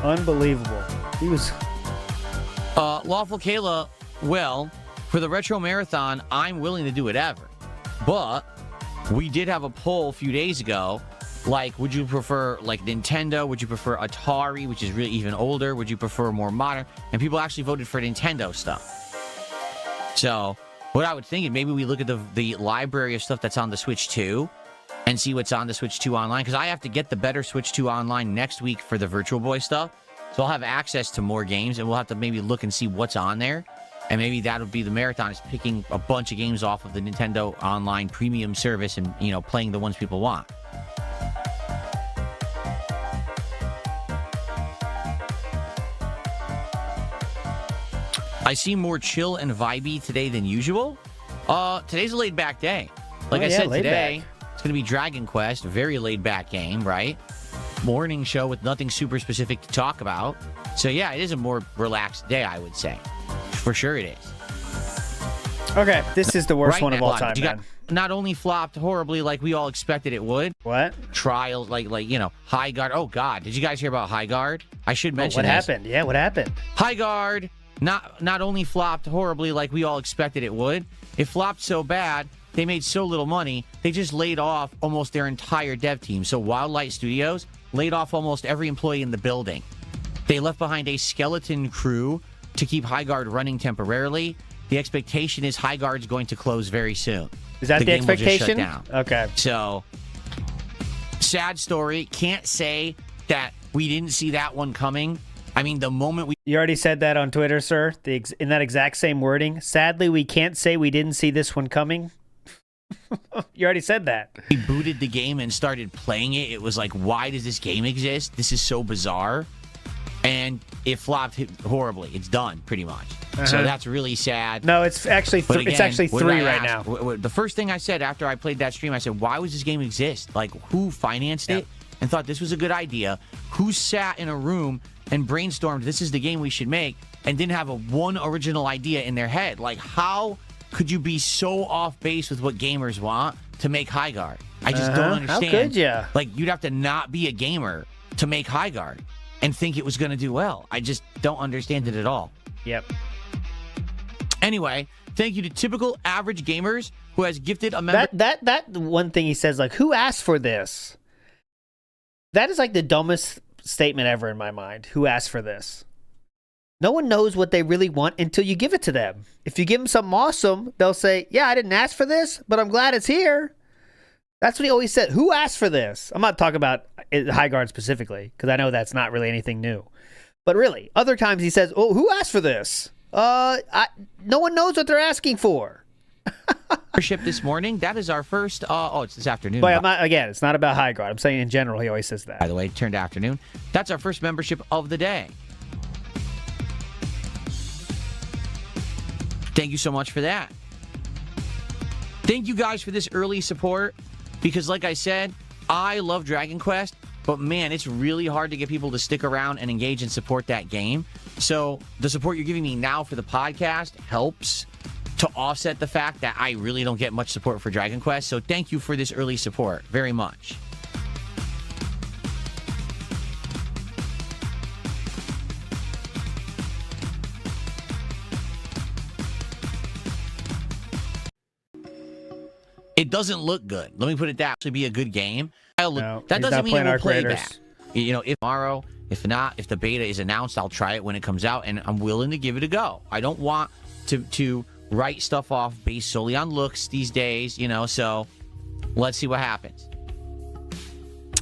Unbelievable. He was... Lawful Kayla, well, for the Retro Marathon, I'm willing to do whatever. But we did have a poll a few days ago. Like, would you prefer, like, Nintendo? Would you prefer Atari, which is really even older? Would you prefer more modern? And people actually voted for Nintendo stuff. So, what I would think is maybe we look at the library of stuff that's on the Switch 2 and see what's on the Switch 2 online. Because I have to get the better Switch 2 online next week for the Virtual Boy stuff. So I'll have access to more games, and we'll have to maybe look and see what's on there. And maybe that'll be the marathon, is picking a bunch of games off of the Nintendo Online premium service and, you know, playing the ones people want. I seem more chill and vibey today than usual. Today's a laid-back day. Like I said, today, it's going to be Dragon Quest, a very laid-back game, right? Morning show with nothing super specific to talk about. So, yeah, it is a more relaxed day, I would say. For sure it is. Okay, this is the worst one of all time, man. Not only flopped horribly like we all expected it would. What? Trials, like you know, High Guard. Oh, God. Did you guys hear about High Guard? I should mention what happened? Yeah, what happened? High Guard not only flopped horribly like we all expected it would, it flopped so bad, they made so little money, they just laid off almost their entire dev team. So Wildlight Studios laid off almost every employee in the building. They left behind a skeleton crew to keep High Guard running temporarily. The expectation is High Guard's going to close very soon. Is that the expectation? Will just shut down. Okay. So, sad story. Can't say that we didn't see that one coming. I mean, the moment we... You already said that on Twitter, sir, in that exact same wording. Sadly, we can't say we didn't see this one coming. You already said that. We booted the game and started playing it. It was like, why does this game exist? This is so bizarre. And it flopped horribly. It's done, pretty much. So that's really sad. No, it's actually it's actually 3 right now. The first thing I said after I played that stream, I said, why was this game exist? Like, who financed it and thought this was a good idea? Who sat in a room and brainstormed, this is the game we should make, and didn't have one original idea in their head? Like, how could you be so off base with what gamers want to make High Guard? I just don't understand. How could you? Like, you'd have to not be a gamer to make High Guard and think it was going to do well. I just don't understand it at all. Yep. Anyway, thank you to Typical Average Gamers, who has gifted a member... That one thing he says, like, who asked for this? That is like the dumbest statement ever in my mind. Who asked for this? No one knows what they really want until you give it to them. If you give them something awesome, they'll say, yeah, I didn't ask for this, but I'm glad it's here. That's what he always said. Who asked for this? I'm not talking about High Guard specifically, because I know that's not really anything new. But really, other times he says, oh, who asked for this? No one knows what they're asking for. Ship this morning. That is our first. It's this afternoon. But it's not about High Guard. I'm saying in general, he always says that. By the way, it turned afternoon. That's our first membership of the day. Thank you so much for that. Thank you guys for this early support, because like I said, I love Dragon Quest, but man, it's really hard to get people to stick around and engage and support that game. So the support you're giving me now for the podcast helps to offset the fact that I really don't get much support for Dragon Quest. So thank you for this early support very much. It doesn't look good. Let me put it that. Actually be a good game. That doesn't mean I will play that. You know, if tomorrow, if not, if the beta is announced, I'll try it when it comes out, and I'm willing to give it a go. I don't want to write stuff off based solely on looks these days, you know, so let's see what happens.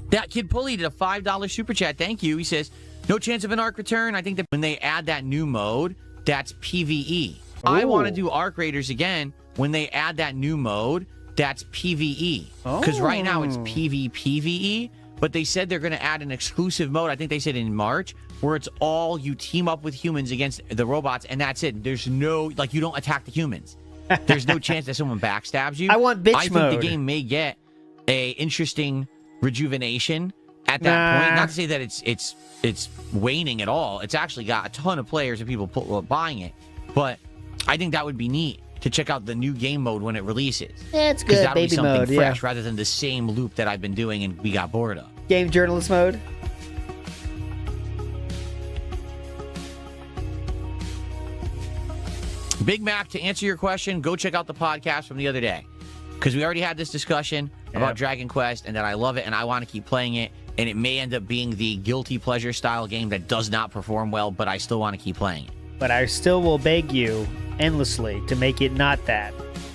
That Kid Pulley did a $5 super chat. Thank you. He says, no chance of an arc return. I think that when they add that new mode, that's PvE. Ooh. I want to do arc raiders again when they add that new mode. That's PvE. Because right now it's PvPvE, but they said they're going to add an exclusive mode. I think they said in March, where it's all you team up with humans against the robots, and that's it. There's no, like, you don't attack the humans. There's no chance that someone backstabs you. I want bitch mode. I think the game may get a interesting rejuvenation at that point. Not to say that it's waning at all. It's actually got a ton of players and people buying it. But I think that would be neat to check out the new game mode when it releases. Yeah, it's good. That'll Baby be something mode, fresh rather than the same loop that I've been doing and we got bored of. Game journalist mode. Big Mac, to answer your question, go check out the podcast from the other day. Because we already had this discussion about Dragon Quest and that I love it and I want to keep playing it. And it may end up being the guilty pleasure style game that does not perform well, but I still want to keep playing it. But I still will beg you endlessly to make it not that.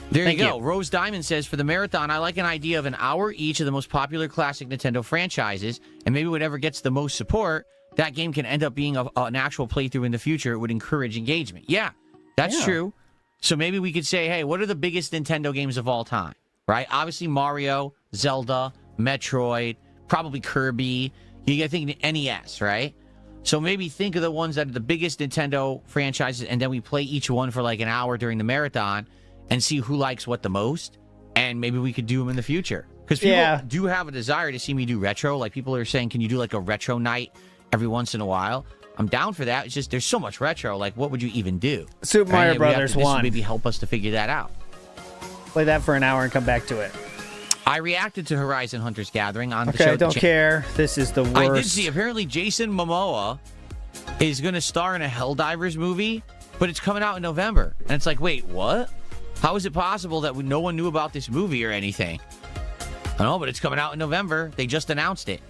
There you go. Rose Diamond says, for the marathon, I like an idea of an hour each of the most popular classic Nintendo franchises, and maybe whatever gets the most support, that game can end up being an actual playthrough in the future. It would encourage engagement. Yeah, that's true. So maybe we could say, hey, what are the biggest Nintendo games of all time? Right? Obviously Mario, Zelda, Metroid, probably Kirby. You got to think NES, right? So maybe think of the ones that are the biggest Nintendo franchises, and then we play each one for like an hour during the marathon and see who likes what the most, and maybe we could do them in the future. Because people do have a desire to see me do retro. Like, people are saying, can you do like a retro night every once in a while? I'm down for that. It's just there's so much retro. Like, what would you even do? Super Mario Brothers 1. Maybe help us to figure that out. Play that for an hour and come back to it. I reacted to Horizon Hunters Gathering on the show. Okay, I don't care. This is the worst. I did see, apparently Jason Momoa is going to star in a Helldivers movie, but it's coming out in November. And it's like, wait, what? How is it possible that no one knew about this movie or anything? I don't know, but it's coming out in November. They just announced it.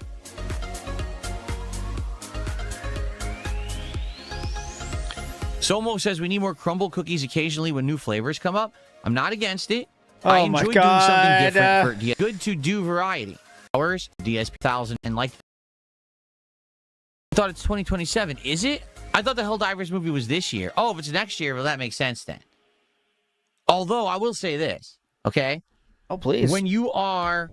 Somo says we need more crumble cookies occasionally when new flavors come up. I'm not against it. I enjoy doing something different. Good to do variety. Hours, DSP 1000, and like. I thought it's 2027. Is it? I thought the Helldivers movie was this year. Oh, if it's next year, well, that makes sense then. Although, I will say this, okay? Oh, please. When you are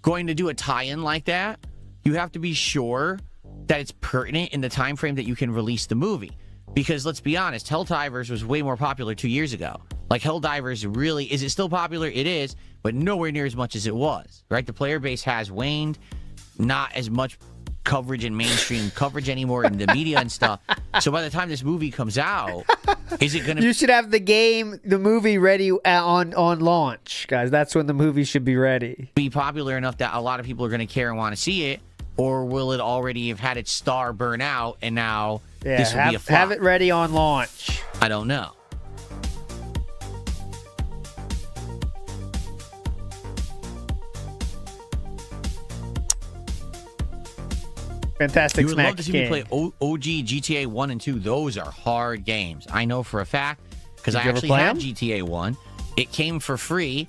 going to do a tie-in like that, you have to be sure that it's pertinent in the time frame that you can release the movie. Because let's be honest, Helldivers was way more popular 2 years ago. Like, Helldivers really, is it still popular? It is, but nowhere near as much as it was, right? The player base has waned, not as much coverage and mainstream coverage anymore in the media and stuff. So by the time this movie comes out, is it going to... You should have the movie ready on launch, guys. That's when the movie should be ready. Be popular enough that a lot of people are going to care and want to see it, or will it already have had its star burn out and now this will be a flop? Have it ready on launch. I don't know. Fantastic. You would love to see me play OG GTA 1 and 2. Those are hard games. I know for a fact because I actually had GTA 1. It came for free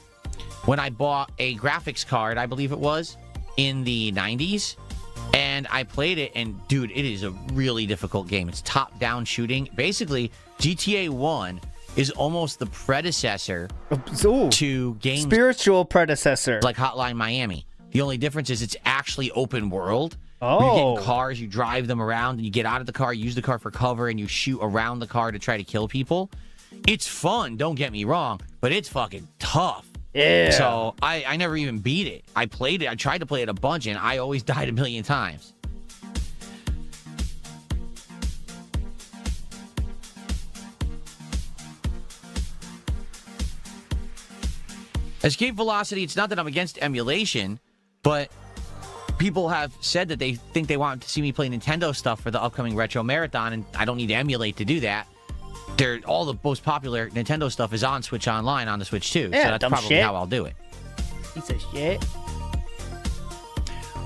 when I bought a graphics card, I believe it was, in the 90s. And I played it, and dude, it is a really difficult game. It's top-down shooting. Basically, GTA 1 is almost the predecessor to games... Spiritual predecessor. Like Hotline Miami. The only difference is it's actually open world. Oh. You get in cars, you drive them around, and you get out of the car, use the car for cover, and you shoot around the car to try to kill people. It's fun, don't get me wrong, but it's fucking tough. Yeah. So I never even beat it. I played it. I tried to play it a bunch, and I always died a million times. Escape velocity, it's not that I'm against emulation, but people have said that they think they want to see me play Nintendo stuff for the upcoming Retro Marathon, and I don't need to emulate to do that. All the most popular Nintendo stuff is on Switch Online on the Switch too, yeah, so that's probably how I'll do it. Piece of shit.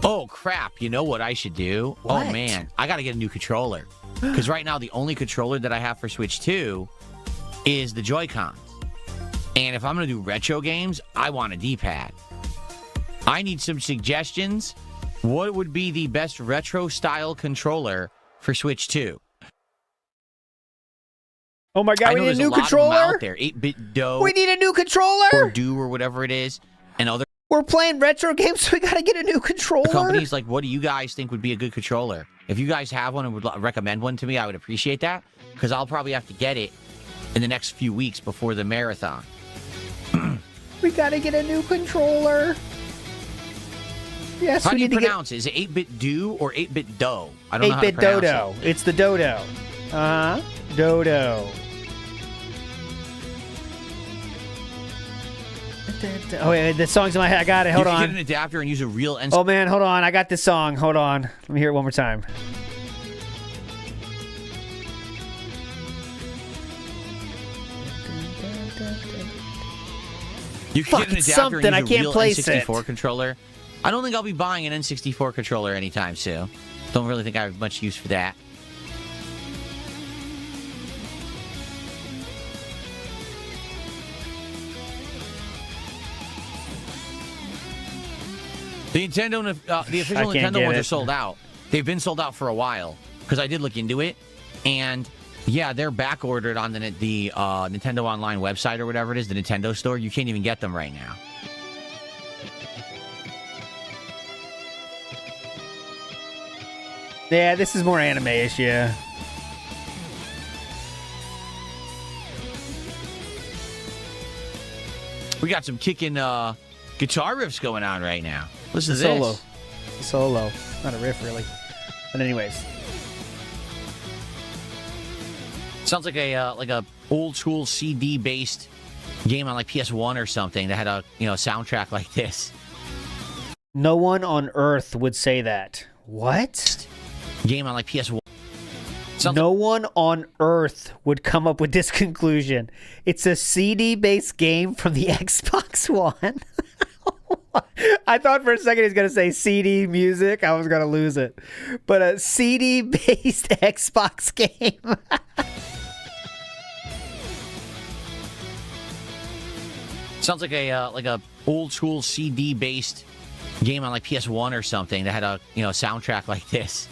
Oh, crap. You know what I should do? What? Oh, man. I got to get a new controller. Because right now, the only controller that I have for Switch 2 is the Joy-Cons. And if I'm going to do retro games, I want a D-pad. I need some suggestions. What would be the best retro-style controller for Switch 2? Oh my god, we need a new controller? Out there. 8-bit Do. We need a new controller? Or Do or whatever it is. And other... We're playing retro games, so we gotta get a new controller. Companies like, what do you guys think would be a good controller? If you guys have one and would recommend one to me, I would appreciate that, because I'll probably have to get it in the next few weeks before the marathon. We gotta get a new controller. Yes, how we do you need to pronounce it? Is it 8-bit do or 8-bit do? I don't know how to 8-bit pronounce dodo. it. It's the dodo. Dodo. Oh, wait, the song's in my head. I got it. Hold you on. can get an adapter and use a real... Oh, man, hold on. I got this song. Hold on. Let me hear it one more time. You can get an it's adapter something. and I use a can't real place N64 it. controller. I don't think I'll be buying an N64 controller anytime soon. Don't really think I have much use for that. The Nintendo, the official Nintendo ones are sold out. They've been sold out for a while because I did look into it, and yeah, they're back ordered on the Nintendo Online website or whatever it is, the Nintendo store. You can't even get them right now. Yeah, this is more anime-ish, yeah. We got some kicking guitar riffs going on right now. Listen to Solo. this. Solo. Not a riff, really. But anyways. Sounds like a old school CD based game on like PS1 or something that had a soundtrack like this. No one on Earth would say that. What? Game on like PS1. No one on Earth would come up with this conclusion. It's a CD-based game from the Xbox One. I thought for a second he was going to say CD music. I was going to lose it. But a CD-based Xbox game. Sounds like a old school CD based game on like PS1 or something that had a soundtrack like this.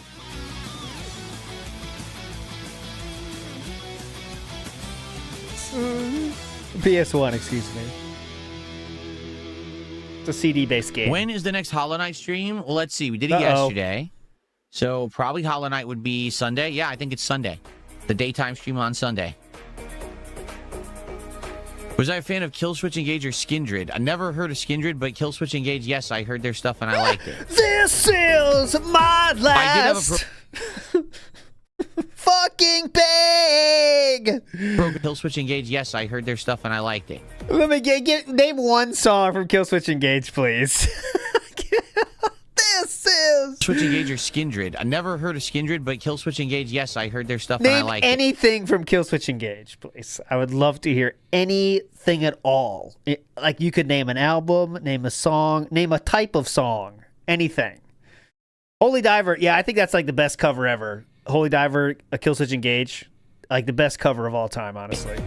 PS1, excuse me. It's a CD-based game. When is the next Hollow Knight stream? Well, let's see. We did it yesterday. So probably Hollow Knight would be Sunday. Yeah, I think it's Sunday. The daytime stream on Sunday. Was I a fan of Killswitch Engage or Skindred? I never heard of Skindred, but Killswitch Engage, yes, I heard their stuff and I liked it. This is my last I did have a fucking peg. Killswitch Engage, yes, I heard their stuff and I liked it. Let me name one song from Killswitch Engage, please. This is Switch Engage or Skindred. I never heard of Skindred, but Killswitch Engage, yes, I heard their stuff and I name liked it. anything from Killswitch Engage, please. I would love to hear anything at all. Like you could name an album, name a song, name a type of song, anything. Holy Diver, yeah, I think that's like the best cover ever. Holy Diver, a Killswitch Engage, like the best cover of all time, honestly.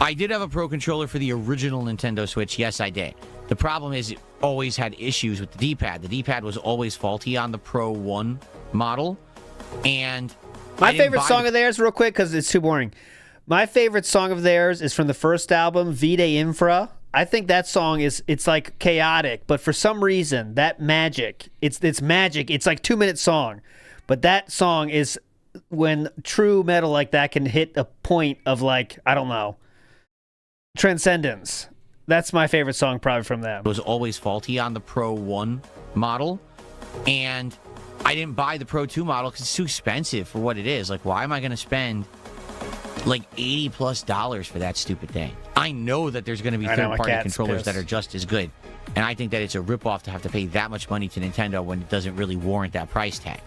I did have a Pro Controller for the original Nintendo Switch. Yes, I did. The problem is it always had issues with the D-pad. The D-pad was always faulty on the Pro 1 model. And my favorite song of theirs, real quick, because it's too boring. My favorite song of theirs is from the first album, Vide Infra. I think that song it's like chaotic, but for some reason, that magic, it's magic. It's like 2-minute song. But that song is when true metal like that can hit a point of like, I don't know, transcendence. That's my favorite song probably from them. It was always faulty on the Pro 1 model. And I didn't buy the Pro 2 model because it's too expensive for what it is. Like, why am I going to spend like $80+ for that stupid thing? I know that there's going to be third-party controllers that are just as good. And I think that it's a ripoff to have to pay that much money to Nintendo when it doesn't really warrant that price tag.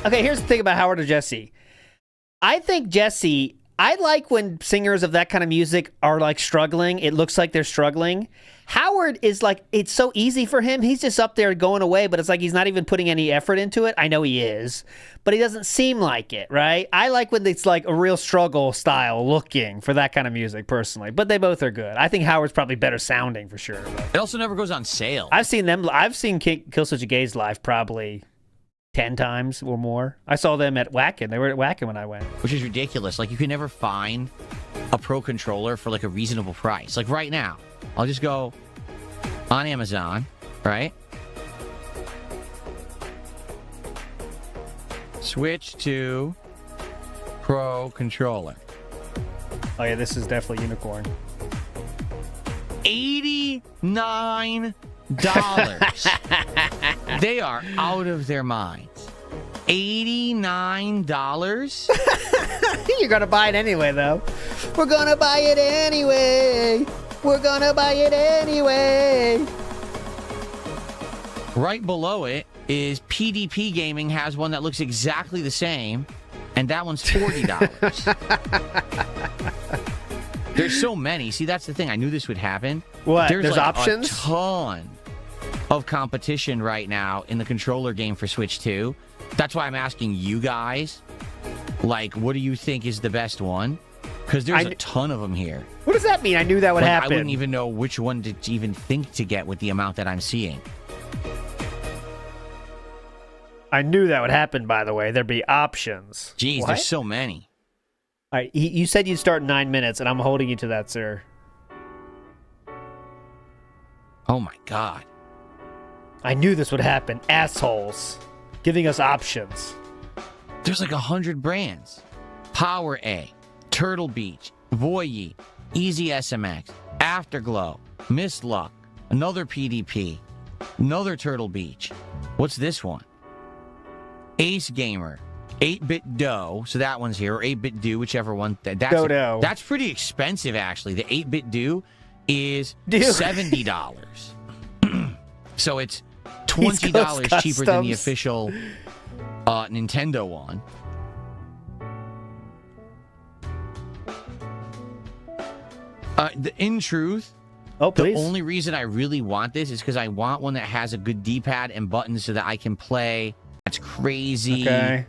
Okay, here's the thing about Howard or Jesse. I think Jesse, I like when singers of that kind of music are like struggling. It looks like they're struggling. Howard is like, it's so easy for him. He's just up there going away, but it's like he's not even putting any effort into it. I know he is, but he doesn't seem like it, right? I like when it's like a real struggle style looking for that kind of music personally, but they both are good. I think Howard's probably better sounding for sure. It also never goes on sale. I've seen Killswitch Engage live probably 10 times or more. I saw them at Wacken. They were at Wacken when I went. Which is ridiculous. Like, you can never find a pro controller for like a reasonable price. Like right now, I'll just go on Amazon, right? Switch to Pro controller. Oh yeah, this is definitely unicorn. $89. They are out of their minds. $89? You're gonna buy it anyway, though. We're gonna buy it anyway. We're gonna buy it anyway. Right below it is PDP Gaming has one that looks exactly the same, and that one's $40. There's so many. See, that's the thing. I knew this would happen. What? There's like options? a ton of competition right now in the controller game for Switch 2. That's why I'm asking you guys, like, what do you think is the best one? Because there's a ton of them here. What does that mean? I knew that would happen. I wouldn't even know which one to even think to get with the amount that I'm seeing. I knew that would happen, by the way. There'd be options. Jeez, there's so many. All right, you said you'd start in 9 minutes, and I'm holding you to that, sir. Oh, my God. I knew this would happen. Assholes. Giving us options. There's like 100 brands. Power A, Turtle Beach, Voyi, Easy SMX, Afterglow, Miss Luck, another PDP, another Turtle Beach. What's this one? Ace Gamer, 8-Bit Dough. So that one's here, or 8-Bit Do, whichever one. That's pretty expensive, actually. The 8-Bit Do is $70. So it's $20 cheaper than the official Nintendo one. In truth, the only reason I really want this is because I want one that has a good D-pad and buttons so that I can play. That's crazy. Okay.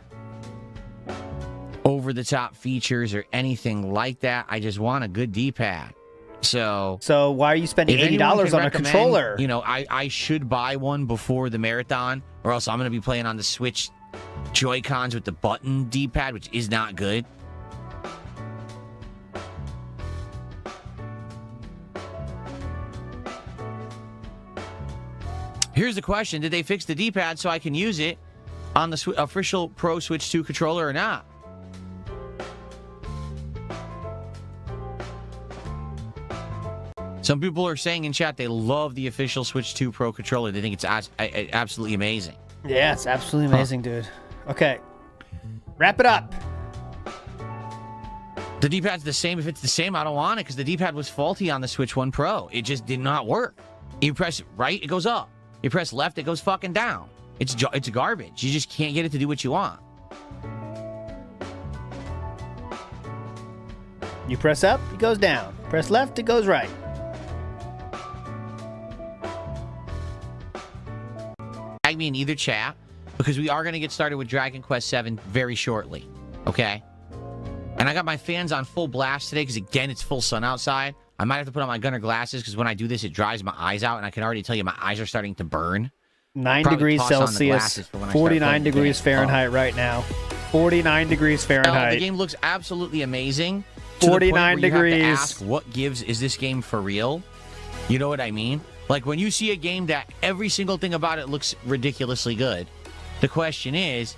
Over-the-top features or anything like that. I just want a good D-pad. So why are you spending $80 on a controller? You know, I should buy one before the marathon, or else I'm going to be playing on the Switch Joy-Cons with the button D-pad, which is not good. Here's the question. Did they fix the D-pad so I can use it on the official Pro Switch 2 controller or not? Some people are saying in chat they love the official Switch 2 Pro controller. They think it's absolutely amazing. Yeah, it's absolutely amazing, dude. Okay. Wrap it up. The D-pad's the same. If it's the same, I don't want it because the D-pad was faulty on the Switch 1 Pro. It just did not work. You press right, it goes up. You press left, it goes fucking down. It's garbage. You just can't get it to do what you want. You press up, it goes down. Press left, it goes right. Tag me in either chat because we are going to get started with Dragon Quest VII very shortly. Okay? And I got my fans on full blast today because, again, it's full sun outside. I might have to put on my Gunner glasses because when I do this, it dries my eyes out, and I can already tell you my eyes are starting to burn. 9 degrees Celsius, 49 degrees Fahrenheit right now. 49 degrees Fahrenheit. The game looks absolutely amazing. 49 degrees. You have to ask, what gives? Is this game for real? You know what I mean? Like, when you see a game that every single thing about it looks ridiculously good, the question is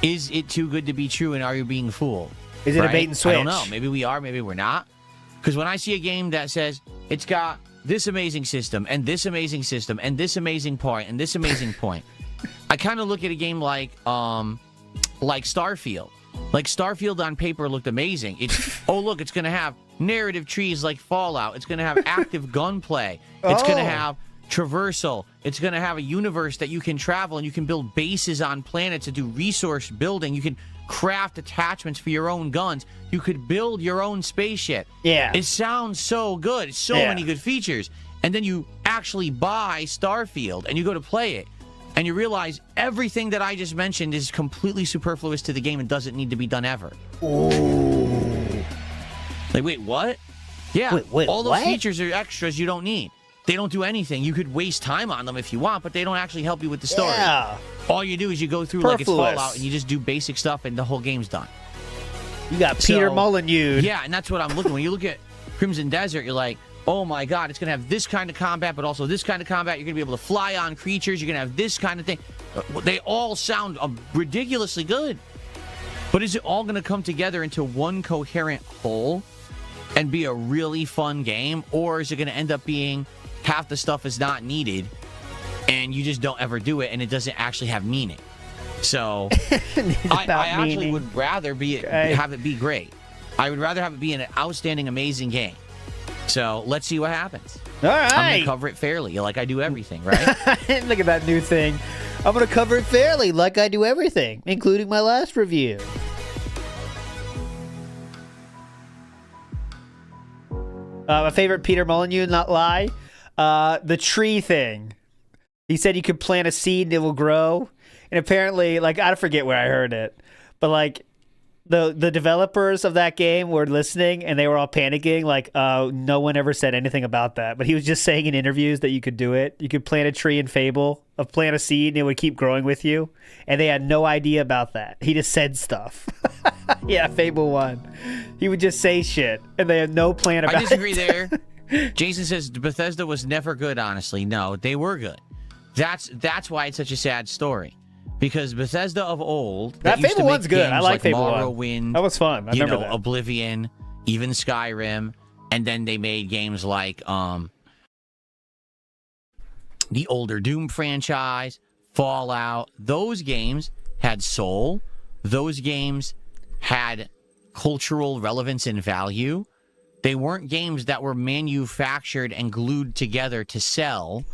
it too good to be true, and are you being fooled? Is it a bait and switch? I don't know. Maybe we are, maybe we're not. Because when I see a game that says it's got this amazing system and this amazing system and this amazing point and this amazing point, I kind of look at a game like Starfield. Like Starfield on paper looked amazing. It's look, it's going to have narrative trees like Fallout. It's going to have active gunplay. It's going to have traversal. It's going to have a universe that you can travel and you can build bases on planets to do resource building. You can craft attachments for your own guns. You could build your own spaceship. Yeah. It sounds so good. So many good features. And then you actually buy Starfield and you go to play it. And you realize everything that I just mentioned is completely superfluous to the game and doesn't need to be done ever. Ooh. Like, wait, what? Yeah, wait, all those what? features are extras you don't need. They don't do anything. You could waste time on them if you want, but they don't actually help you with the story. Yeah. All you do is you go through like it's Superfluous. Fallout and you just do basic stuff and the whole game's done. You got Peter Molyneux. Yeah, and that's what I'm looking. When you look at Crimson Desert, you're like, oh my God, it's going to have this kind of combat, but also this kind of combat. You're going to be able to fly on creatures. You're going to have this kind of thing. They all sound ridiculously good. But is it all going to come together into one coherent whole and be a really fun game? Or is it going to end up being half the stuff is not needed and you just don't ever do it and it doesn't actually have meaning? So I actually would rather have it be great. I would rather have it be an outstanding, amazing game. So let's see what happens. All right. I'm going to cover it fairly, like I do everything, right? Look at that new thing. I'm going to cover it fairly, like I do everything, including my last review. My favorite Peter Molyneux, not lie. The tree thing. He said you could plant a seed and it will grow. And apparently, like, I forget where I heard it, but like the developers of that game were listening and they were all panicking. Like, no one ever said anything about that. But he was just saying in interviews that you could do it. You could plant a tree in Fable, plant a seed, and it would keep growing with you. And they had no idea about that. He just said stuff. Yeah, Fable 1. He would just say shit, and they had no plan about it. I disagree there. Jason says Bethesda was never good, honestly. No, they were good. That's why it's such a sad story. Because Bethesda of old, that used Fable to make 1's good. I like Fable 1. Morrowind, that was fun. I remember that. Oblivion, even Skyrim, and then they made games like the older Doom franchise, Fallout. Those games had soul. Those games had cultural relevance and value. They weren't games that were manufactured and glued together to sell.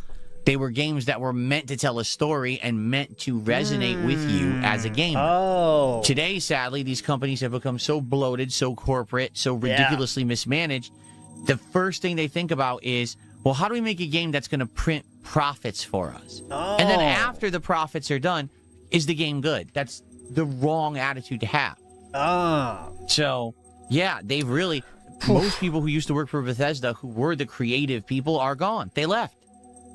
They were games that were meant to tell a story and meant to resonate with you as a gamer. Oh. Today, sadly, these companies have become so bloated, so corporate, so ridiculously mismanaged. The first thing they think about is, well, how do we make a game that's going to print profits for us? Oh. And then after the profits are done, is the game good? That's the wrong attitude to have. Oh. So, yeah, they've really... Most people who used to work for Bethesda, who were the creative people, are gone. They left.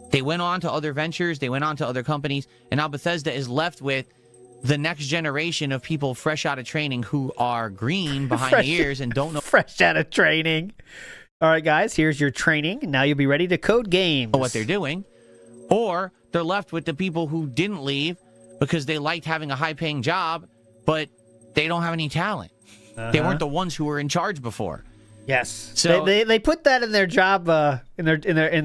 They went on to other ventures. They went on to other companies. And now Bethesda is left with the next generation of people fresh out of training who are green behind the ears and don't know... Fresh out of training. All right, guys, here's your training. Now you'll be ready to code games. What they're doing. Or they're left with the people who didn't leave because they liked having a high-paying job, but they don't have any talent. They weren't the ones who were in charge before. Yes. So they put that in their job in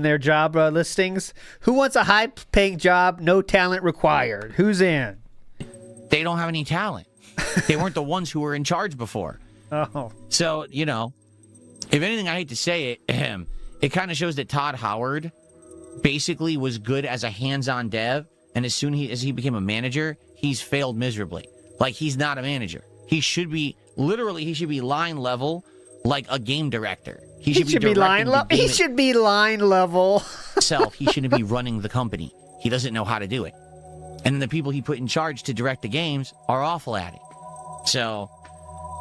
their job listings. Who wants a high-paying job? No talent required. Who's in? They don't have any talent. They weren't the ones who were in charge before. Oh. So, you know, if anything, I hate to say it, it kind of shows that Todd Howard basically was good as a hands-on dev, and as soon as he became a manager, he's failed miserably. Like, he's not a manager. He should be line level. Like a game director. He should be line level. He should be line level. He shouldn't be running the company. He doesn't know how to do it. And the people he put in charge to direct the games are awful at it. So,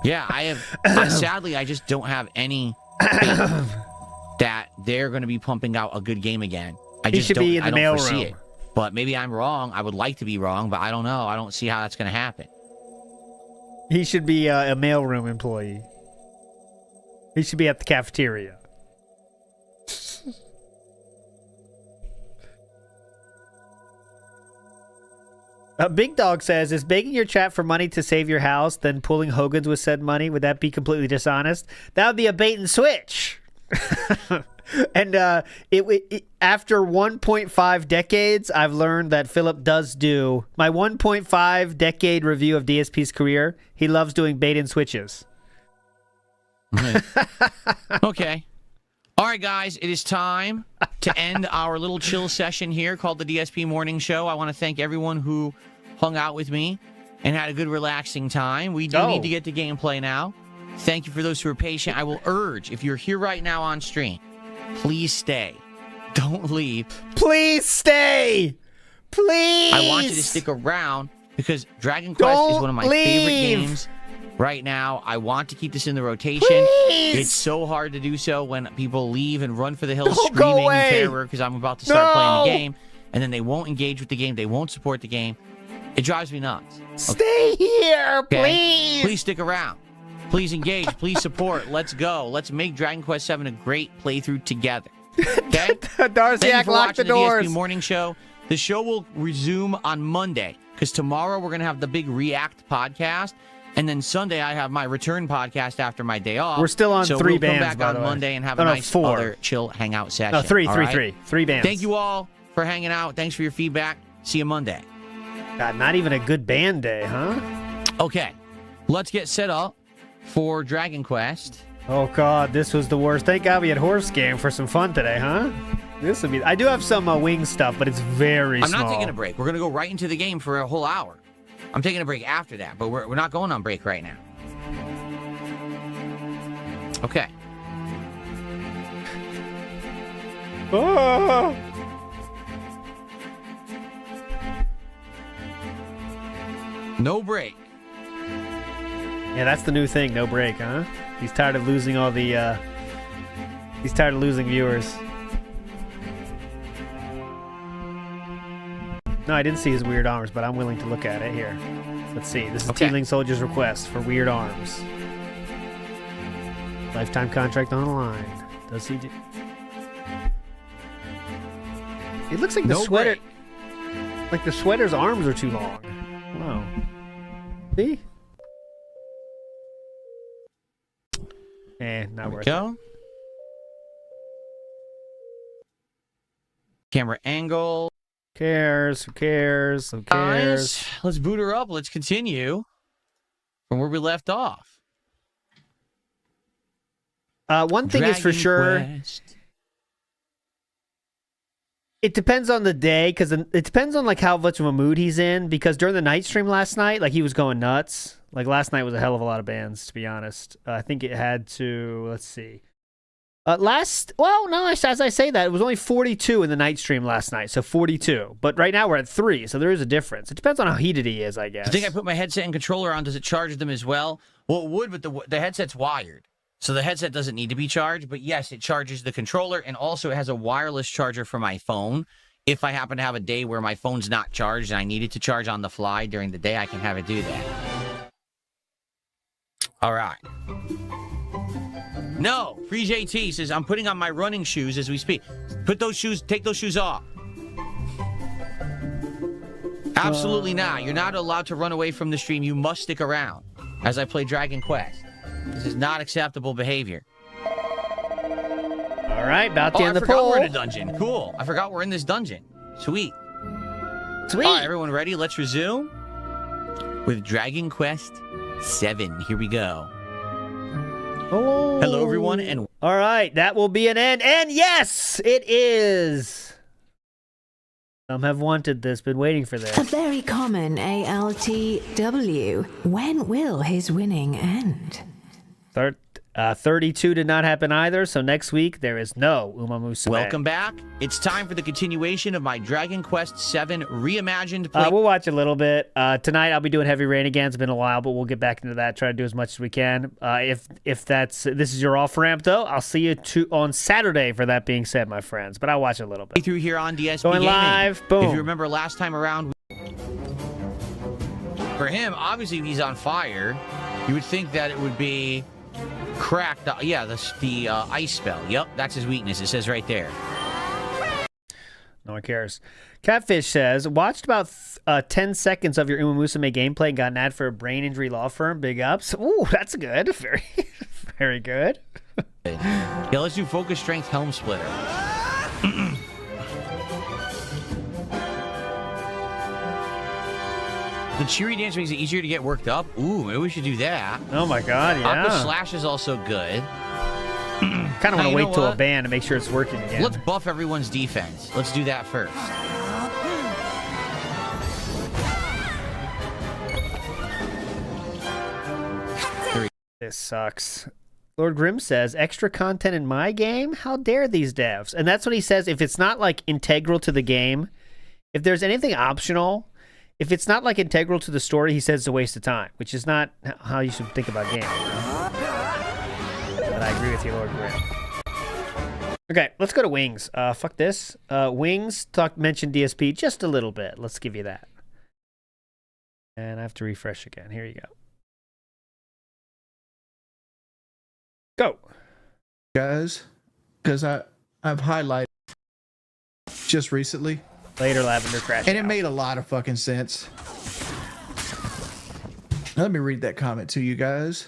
yeah, sadly, I just don't have any faith that they're going to be pumping out a good game again. I just should be in the don't foresee mailroom. it. But maybe I'm wrong. I would like to be wrong, but I don't know. I don't see how that's going to happen. He should be a mailroom employee. He should be at the cafeteria. Big Dog says, is begging your chat for money to save your house, then pulling Hogan's with said money, would that be completely dishonest? That would be a bait and switch. And after 1.5 decades, I've learned that Philip does do my 1.5 decade review of DSP's career. He loves doing bait and switches. Okay. All right, guys, it is time to end our little chill session here called the DSP Morning Show. I want to thank everyone who hung out with me and had a good, relaxing time. We do need to get to gameplay now. Thank you for those who are patient. I will urge, if you're here right now on stream, please stay. Don't leave. Please stay. Please. I want you to stick around because Dragon Quest is one of my favorite games. Right now, I want to keep this in the rotation. Please. It's so hard to do so when people leave and run for the hills screaming in terror because I'm about to start playing the game, and then they won't engage with the game. They won't support the game. It drives me nuts. Stay here, Okay? please. Please stick around. Please engage. Please support. Let's go. Let's make Dragon Quest VII a great playthrough together. Okay? Thank you Darciak, for lock the watching doors. DSP Morning Show. The show will resume on Monday because tomorrow we're going to have the big React podcast. And then Sunday I have my return podcast after my day off. We're still on so 3 we'll bands, come back by on the way. Monday and have Oh, a no, nice 4. other chill hangout session. No, 3 all right? 3 bands. Thank you all for hanging out. Thanks for your feedback. See you Monday. God, not even a good band day, huh? Okay, let's get set up for Dragon Quest. Oh God, this was the worst. Thank God we had Horse Game for some fun today, huh? This would be. I do have some wing stuff, but it's very small. I'm not taking a break. We're going to go right into the game for a whole hour. I'm taking a break after that, but we're not going on break right now. Okay. Oh. No break. Yeah, that's the new thing. No break, huh? He's tired of losing all the. He's tired of losing viewers. No, I didn't see his weird arms, but I'm willing to look at it here. Let's see. This is Okay. Teaming Soldier's request for weird arms. Lifetime contract on the line. Does he do? It looks like the No sweater. break. Like the sweater's arms are too long. Wow. See? Not worth it. Go. Camera angle. Who cares? Who cares? Who cares? Guys, let's boot her up. Let's continue from where we left off. One thing is for Dragon sure. Quest. It depends on the day, because it depends on like how much of a mood he's in. Because during the night stream last night, like he was going nuts. Like last night was a hell of a lot of bands, to be honest. I think it had to. Let's see. As I say that, it was only 42 in the night stream last night, so 42. But right now we're at 3, so there is a difference. It depends on how heated he is, I guess. I think I put my headset and controller on. Does it charge them as well? Well, it would, but the headset's wired. So the headset doesn't need to be charged, but yes, it charges the controller, and also it has a wireless charger for my phone. If I happen to have a day where my phone's not charged and I need it to charge on the fly during the day, I can have it do that. All right. No, Free JT says, I'm putting on my running shoes as we speak. Take those shoes off. Absolutely not. You're not allowed to run away from the stream. You must stick around as I play Dragon Quest. This is not acceptable behavior. All right, about to end the I forgot poll. we're in a dungeon. Cool. I forgot we're in this dungeon. Sweet. Sweet. All right, everyone ready? Let's resume with Dragon Quest VII. Here we go. Oh. Hello, everyone, and All right, that will be an end. And yes, it is. Some have wanted this, been waiting for this. A very common ALTW. When will his winning end? 32 did not happen either, so next week there is no Umamusume. welcome back. It's time for the continuation of my Dragon Quest VII reimagined play. We'll watch a little bit. Tonight I'll be doing Heavy Rain again. It's been a while, but we'll get back into that. Try to do as much as we can. If this is your off ramp, though, I'll see you on Saturday for that being said, my friends. But I'll watch a little bit. through here on DSP Going Gaming. live, boom. If you remember last time around, for him, obviously he's on fire. You would think that it would be cracked. Yeah, the ice spell. Yep, that's his weakness. It says right there. No one cares. Catfish says, watched about 10 seconds of your Umamusume gameplay and got an ad for a brain injury law firm. Big ups. Ooh, that's good. Very, very good. Yeah, let's do focus strength helm splitter. The cheery dance makes it easier to get worked up. Ooh, maybe we should do that. Oh my god, Aqua yeah. Slash is also good. Kind of want to You wait know till a what? ban to make sure it's working again. Let's buff everyone's defense. Let's do that first. This sucks. Lord Grimm says, extra content in my game? How dare these devs? And that's what he says. If it's not like integral to the game, if there's anything optional, if it's not like integral to the story, he says it's a waste of time, which is not how you should think about games. But I agree with you, Lord Grimm. Okay, let's go to Wings. Fuck this. Wings mentioned DSP just a little bit. Let's give you that. And I have to refresh again. Here you go. Go. Guys, because I've highlighted just recently. Later, Lavender Crash. And it made a lot of fucking sense. Let me read that comment to you guys,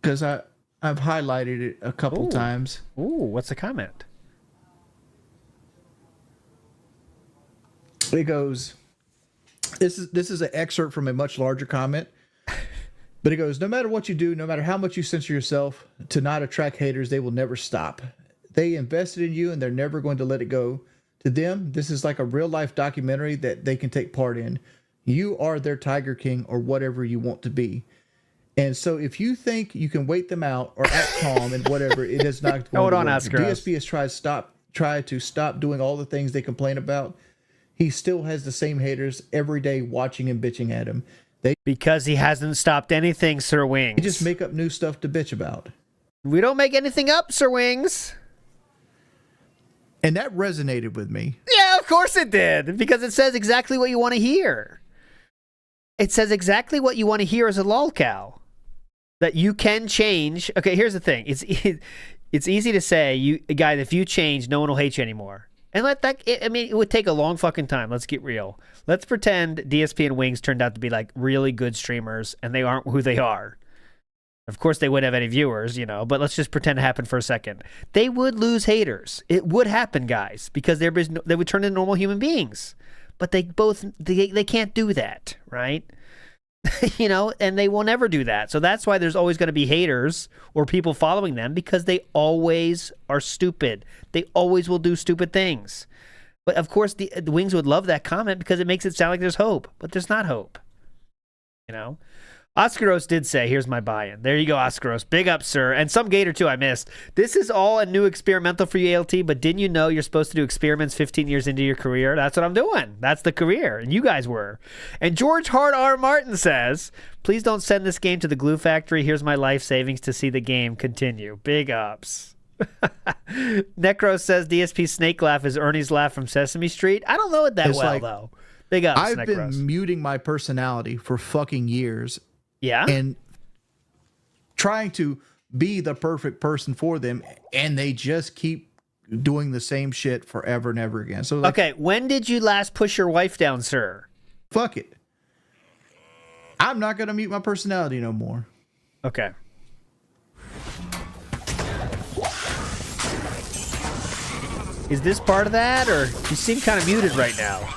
because I've highlighted it a couple times. Ooh, what's the comment? It goes, this is an excerpt from a much larger comment, but it goes, no matter what you do, no matter how much you censor yourself to not attract haters, they will never stop. They invested in you and they're never going to let it go. To them, this is like a real life documentary that they can take part in. You are their Tiger King or whatever you want to be. And so if you think you can wait them out or act calm and whatever, it is not going to work. DSP has tried to stop doing all the things they complain about. He still has the same haters every day watching and bitching at him. Because he hasn't stopped anything, Sir Wings. They just make up new stuff to bitch about. We don't make anything up, Sir Wings. And that resonated with me. Yeah, of course it did. Because it says exactly what you want to hear. It says exactly what you want to hear as a lolcow. That you can change. Okay, here's the thing. It's easy to say, guys, if you change, no one will hate you anymore. And it would take a long fucking time. Let's get real. Let's pretend DSP and Wings turned out to be like really good streamers and they aren't who they are. Of course, they wouldn't have any viewers, but let's just pretend it happened for a second. They would lose haters. It would happen, guys, because they would turn into normal human beings. But they can't do that, right? And they will never do that. So that's why there's always going to be haters or people following them, because they always are stupid. They always will do stupid things. But of course, the Wings would love that comment because it makes it sound like there's hope, but there's not hope. Oscaros did say, here's my buy-in. There you go, Oscaros. Big up, sir. And some Gator, too, I missed. This is all a new experimental for you, ALT, but didn't you know you're supposed to do experiments 15 years into your career? That's what I'm doing. That's the career, and you guys were. And George Hart R. Martin says, please don't send this game to the glue factory. Here's my life savings to see the game continue. Big ups. Necro says DSP snake laugh is Ernie's laugh from Sesame Street. I don't know it that well, though. Big ups, I've Necros. been muting my personality for fucking years. Yeah. And trying to be the perfect person for them, and they just keep doing the same shit forever and ever again. So okay, when did you last push your wife down, sir? Fuck it. I'm not going to mute my personality no more. Okay. Is this part of that, or you seem kind of muted right now?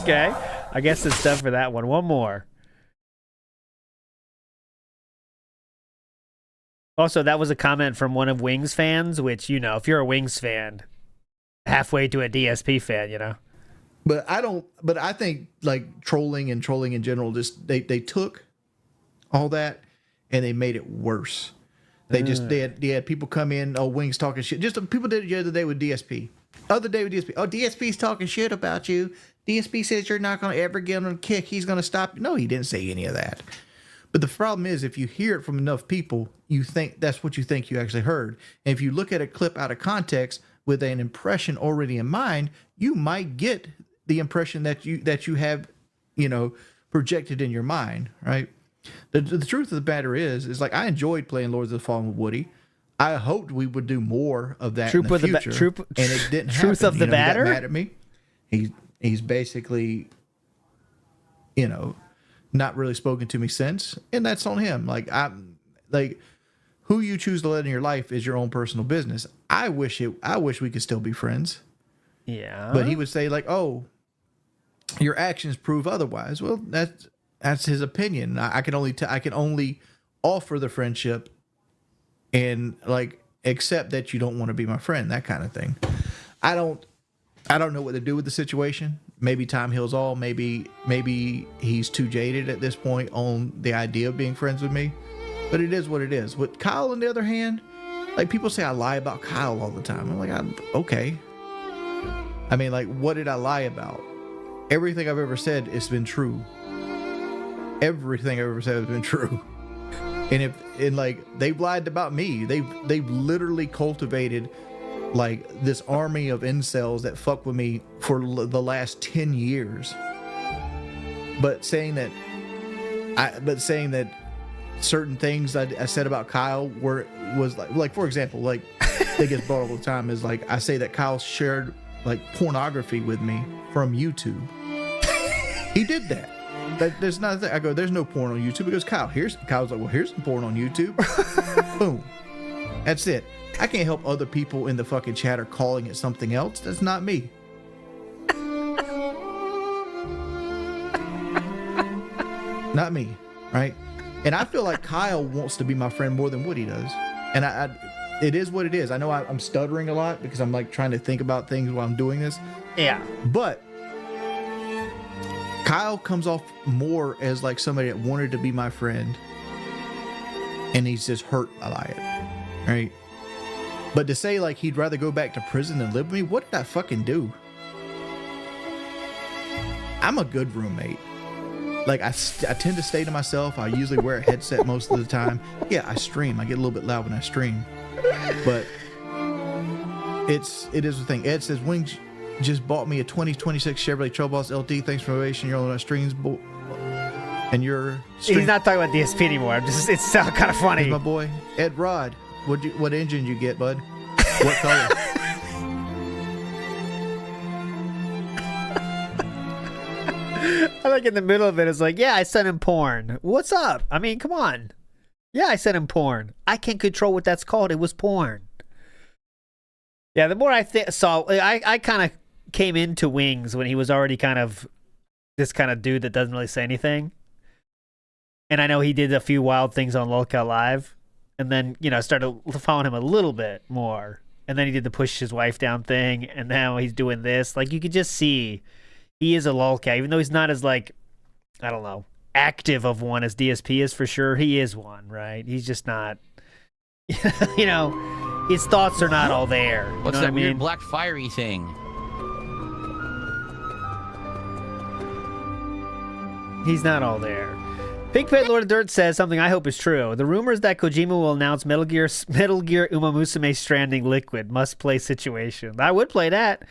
Okay, I guess it's done for that one. One more. Also, that was a comment from one of Wings fans, which, if you're a Wings fan, halfway to a DSP fan, But I think like trolling in general, just they took all that and they made it worse. They had people come in, Wings talking shit. Just people did it the other day with DSP. Other day with DSP. Oh, DSP's talking shit about you. DSP says you're not going to ever get him a kick. He's going to stop. No, he didn't say any of that. But the problem is, if you hear it from enough people, you think that's what you think you actually heard. And if you look at a clip out of context with an impression already in mind, you might get the impression that you have, projected in your mind, right? The truth of the matter is like I enjoyed playing Lords of the Fallen with Woody. I hoped we would do more of that in the future, and it didn't happen. Truth of the matter? He got mad at me. He's basically, not really spoken to me since, and that's on him. Who you choose to let in your life is your own personal business. I wish we could still be friends. Yeah. But he would say like, "Oh, your actions prove otherwise." Well, that's his opinion. I can only offer the friendship and accept that you don't want to be my friend, that kind of thing. I don't know what to do with the situation. Maybe time heals all. Maybe he's too jaded at this point on the idea of being friends with me. But it is what it is. With Kyle, on the other hand, people say I lie about Kyle all the time. I'm like, okay. I mean, what did I lie about? Everything I've ever said has been true. Everything I've ever said has been true. And like they've lied about me. They've literally cultivated like this army of incels that fuck with me for the last 10 years. But saying that certain things I said about Kyle was like for example, like that gets brought up all the time is like I say that Kyle shared like pornography with me from YouTube. He did that. There's not a thing. I go, there's no porn on YouTube. He goes, Kyle's like, well, here's some porn on YouTube. Boom. That's it. I can't help other people in the fucking chatter calling it something else. That's not me. Not me, right? And I feel like Kyle wants to be my friend more than Woody does. And it is what it is. I know I'm stuttering a lot because I'm like trying to think about things while I'm doing this. Yeah. But Kyle comes off more as like somebody that wanted to be my friend, and he's just hurt by it, right? But to say like he'd rather go back to prison than live with me, what did I fucking do? I'm a good roommate. Like I tend to stay to myself. I usually wear a headset most of the time. Yeah, I stream. I get a little bit loud when I stream, but it is the thing. Ed says Wings just bought me a 2026 Chevrolet Trailboss LT. Thanks for motivation. You're on streams, and you're. He's not talking about DSP anymore. It's still kind of funny. Here's my boy Ed Rod. What engine you get, bud? What color? I like in the middle of it, it's like, yeah, I sent him porn. What's up? I mean, come on. Yeah, I sent him porn. I can't control what that's called. It was porn. Yeah, the more I saw, I kind of came into Wings when he was already kind of this kind of dude that doesn't really say anything. And I know he did a few wild things on Lolcat Live. And then, started following him a little bit more. And then he did the push his wife down thing. And now he's doing this. Like, you could just see he is a lolcat. Even though he's not as, like, I don't know, active of one as DSP is for sure. He is one, right? He's just not, his thoughts are not all there. What's that weird black fiery thing? He's not all there. Pink Pit Lord of Dirt says something I hope is true. The rumors that Kojima will announce Metal Gear Umamusume Stranding Liquid must-play situation. I would play that.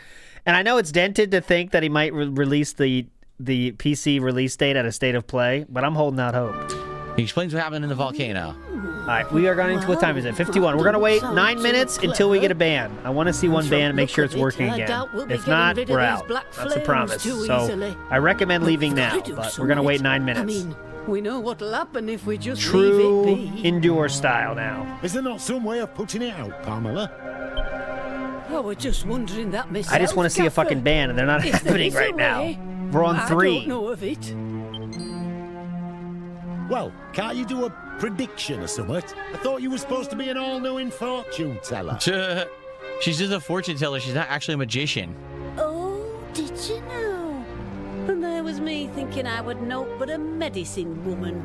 And I know it's dented to think that he might release the PC release date at a state of play, but I'm holding out hope. He explains what happened in the volcano. All right, we are going to, what time is it? 51. We're going to wait 9 minutes until we get a ban. I want to see one ban and make sure it's working again. If not, we're out. That's a promise. So I recommend leaving now, but we're going to wait 9 minutes. We know what'll happen if we just True leave it be. Endure style now. Is there not some way of putting it out, Pamela? I was just wondering that myself. I just want to see a fucking ban, and they're not happening right now. We're on 3. I don't know of it. Well, can't you do a prediction or something? I thought you were supposed to be an all-knowing fortune teller. She's just a fortune teller. She's not actually a magician. Oh, did you know? And there was me thinking I would know but a medicine woman.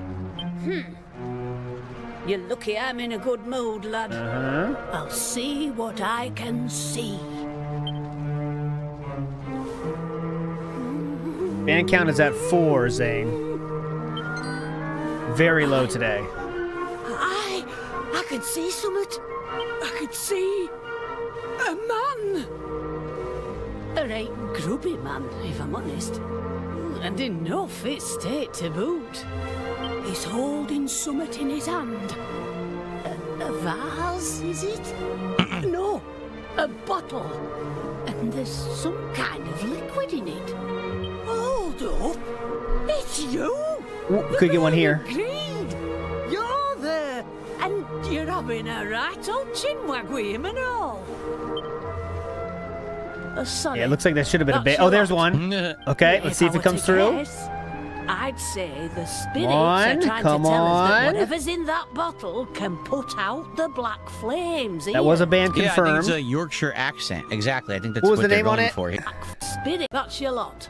You're lucky I'm in a good mood, lad. I'll see what I can see. Ban count is at 4, Zane. Very low today. I could see something. I could see a man. A right grubby man, if I'm honest. And in no fit state to boot. He's holding something in his hand. A vase, is it? No, a bottle. And there's some kind of liquid in it. Hold up. It's you. Ooh, could get one here. Agreed. You're there. And you're having a right old chinwag with him and all. Yeah, it looks like that should have been a bait. Oh, there's one. Okay, let's see if it comes through. I'd say the spirits are trying to tell us that whatever's in that bottle can put out the black flames. That was a band confirmed. Yeah, I think it's a Yorkshire accent. Exactly. I think that's what was what the name on it? For. Spirit, that's your lot.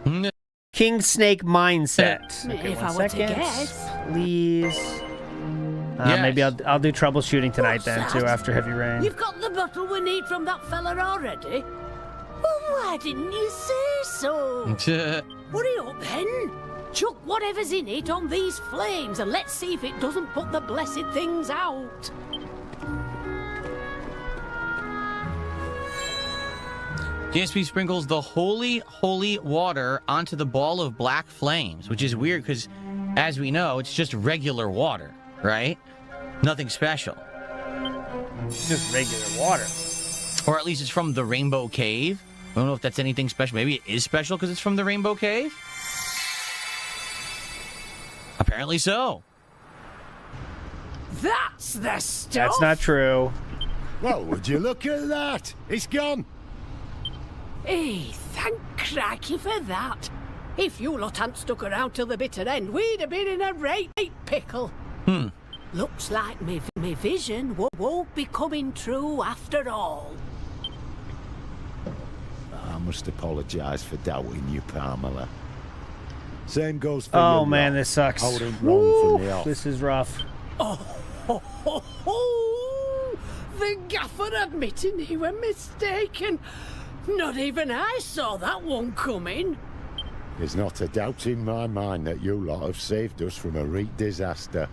King Snake Mindset. Okay, if I were to guess. Please. Yes. Maybe I'll do troubleshooting tonight then too after Heavy Rain. You've got the bottle we need from that fella already? Well, why didn't you say so. Hurry up then. Chuck whatever's in it on these flames and let's see if it doesn't put the blessed things out. DSP sprinkles the holy water onto the ball of black flames, which is weird because, as we know, it's just regular water, right? Nothing special. Just regular water. Or at least it's from the Rainbow Cave. I don't know if that's anything special. Maybe it is special because it's from the Rainbow Cave? Apparently so. That's the stuff. That's not true. Well, would you look at that? It's gone. Hey, thank crikey for that. If you lot hadn't stuck around till the bitter end, we'd have been in a right pickle. Looks like me vision won't be coming true after all. I must apologise for doubting you, Pamela. Same goes for Oh you man, lot. this sucks. Holding wrong from the off. This is rough. Oh, the gaffer admitting he were mistaken. Not even I saw that one coming. There's not a doubt in my mind that you lot have saved us from a reek disaster.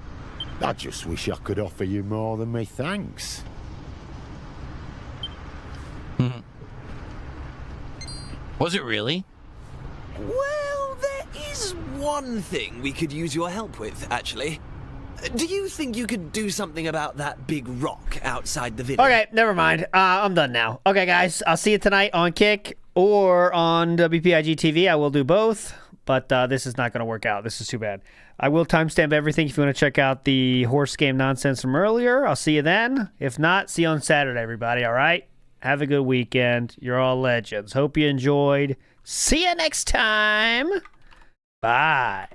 I just wish I could offer you more than me thanks. Was it really? Well, there is one thing we could use your help with, actually. Do you think you could do something about that big rock outside the video? Okay, never mind. I'm done now. Okay, guys, I'll see you tonight on Kick or on WPIG TV. I will do both, but this is not going to work out. This is too bad. I will timestamp everything if you want to check out the horse game nonsense from earlier. I'll see you then. If not, see you on Saturday, everybody, all right? Have a good weekend. You're all legends. Hope you enjoyed. See you next time. Bye.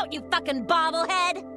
out, you fucking bobblehead!